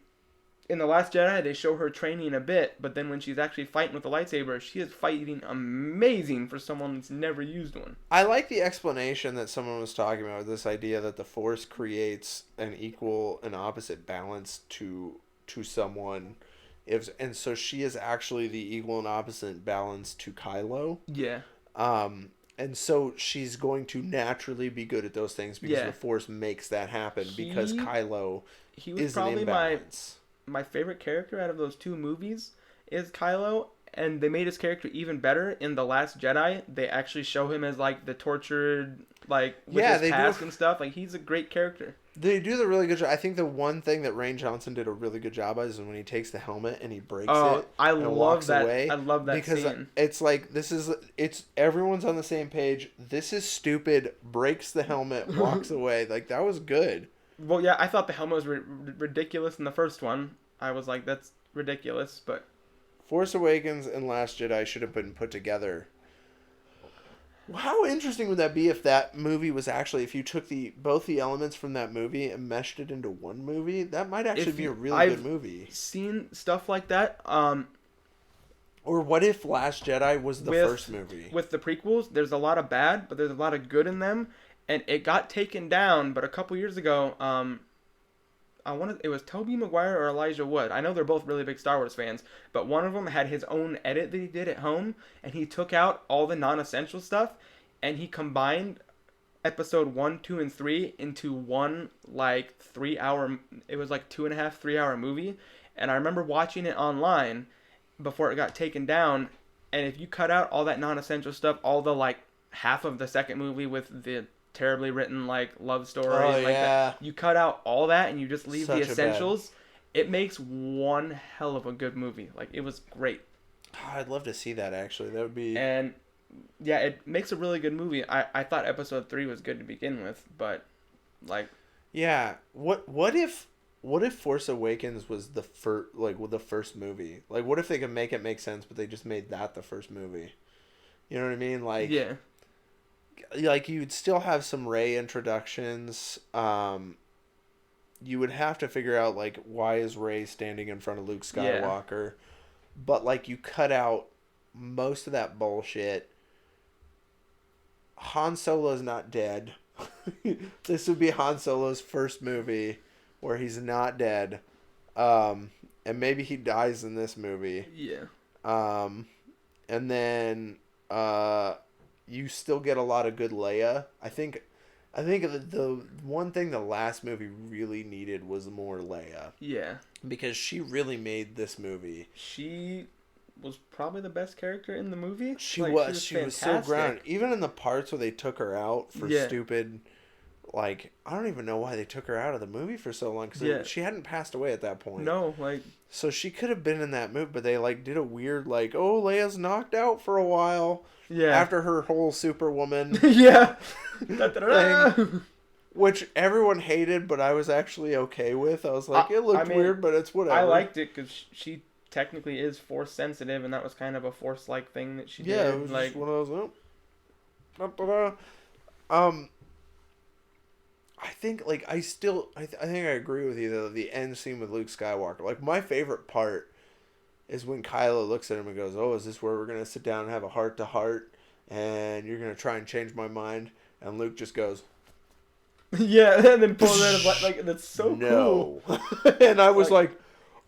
The Last Jedi, they show her training a bit, but then when she's actually fighting with the lightsaber, she is fighting amazing for someone that's never used one. I like the explanation that someone was talking about, this idea that the Force creates an equal and opposite balance to someone, and so she is actually the equal and opposite balance to Kylo. Yeah. And so she's going to naturally be good at those things because the Force makes that happen, because Kylo is probably an imbalance. My favorite character out of those 2 movies is Kylo, and they made his character even better in The Last Jedi. They actually show him as like the tortured, like with his past and stuff. Like, he's a great character. They do the really good job. I think the one thing that Rain Johnson did a really good job of is when he takes the helmet and he breaks it and walks away. I love that because scene. It's like, it's everyone's on the same page. This is stupid. Breaks the helmet, walks away. Like, that was good. Well, yeah, I thought the helmet was ridiculous in the first one. I was like, that's ridiculous, but Force Awakens and Last Jedi should have been put together. How interesting would that be if that movie was actually, if you took both the elements from that movie and meshed it into one movie? That might actually be a really good movie. I've seen stuff like that. Or what if Last Jedi was the first movie? With the prequels, there's a lot of bad, but there's a lot of good in them. And it got taken down, but a couple years ago, it was Tobey Maguire or Elijah Wood. I know they're both really big Star Wars fans, but one of them had his own edit that he did at home, and he took out all the non-essential stuff, and he combined episode 1, 2, and 3 into one, like, 3-hour, it was like 2.5, 3-hour movie, and I remember watching it online before it got taken down, and if you cut out all that non-essential stuff, all the, like, half of the second movie with the terribly written like love story that, you cut out all that and you just leave the essentials, it makes one hell of a good movie. Like, it was great. I'd love to see that, actually. That would be... And yeah, it makes a really good movie. I thought episode 3 was good to begin with, but like, yeah, what if Force Awakens was the first movie? Like, what if they could make it make sense, but they just made that the first movie? You know what I mean? Like, yeah. Like, you'd still have some Rey introductions. You would have to figure out, like, why is Rey standing in front of Luke Skywalker? but like you cut out most of that bullshit. Han Solo's not dead. This would be Han Solo's first movie where he's not dead. And maybe he dies in this movie. Yeah. And then you still get a lot of good Leia. I think the one thing the last movie really needed was more Leia. Yeah. Because she really made this movie. She was probably the best character in the movie. She like, was so grounded. Even in the parts where they took her out for stupid, like, I don't even know why they took her out of the movie for so long. Because she hadn't passed away at that point. No, like... So she could have been in that movie, but they, like, did a weird, like, oh, Leia's knocked out for a while. Yeah. After her whole Superwoman yeah. thing. Which everyone hated, but I was actually okay with. I was like, it looked weird, but it's whatever. I liked it because she technically is Force sensitive, and that was kind of a Force-like thing that she did. Yeah, it was like just one of those. I think I think I agree with you though. The end scene with Luke Skywalker, like my favorite part, is when Kylo looks at him and goes, "Oh, is this where we're gonna sit down and have a heart to heart, and you're gonna try and change my mind?" And Luke just goes, "Yeah," and then pulls out of like that's so cool. And I was like,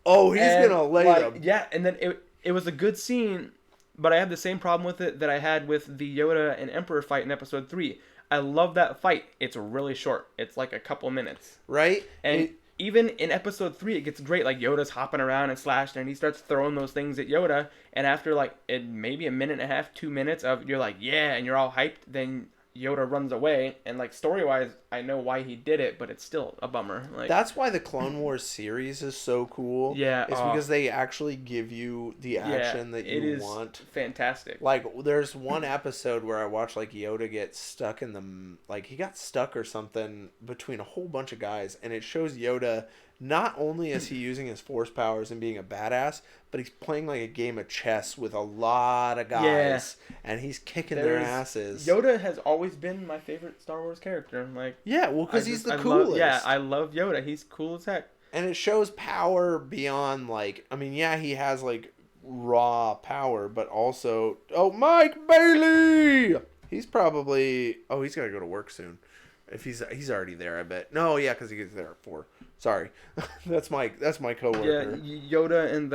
"Oh, he's gonna lay him." Yeah, and then it was a good scene, but I had the same problem with it that I had with the Yoda and Emperor fight in Episode 3. I love that fight. It's really short. It's like a couple minutes. Right? And even in Episode 3, it gets great. Like, Yoda's hopping around and slashing, and he starts throwing those things at Yoda. And after, like, maybe a minute and a half, 2 minutes of, you're like, yeah, and you're all hyped, then Yoda runs away. And, like, story-wise, I know why he did it, but it's still a bummer. Like, that's why the Clone Wars series is so cool. Yeah. It's because they actually give you the action that you want. Fantastic. Like, there's one episode where I watched, like, Yoda get stuck in the... Like, he got stuck or something between a whole bunch of guys, and it shows Yoda... Not only is he using his Force powers and being a badass, but he's playing like a game of chess with a lot of guys, and he's kicking their asses. Yoda has always been my favorite Star Wars character. Like, yeah, well, because he's the coolest. I love Yoda. He's cool as heck. And it shows power beyond, like, I mean, yeah, he has, like, raw power, but also, oh, Mike Bailey! He's probably, he's got to go to work soon. If he's already there, I bet. No, yeah, because he gets there at 4. Sorry, that's my coworker. Yeah, Yoda and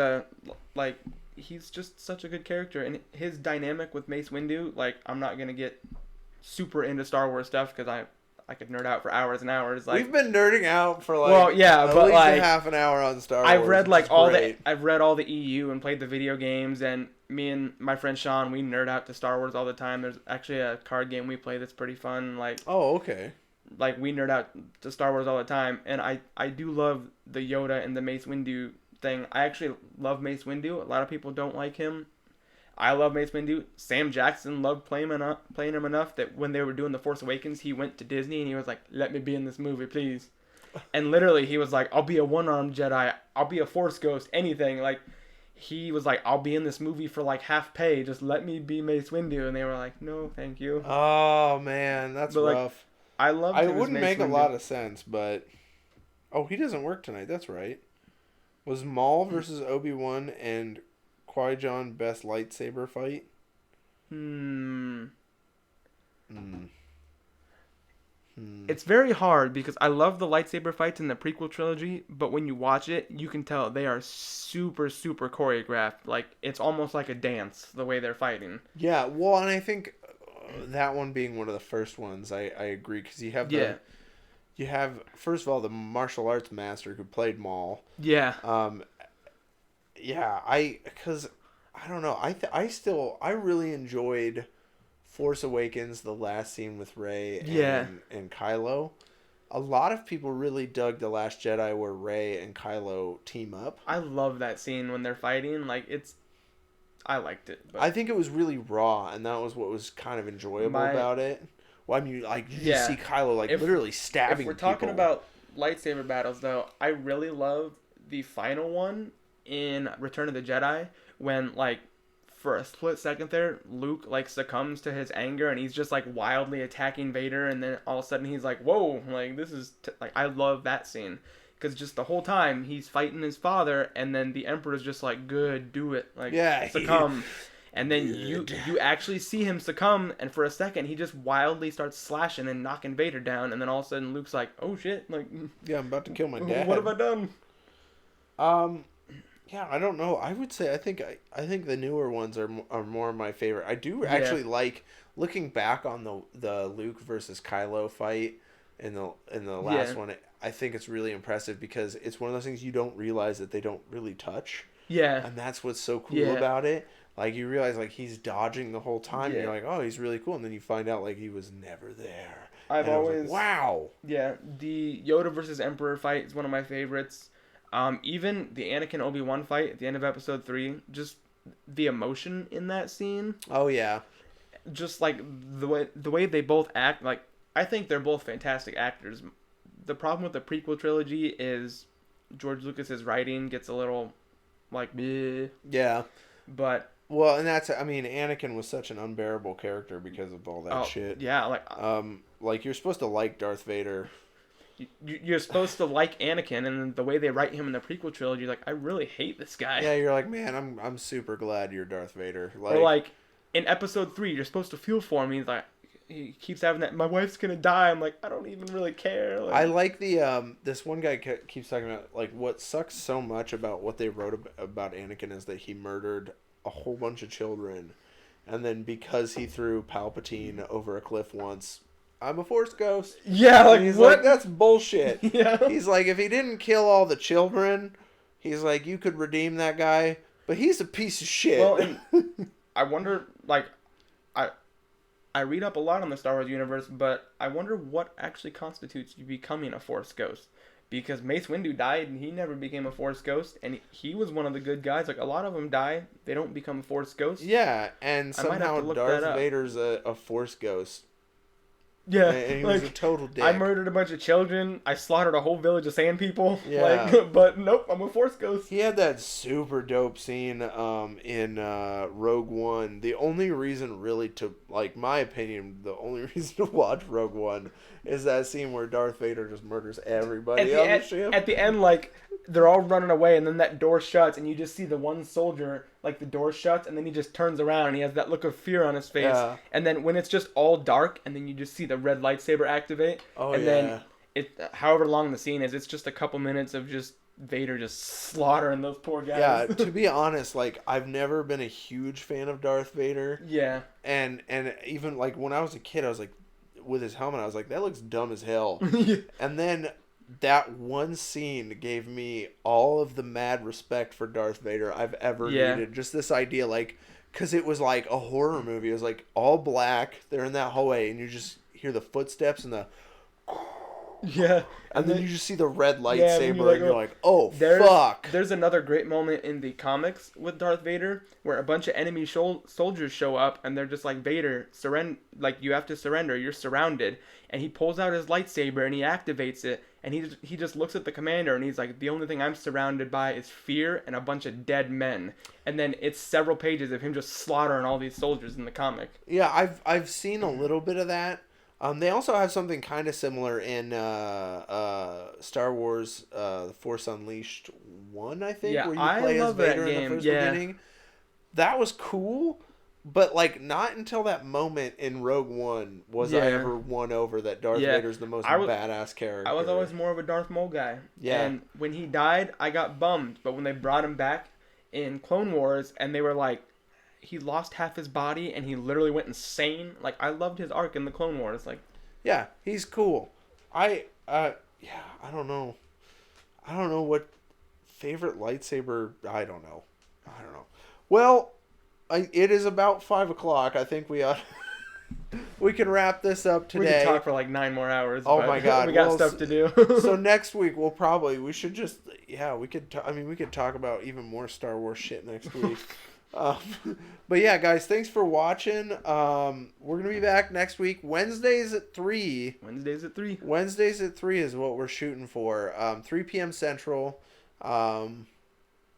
he's just such a good character, and his dynamic with Mace Windu. Like, I'm not gonna get super into Star Wars stuff because I could nerd out for hours and hours. Like, we've been nerding out for at but least like a half an hour on Star Wars. I've read I've read all the EU and played the video games, and me and my friend Sean, we nerd out to Star Wars all the time. There's actually a card game we play that's pretty fun. Like, oh, okay. Like, we nerd out to Star Wars all the time, and I do love the Yoda and the Mace Windu thing. I actually love Mace Windu. A lot of people don't like him. I love Mace Windu. Sam Jackson loved playing him enough that when they were doing The Force Awakens, he went to Disney and he was like, "Let me be in this movie, please." And literally, he was like, "I'll be a one-armed Jedi. I'll be a Force ghost. Anything." Like, he was like, "I'll be in this movie for like half pay. Just let me be Mace Windu." And they were like, "No, thank you." Oh man, that's rough. I love. It wouldn't make a lot of sense, but he doesn't work tonight. That's right. Was Maul versus Obi-Wan and Qui-Gon best lightsaber fight? It's very hard because I love the lightsaber fights in the prequel trilogy, but when you watch it, you can tell they are super, super choreographed. Like, it's almost like a dance the way they're fighting. Yeah, well, and I think that one being one of the first ones, I agree, because you have you have, first of all, the martial arts master who played Maul. Yeah. Because I don't know, I really enjoyed Force Awakens, the last scene with Rey and Kylo. A lot of people really dug The Last Jedi where Rey and Kylo team up. I love that scene when they're fighting. Like, I liked it. But... I think it was really raw, and that was what was kind of enjoyable about it. Well, I mean, like, you see Kylo, like, literally stabbing people. If we're talking about lightsaber battles, though, I really love the final one in Return of the Jedi when, like, for a split second there, Luke, like, succumbs to his anger, and he's just, like, wildly attacking Vader, and then all of a sudden he's like, whoa, like, this is... like, I love that scene. because just the whole time he's fighting his father, and then the Emperor's just like, good, do it, like, succumb. And then you actually see him succumb, and for a second he just wildly starts slashing and knocking Vader down, and then all of a sudden Luke's like, oh shit, like, yeah, I'm about to kill my dad. What have I done? Yeah, I don't know. I would say I think the newer ones are more my favorite. I do actually like looking back on the Luke versus Kylo fight in the last one. I think it's really impressive because it's one of those things you don't realize that they don't really touch. Yeah. And that's what's so cool about it. Like, you realize, like, he's dodging the whole time, and you're like, oh, he's really cool. And then you find out, like, he was never there. I've always... Like, wow. Yeah, the Yoda versus Emperor fight is one of my favorites. Even the Anakin Obi-Wan fight at the end of Episode 3, just the emotion in that scene. Oh, yeah. Just, like, the way they both act, like, I think they're both fantastic actors. The problem with the prequel trilogy is George Lucas's writing gets a little, like, bleh. Yeah. But... Well, and that's, I mean, Anakin was such an unbearable character because of all that shit. Yeah, like, you're supposed to like Darth Vader. You're supposed to like Anakin, and the way they write him in the prequel trilogy, like, I really hate this guy. Yeah, you're like, man, I'm super glad you're Darth Vader. Like, or like, in Episode 3, you're supposed to feel for him. He's like, he keeps having that, my wife's gonna die. I'm like, I don't even really care. Like, I like the, this one guy keeps talking about, like, what sucks so much about what they wrote about Anakin is that he murdered a whole bunch of children, and then because he threw Palpatine over a cliff once, I'm a Force ghost. Yeah, like, and he's what? like, that's bullshit. Yeah. He's like, if he didn't kill all the children, he's like, you could redeem that guy, but he's a piece of shit. Well, and I wonder, like, I read up a lot on the Star Wars universe, but I wonder what actually constitutes you becoming a Force ghost. Because Mace Windu died, and he never became a Force ghost, and he was one of the good guys. Like, a lot of them die, they don't become Force ghosts. Yeah, and somehow Darth Vader's a Force ghost. Yeah, and he was a total dick. I murdered a bunch of children. I slaughtered a whole village of sand people. Yeah. Like, but nope, I'm a Force ghost. He had that super dope scene in Rogue One. The only reason really to, like, my opinion, the only reason to watch Rogue One is that scene where Darth Vader just murders everybody on the ship. At the end, like, they're all running away, and then that door shuts, and you just see the one soldier, like, the door shuts, and then he just turns around, and he has that look of fear on his face. Yeah. And then when it's just all dark, and then you just see the red lightsaber activate. Oh, and then however long the scene is, it's just a couple minutes of just Vader just slaughtering those poor guys. Yeah, to be honest, like, I've never been a huge fan of Darth Vader. Yeah. And even, like, when I was a kid, I was like, with his helmet, I was like, that looks dumb as hell. And then that one scene gave me all of the mad respect for Darth Vader I've ever needed. Just this idea, like, because it was like a horror movie. It was like all black. They're in that hallway, and you just hear the footsteps and the... Yeah. And then you just see the red lightsaber, and you're like, oh, fuck. There's another great moment in the comics with Darth Vader where a bunch of enemy soldiers show up, and they're just like, Vader, surrender, like, you have to surrender, you're surrounded. And he pulls out his lightsaber, and he activates it, and he just looks at the commander, and he's like, the only thing I'm surrounded by is fear and a bunch of dead men. And then it's several pages of him just slaughtering all these soldiers in the comic. Yeah, I've seen a little bit of that. They also have something kind of similar in Star Wars The Force Unleashed 1, I think, where you play as Vader in the first beginning. That was cool, but, like, not until that moment in Rogue One was I ever won over that Darth Vader's the most badass character. I was always more of a Darth Maul guy. Yeah. And when he died, I got bummed, but when they brought him back in Clone Wars, and they were like, he lost half his body, and he literally went insane. Like, I loved his arc in the Clone Wars. Like, yeah, he's cool. I don't know. I don't know what favorite lightsaber. I don't know. Well, it is about 5:00. I think we can wrap this up today. We can talk for like 9 more hours. Oh my god, we got stuff to do. So next week we should just we could talk about even more Star Wars shit next week. But yeah, guys, thanks for watching. We're gonna be back next week, Wednesdays at 3. Wednesdays at 3. Wednesdays at 3 is what we're shooting for. 3 p.m. Central.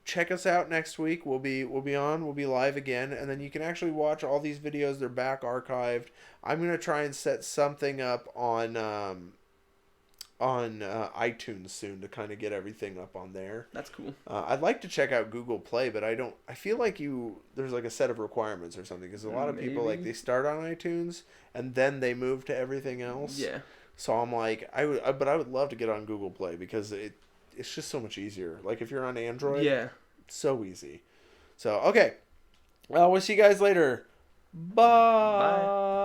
Check us out next week. We'll be live again, and then you can actually watch all these videos. They're back archived. I'm gonna try and set something up on on iTunes soon to kind of get everything up on there. That's cool. I'd like to check out Google Play, but I feel like there's like a set of requirements or something because a lot of people like Maybe. they start on iTunes and then they move to everything else. Yeah. So I'm like, but I would love to get on Google Play because it's just so much easier. Like if you're on Android, Yeah. it's so easy. So okay, we'll see you guys later. Bye. Bye.